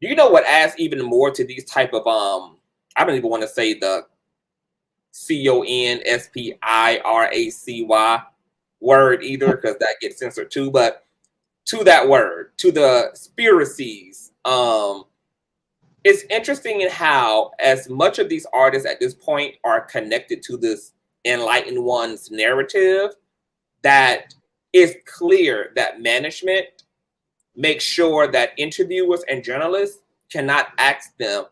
Do you know what adds even more to these type of I don't even want to say the conspiracy word either because that gets censored too, but to that word, to the conspiracies. It's interesting in how as much of these artists at this point are connected to this enlightened one's narrative, that it's clear that management makes sure that interviewers and journalists cannot ask them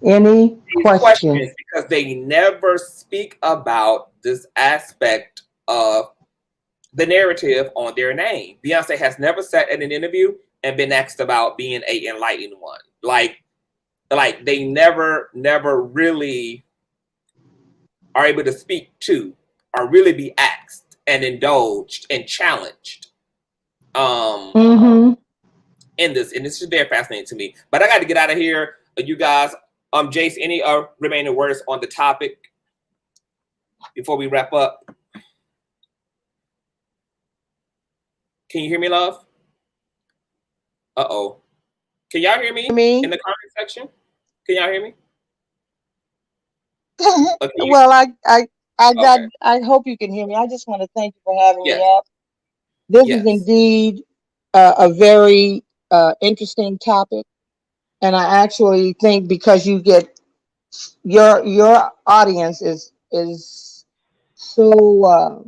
Any these questions? questions because they never speak about this aspect of the narrative on their name. Beyonce has never sat in an interview and been asked about being a enlightened one. Like they never really are able to speak to or really be asked and indulged and challenged in this. And this is very fascinating to me. But I got to get out of here. You guys, Jace, any remaining words on the topic before we wrap up? Can you hear me, love? Uh-oh. Can y'all hear me in the comment section? Can y'all hear me? Well, I hope you can hear me. I just want to thank you for having me up. This is indeed a very interesting topic, and I actually think because you get your audience is so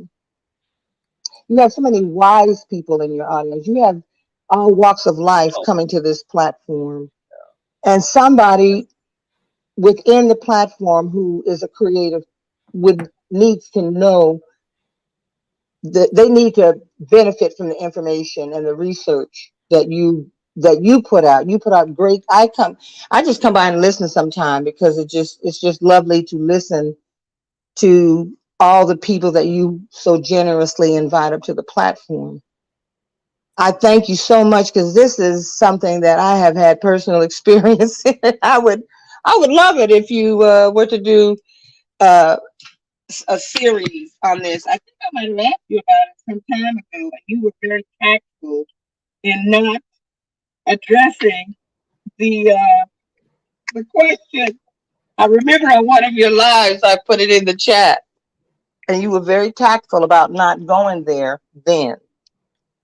you have so many wise people in your audience. You have all walks of life coming to this platform, and somebody within the platform who is a creative needs to know that they need to benefit from the information and the research that you put out. You put out great. I just come by and listen sometime because it's just lovely to listen to all the people that you so generously invite up to the platform. I thank you so much because this is something that I have had personal experience in. I would love it if you were to do a series on this. I think I might have asked you about it some time ago, and you were very tactful in not addressing the question. I remember on one of your lives, I put it in the chat, and you were very tactful about not going there then.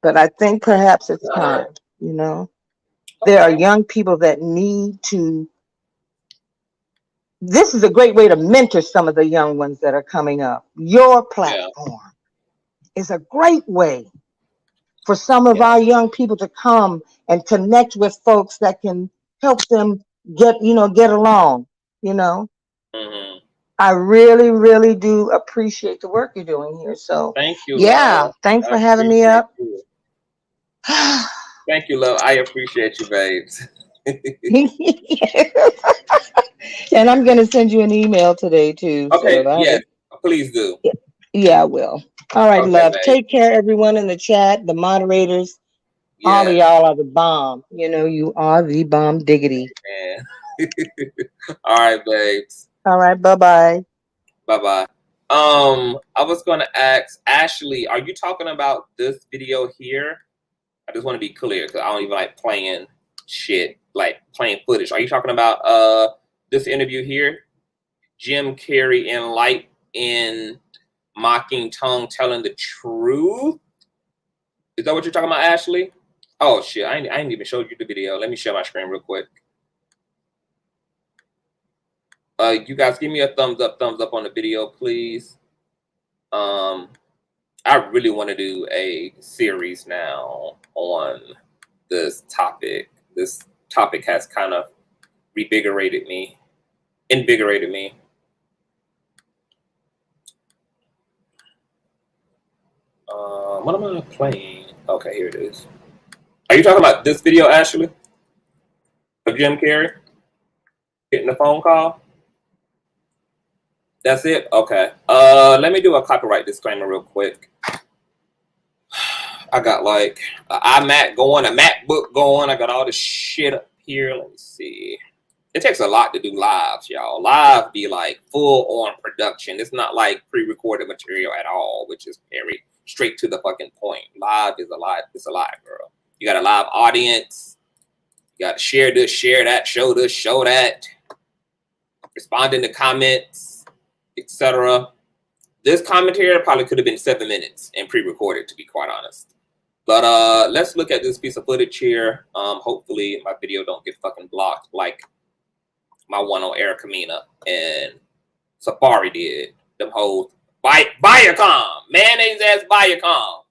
But I think perhaps it's time, There are young people that need to. This is a great way to mentor some of the young ones that are coming up. Your platform is a great way for some of our young people to come and connect with folks that can help them get along, Mm-hmm. I really, really do appreciate the work you're doing here. So thank you. Yeah, thanks for having me up. Thank you, love. I appreciate you, babes. And I'm going to send you an email today, too. Okay, so yes, please do. Yeah, I will. All right, Okay, love. babe. Take care, everyone in the chat, the moderators. All of y'all are the bomb. You are the bomb diggity. All right, babes. All right, bye-bye. Bye-bye. I was going to ask, Ashley, are you talking about this video here? I just want to be clear because I don't even like playing shit, like playing footage. Are you talking about this interview here? Jim Carrey in Light in Mocking Tongue Telling the Truth? Is that what you're talking about, Ashley? Oh, shit. I ain't even showed you the video. Let me share my screen real quick. You guys give me a thumbs up on the video, please. I really want to do a series now on this topic. This topic has kind of invigorated me. What am I playing? Okay, here it is. Are you talking about this video, Ashley? Of Jim Carrey getting the phone call? That's it? Okay. Let me do a copyright disclaimer real quick. I got like an iMac going, a MacBook going. I got all this shit up here. Let me see. It takes a lot to do lives, y'all. Live be like full on production. It's not like pre-recorded material at all, which is very straight to the fucking point. Live is a live. It's a live, girl. You got a live audience. You got to share this, share that, show this, show that. Responding to comments, etc. This commentary probably could have been 7 minutes and pre-recorded, to be quite honest. But let's look at this piece of footage here. Hopefully my video don't get fucking blocked like my one on Erica Mena and Safari did. Them whole Viacom, mayonnaise ass Viacom.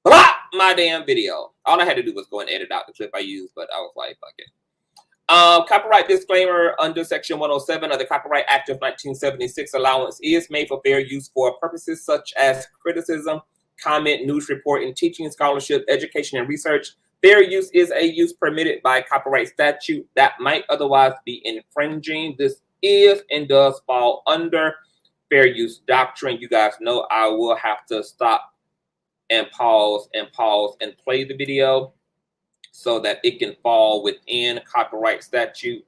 Block my damn video. All I had to do was go and edit out the clip I used, but I was like, fuck it. Copyright disclaimer under Section 107 of the Copyright Act of 1976, allowance is made for fair use for purposes such as criticism, comment, news report in teaching, scholarship, education, and research. Fair use is a use permitted by copyright statute that might otherwise be infringing. This is and does fall under fair use doctrine. You guys know I will have to stop and pause and play the video so that it can fall within copyright statute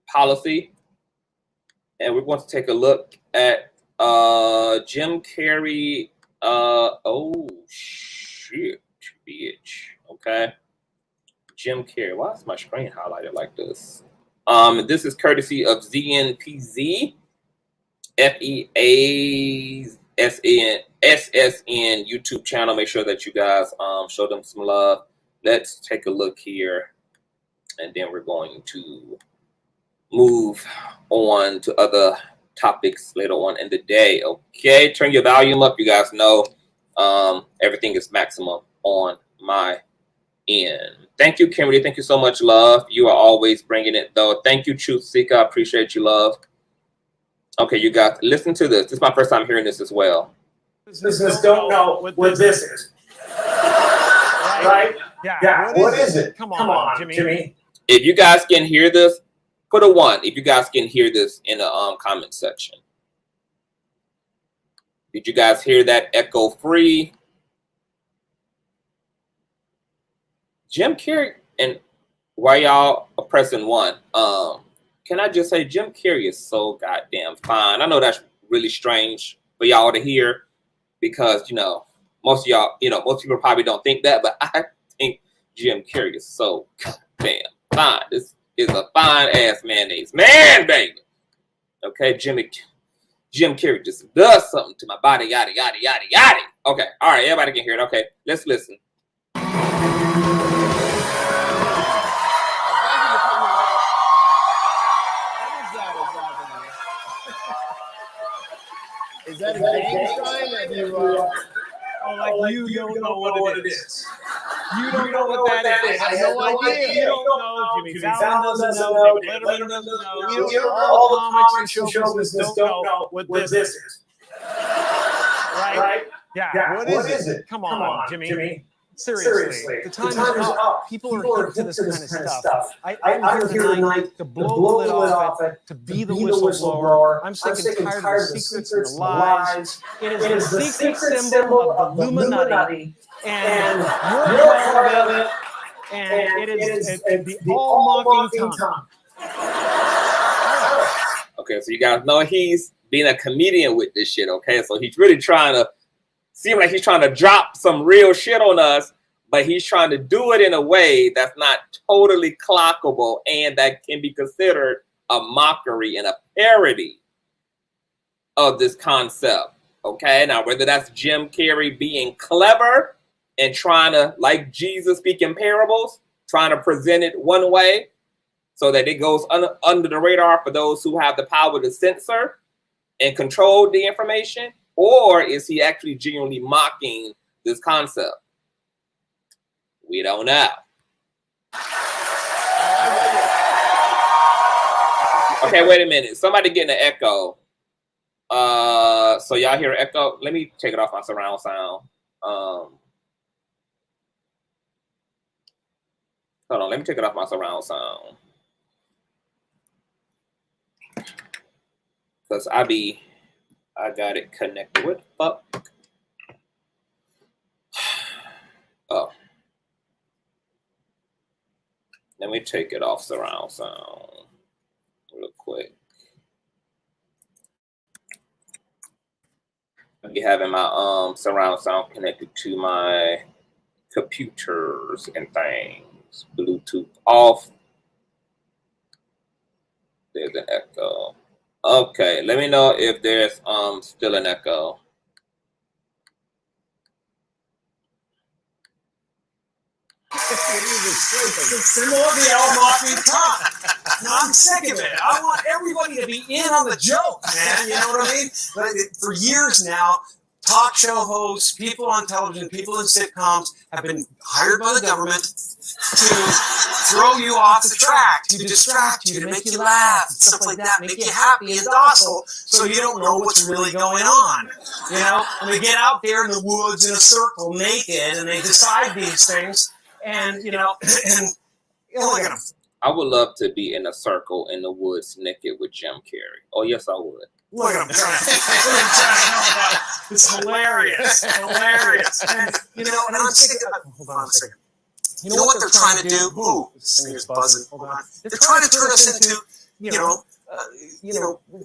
policy. And we're going to take a look at Jim Carrey. Oh shit, bitch. Okay, Jim Carrey. Why is my screen highlighted like this? This is courtesy of ZNPZ, FEASSN YouTube channel. Make sure that you guys show them some love. Let's take a look here, and then we're going to move on to other topics later on in the day. Okay, turn your volume up. You guys know everything is maximum on my end. Thank you, Kimberly. Thank you so much, love. You are always bringing it, though. Thank you, Truth Seeker. I appreciate you, love. Okay, you guys, listen to this. This is my first time hearing this as well. Listeners don't know what this is. Right? Yeah. What is it? Come on, Jimmy. If you guys can hear this, put a 1 if you guys can hear this in the comment section. Did you guys hear that echo free? Jim Carrey, and why y'all are pressing 1? Can I just say Jim Carrey is so goddamn fine. I know that's really strange for y'all to hear because, you know, most of y'all, you know, most people probably don't think that, but I think Jim Carrey is so goddamn fine. This is a fine ass mayonnaise man, baby. Okay, Jim Carrey just does something to my body, yada yada yada yada. Okay, all right, everybody can hear it. Okay, let's listen. Is that a gang sign that you you don't know what it is? You don't know what that is. I have no idea. You don't know. Jimmy Fallon doesn't know. David Letterman doesn't know. You know, all the comics and show business don't know what this is. Right? Yeah. What is it? Come on, Jimmy. Seriously, the time is up. People are hip to this kind of stuff. I'm here tonight to blow the lid off it, to be the whistleblower. I'm sick and tired of the secrets and the lies. It is the secret symbol of the Illuminati, and you're part of it, and it is the all-mocking tongue. Okay, so you guys know he's being a comedian with this shit, okay? So he's really trying to seem like he's trying to drop some real shit on us, but he's trying to do it in a way that's not totally clockable and that can be considered a mockery and a parody of this concept. Okay, now whether that's Jim Carrey being clever and trying to, like Jesus speaking parables, trying to present it one way so that it goes under the radar for those who have the power to censor and control the information, or is he actually genuinely mocking this concept? We don't know. Okay, wait a minute. Somebody getting an echo. So y'all hear echo? Let me take it off my surround sound. Hold on, let me take it off my surround sound. Because I got it connected. What the fuck? Oh. Let me take it off surround sound real quick. I'll be having my surround sound connected to my computers and things. Bluetooth off. There's an echo. Okay, let me know if there's still an echo. I'm sick of it. I want everybody to be in on the joke, man. You know what I mean? But for years now, talk show hosts, people on television, people in sitcoms have been hired by the government to throw you off the track, to distract you, to make you laugh, and stuff like that, make you happy and docile, so you don't know what's really going on. You know, and they get out there in the woods in a circle naked, and they decide these things, and, you know, and look at them. I would love to be in a circle in the woods naked with Jim Carrey. Oh, yes, I would. Look at him. It's hilarious. Hilarious. And, you know, and I'm thinking, hold on a second. You know what they're trying to do? Ooh, this thing is buzzing. Hold on. They're trying to turn us into, you know,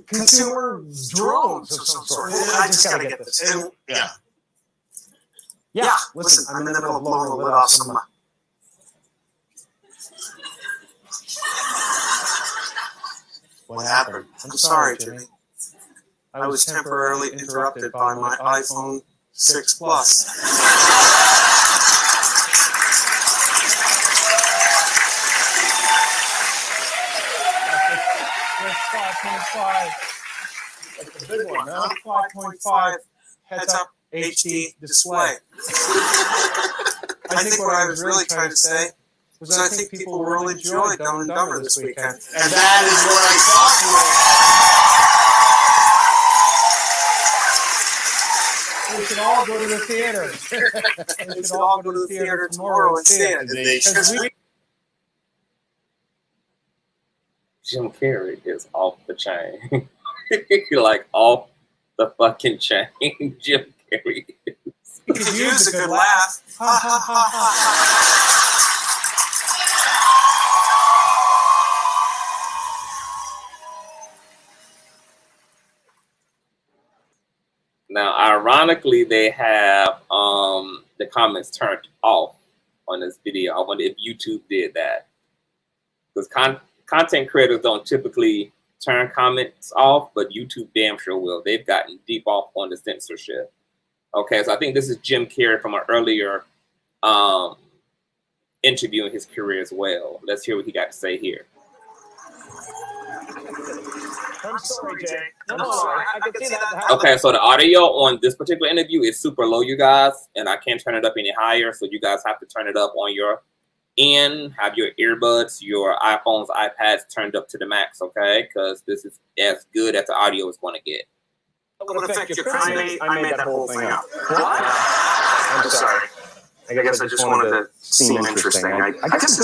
consumer drones of some sort. I just got to get this. And, yeah, listen, I'm in the middle of blowing the lid off some of my... What happened? I'm sorry, Jimmy. I was temporarily interrupted by my iPhone 6 Plus. That's 5.5. That's a big one, huh? 5.5 heads-up HD display. I think what I was really trying to say was I think people will really enjoy Dumb and Dumber this weekend. And that is what I thought. We should all go to the theater. We should all go to the theater tomorrow and see it. Jim Carrey is off the chain. Like off the fucking chain. Jim Carrey is. He could use a good laugh. Ha ha ha ha. Now, ironically, they have the comments turned off on this video. I wonder if YouTube did that. Because content creators don't typically turn comments off, but YouTube damn sure will. They've gotten deep off on the censorship. Okay, so I think this is Jim Carrey from an earlier interview in his career as well. Let's hear what he got to say here. I'm sorry, Jay. I'm sorry. I can see that. Okay, so the audio on this particular interview is super low, you guys, and I can't turn it up any higher, so you guys have to turn it up on your end, have your earbuds, your iPhones, iPads turned up to the max, okay? Because this is as good as the audio is going to get. What effect your credit? I made that whole thing up. What? I'm sorry. I guess I just wanted to seem interesting. I guess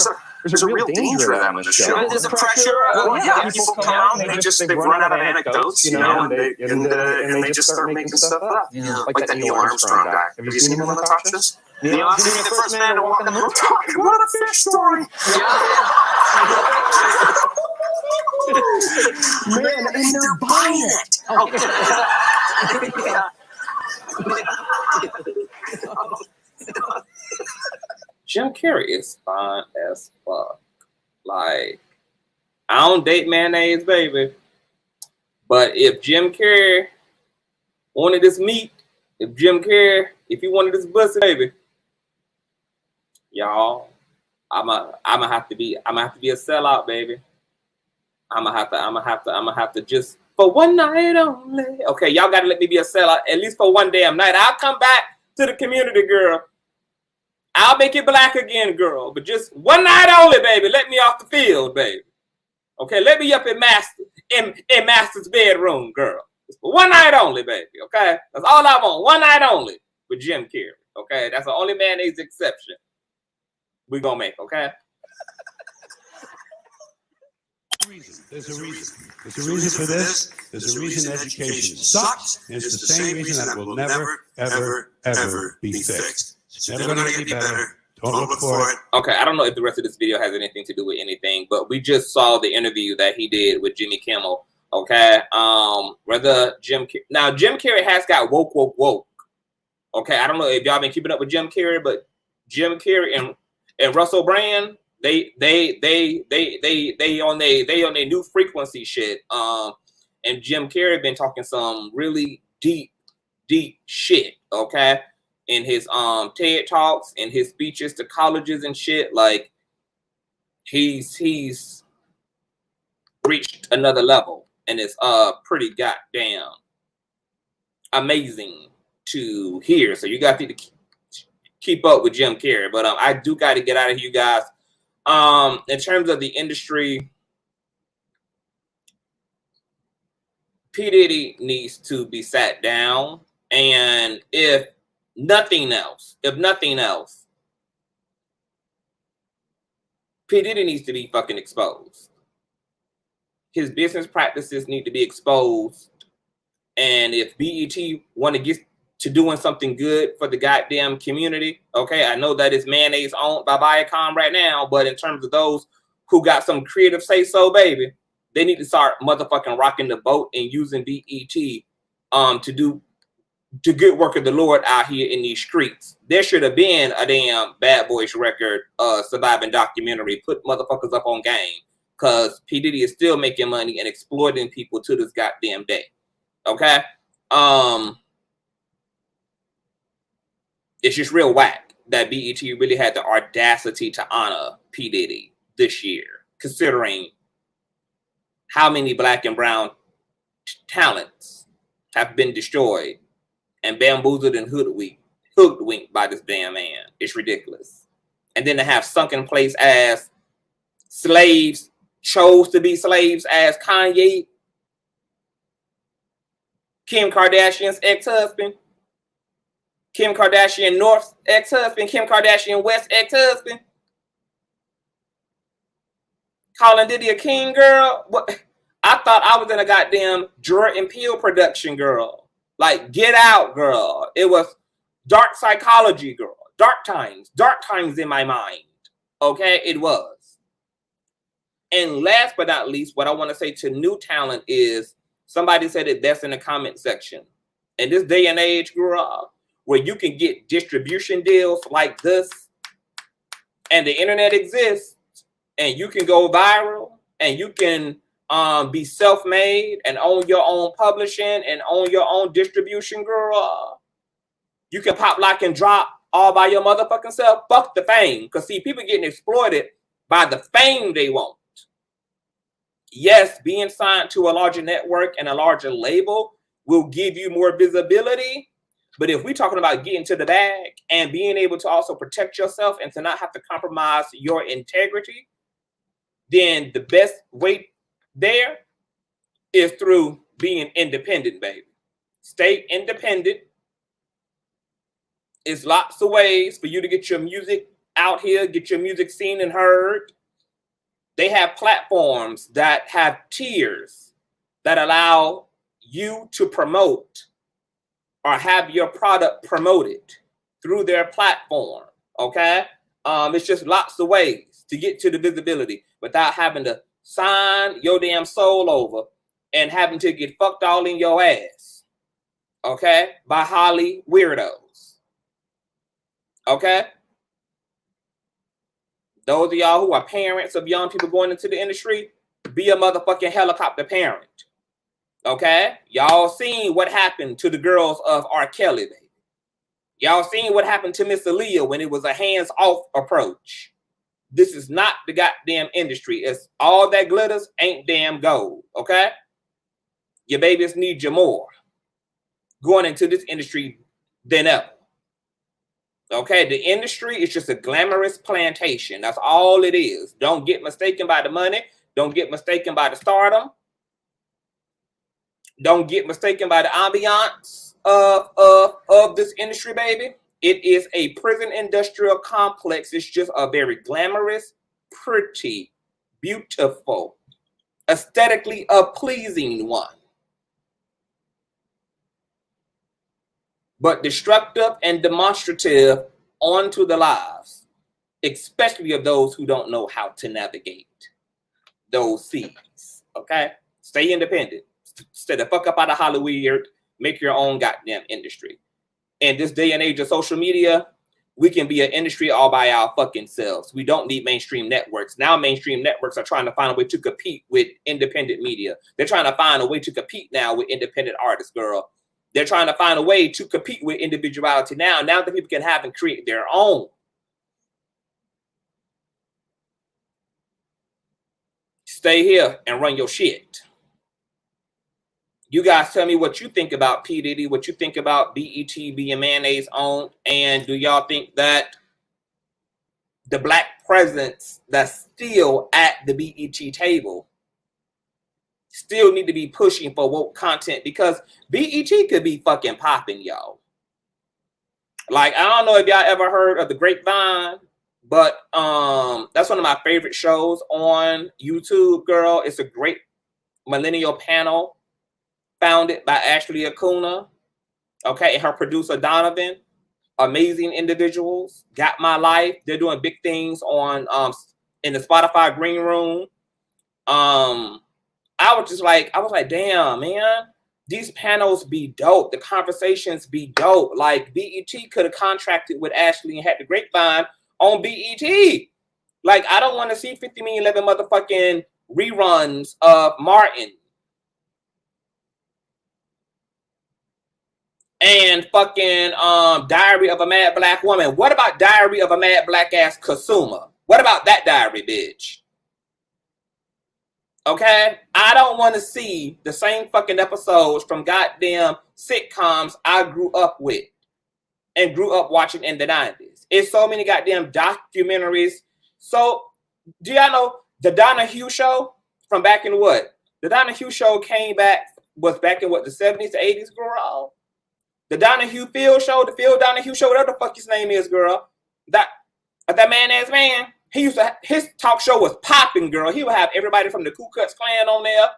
there's a real danger of that in the show. There's a pressure. Yeah, people come out and they run out of anecdotes, you know, and they just start making stuff up. You know, like that Neil Armstrong guy. Have you seen him on the talk shows? Neil Armstrong, the first man to walk on the moon. Talking about a fish story. Man, and they're buying it. Jim Carrey is fine as fuck. Like, I don't date mayonnaise, baby. But if Jim Carrey wanted this meat, if he wanted this pussy, baby, y'all, I'ma have to be a sellout, baby. I'ma have to just for one night only. Okay, y'all gotta let me be a sellout at least for one damn night. I'll come back to the community, girl. I'll make it black again, girl. But just one night only, baby. Let me off the field, baby. Okay, let me up in Master's bedroom, girl. Just for one night only, baby. Okay, that's all I want. One night only with Jim Carrey. Okay, that's the only mayonnaise exception we gonna make. Okay. There's a reason. There's a reason for this. There's a reason education sucks. And it's the same reason that will never, ever be fixed. It's never going to get better. Don't look for it. Okay, I don't know if the rest of this video has anything to do with anything, but we just saw the interview that he did with Jimmy Kimmel. Okay, Jim Carrey has got woke. Okay, I don't know if y'all been keeping up with Jim Carrey, but Jim Carrey and Russell Brand, they on their new frequency shit. And Jim Carrey been talking some really deep shit. Okay. In his TED Talks, in his speeches to colleges and shit, like he's reached another level, and it's pretty goddamn amazing to hear. So you got to keep up with Jim Carrey. But I do got to get out of here, you guys. In terms of the industry, P. Diddy needs to be sat down. And if nothing else, P. Diddy needs to be fucking exposed. His business practices need to be exposed. And if BET want to get to doing something good for the goddamn community, okay, I know that it's Mayonnaise owned by Viacom right now, but in terms of those who got some creative say-so, baby, they need to start motherfucking rocking the boat and using BET to do the good work of the Lord out here in these streets. There should have been a damn Bad Boys record, surviving documentary, put motherfuckers up on game, because P. Diddy is still making money and exploiting people to this goddamn day. Okay? It's just real whack that BET really had the audacity to honor P. Diddy this year, considering how many black and brown talents have been destroyed and bamboozled and hoodwinked by this damn man. It's ridiculous. And then to have sunken place as slaves, chose to be slaves as Kanye, Kim Kardashian's ex-husband, Kim Kardashian North's ex-husband, Kim Kardashian West's ex-husband, calling Diddy a king, girl. What? I thought I was in a goddamn Jordan Peele production, girl. Like, get out, girl. It was dark psychology, girl. Dark times in my mind. Okay, it was. And last but not least, what I want to say to new talent is, somebody said it best in the comment section. In this day and age, girl, where you can get distribution deals like this, and the internet exists, and you can go viral, and you can be self-made and own your own publishing and own your own distribution, girl. You can pop, lock, and drop all by your motherfucking self. Fuck the fame. Because, see, people getting exploited by the fame they want. Yes, being signed to a larger network and a larger label will give you more visibility. But if we're talking about getting to the bag and being able to also protect yourself and to not have to compromise your integrity, then the best way there is through being independent, baby. Stay independent. It's lots of ways for you to get your music out here, get your music seen and heard. They have platforms that have tiers that allow you to promote or have your product promoted through their platform, okay? It's just lots of ways to get to the visibility without having to sign your damn soul over and having to get fucked all in your ass, okay? By Holly weirdos, okay? Those of y'all who are parents of young people going into the industry, be a motherfucking helicopter parent. Okay? Y'all seen what happened to the girls of R. Kelly, baby. Y'all seen what happened to Miss Aaliyah when it was a hands-off approach. This is not the goddamn industry. It's all that glitters ain't damn gold. Okay? Your babies need you more going into this industry than ever. Okay, the industry is just a glamorous plantation. That's all it is. Don't get mistaken by the money. Don't get mistaken by the stardom. Don't get mistaken by the ambiance of this industry, baby. It is a prison industrial complex. It's just a very glamorous, pretty, beautiful, aesthetically pleasing one. But destructive and demonstrative onto the lives, especially of those who don't know how to navigate those seas. Okay? Stay independent. Stay the fuck up out of Hollywood. Make your own goddamn industry. In this day and age of social media, we can be an industry all by our fucking selves. We don't need mainstream networks. Now mainstream networks are trying to find a way to compete with independent media. They're trying to find a way to compete now with independent artists, girl. They're trying to find a way to compete with individuality now that people can have and create their own. Stay here and run your shit. You guys tell me what you think about P. Diddy, what you think about BET being mayonnaise owned, and do y'all think that the black presence that's still at the BET table still need to be pushing for woke content? Because BET could be fucking popping, y'all. Like, I don't know if y'all ever heard of The Grapevine, but that's one of my favorite shows on YouTube, girl. It's a great millennial panel founded by Ashley Acuna, okay, and her producer Donovan. Amazing individuals. Got My Life. They're doing big things on in the Spotify green room. I was like, damn, man, these panels be dope. The conversations be dope. Like, BET could have contracted with Ashley and had The Grapevine on BET. Like, I don't want to see 50 million 11 motherfucking reruns of Martin and fucking Diary of a Mad Black Woman. What about Diary of a Mad Black Ass Kasuma? What about that diary, bitch? Okay? I don't want to see the same fucking episodes from goddamn sitcoms I grew up with and grew up watching in the 90s. It's so many goddamn documentaries. So, do y'all know the Donahue Show from back in what? The Donahue Show was back in what, the 70s to 80s, girl? The Donahue Field Show, the Phil Donahue Show, whatever the fuck his name is, girl. That man-ass man, his talk show was popping, girl. He would have everybody from the Ku Klux Klan on there.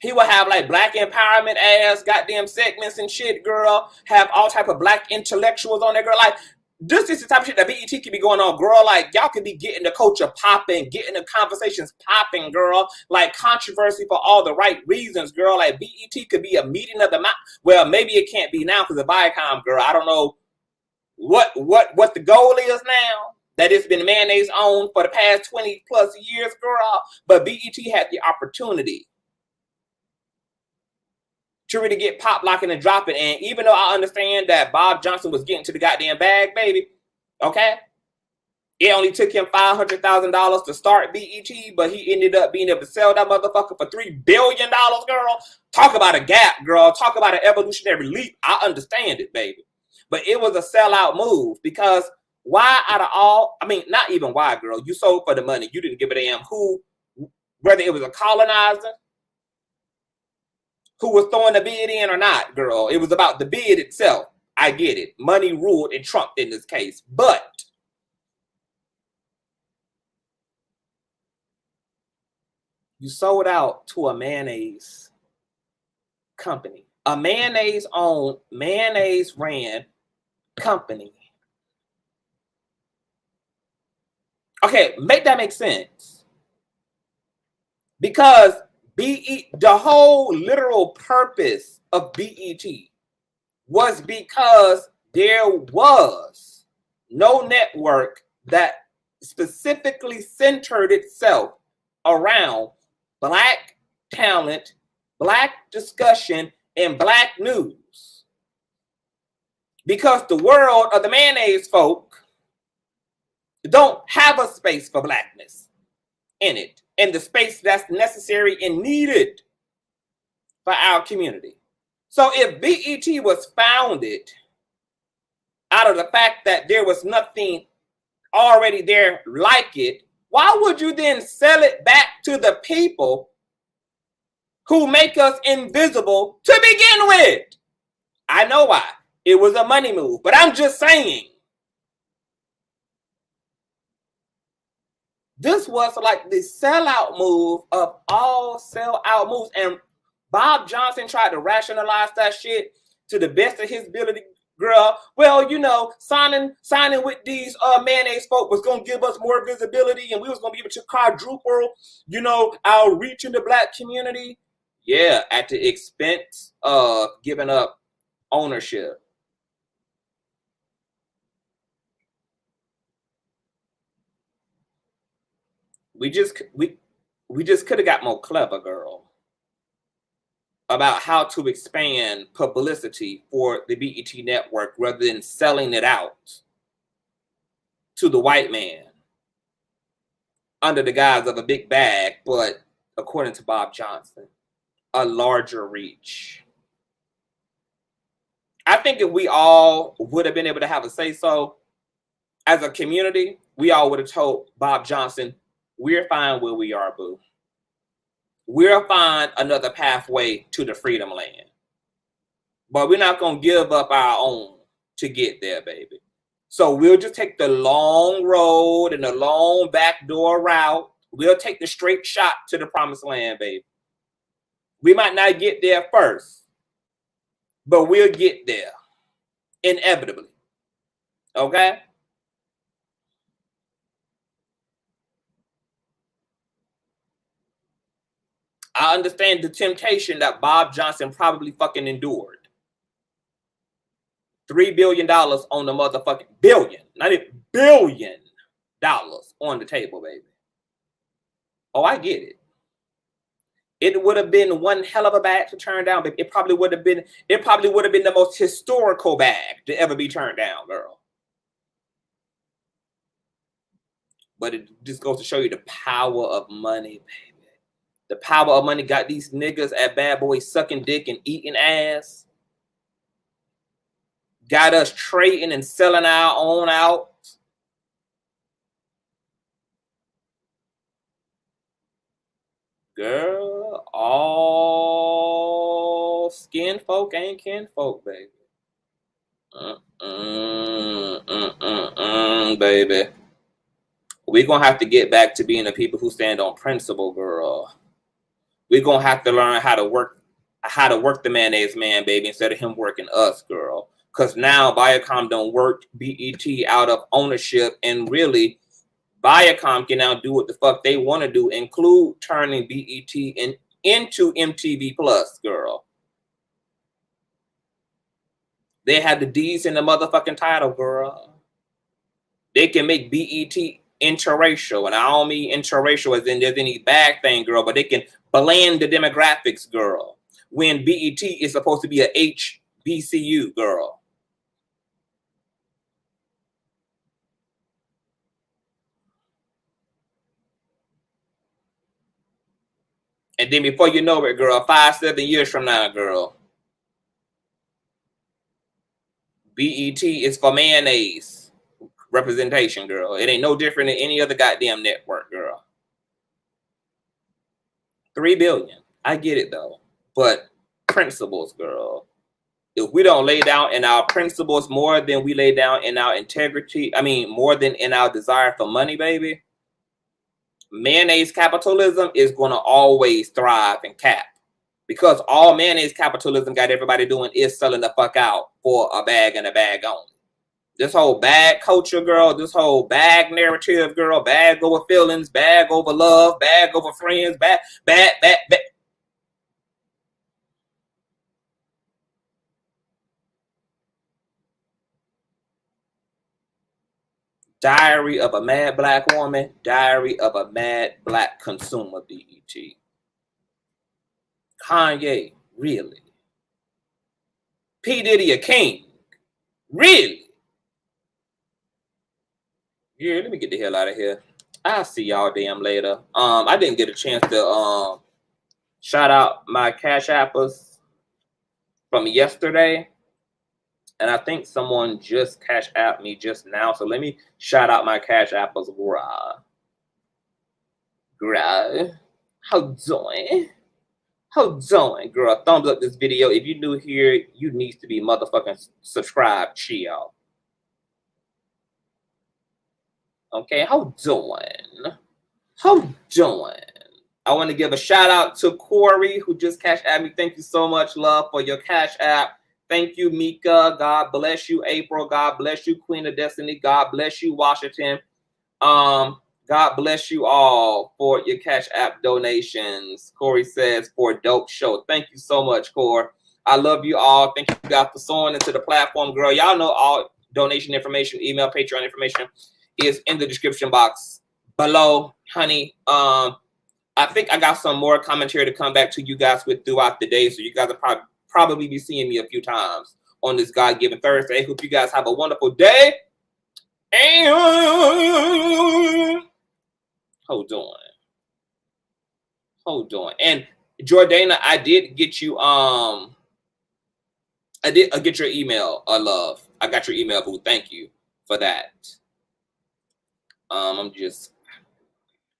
He would have like black empowerment ass goddamn segments and shit, girl. Have all type of black intellectuals on there, girl. Like, this is the type of shit that BET could be going on, girl. Like, y'all could be getting the culture popping, getting the conversations popping, girl. Like, controversy for all the right reasons, girl. Like, BET could be a meeting of the mind. Well, maybe it can't be now because of Viacom, girl. I don't know what the goal is now. That it's been mayonnaise on for the past 20 plus years, girl. But BET had the opportunity to really get pop locking and dropping. And even though I understand that Bob Johnson was getting to the goddamn bag, baby, okay? It only took him $500,000 to start BET, but he ended up being able to sell that motherfucker for $3 billion, girl. Talk about a gap, girl. Talk about an evolutionary leap. I understand it, baby. But it was a sellout move because why out of all, I mean, not even why, girl. You sold for the money. You didn't give a damn whether it was a colonizer who was throwing the bid in or not, girl. It was about the bid itself. I get it. Money ruled and trumped in this case. But you sold out to a mayonnaise company. A mayonnaise-owned, mayonnaise-ran company. Okay, make that make sense. Because the whole literal purpose of BET was because there was no network that specifically centered itself around black talent, black discussion, and black news. Because the world of the mayonnaise folk don't have a space for blackness in it, and the space that's necessary and needed for our community. So if BET was founded out of the fact that there was nothing already there like it, why would you then sell it back to the people who make us invisible to begin with? I know why. It was a money move, but I'm just saying. This was like the sellout move of all sellout moves. And Bob Johnson tried to rationalize that shit to the best of his ability, girl. Well, you know, signing with these mayonnaise folk was going to give us more visibility and we was going to be able to quadruple, you know, our reach in the black community. Yeah, at the expense of giving up ownership. We just could have got more clever, girl, about how to expand publicity for the BET network rather than selling it out to the white man under the guise of a big bag, but according to Bob Johnson. a larger reach. I think if we all would have been able to have a say-so as a community, we all would have told Bob Johnson, we're fine where we are, boo. We'll find another pathway to the freedom land. But we're not going to give up our own to get there, baby. So we'll just take the long road and the long backdoor route. We'll take the straight shot to the promised land, baby. We might not get there first, but we'll get there inevitably. Okay? I understand the temptation that Bob Johnson probably fucking endured. $3 billion on the motherfucking billion, not even $1 billion on the table, baby. Oh, I get it. It would have been one hell of a bag to turn down, but it probably would have been the most historical bag to ever be turned down, girl. But it just goes to show you the power of money, baby. The power of money got these niggas at Bad Boy sucking dick and eating ass. Got us trading and selling our own out. Girl, all skin folk ain't kin folk, baby. Baby. We're going to have to get back to being the people who stand on principle, girl. We're going to have to learn how to work the mayonnaise man, baby, instead of him working us, girl. Because now Viacom don't work BET out of ownership, and really Viacom can now do what the fuck they want to do, include turning BET into MTV Plus, girl. They have the D's in the motherfucking title, girl. They can make BET interracial, and I don't mean interracial as in there's any bad thing, girl, but they can blend the demographics, girl. When BET is supposed to be a HBCU, girl. And then before you know it, girl, 5-7 years from now, girl, BET is for mayonnaise representation, girl. It ain't no different than any other goddamn network, girl. $3 billion. I get it, though. But principles, girl. If we don't lay down in our principles more than we lay down in our integrity, more than in our desire for money, baby, mayonnaise capitalism is going to always thrive and cap. Because all mayonnaise capitalism got everybody doing is selling the fuck out for a bag and a bag only. This whole bag culture, girl, this whole bag narrative, girl, bag over feelings, bag over love, bag over friends, bag. Diary of a Mad Black Woman, Diary of a Mad Black Consumer, BET. Kanye, really? P. Diddy a king? Really? Yeah, let me get the hell out of here. I'll see y'all damn later. I didn't get a chance to shout out my Cash Appers from yesterday. And I think someone just Cash App me just now. So let me shout out my Cash Appers. How doing? How doing, girl? Thumbs up this video. If you're new here, you need to be motherfucking subscribed, chill. Okay, how doing? How doing? I want to give a shout out to Corey, who just Cash App me. Thank you so much, love, for your Cash App. Thank you, Mika. God bless you, April. God bless you, Queen of Destiny. God bless you, Washington. God bless you all for your Cash App donations. Corey says, for a dope show. Thank you so much, Corey. I love you all. Thank you guys for sewing into the platform, girl. Y'all know all donation information, email, Patreon information is in the description box below, honey. I think I got some more commentary to come back to you guys with throughout the day, so you guys will probably be seeing me a few times on this God-given Thursday. Hope you guys have a wonderful day. And hold on. And Jordana, I did get you. I did get your email, love. I got your email, boo. Thank you for that. I'm just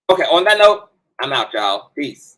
okay. On that note, I'm out, y'all. Peace.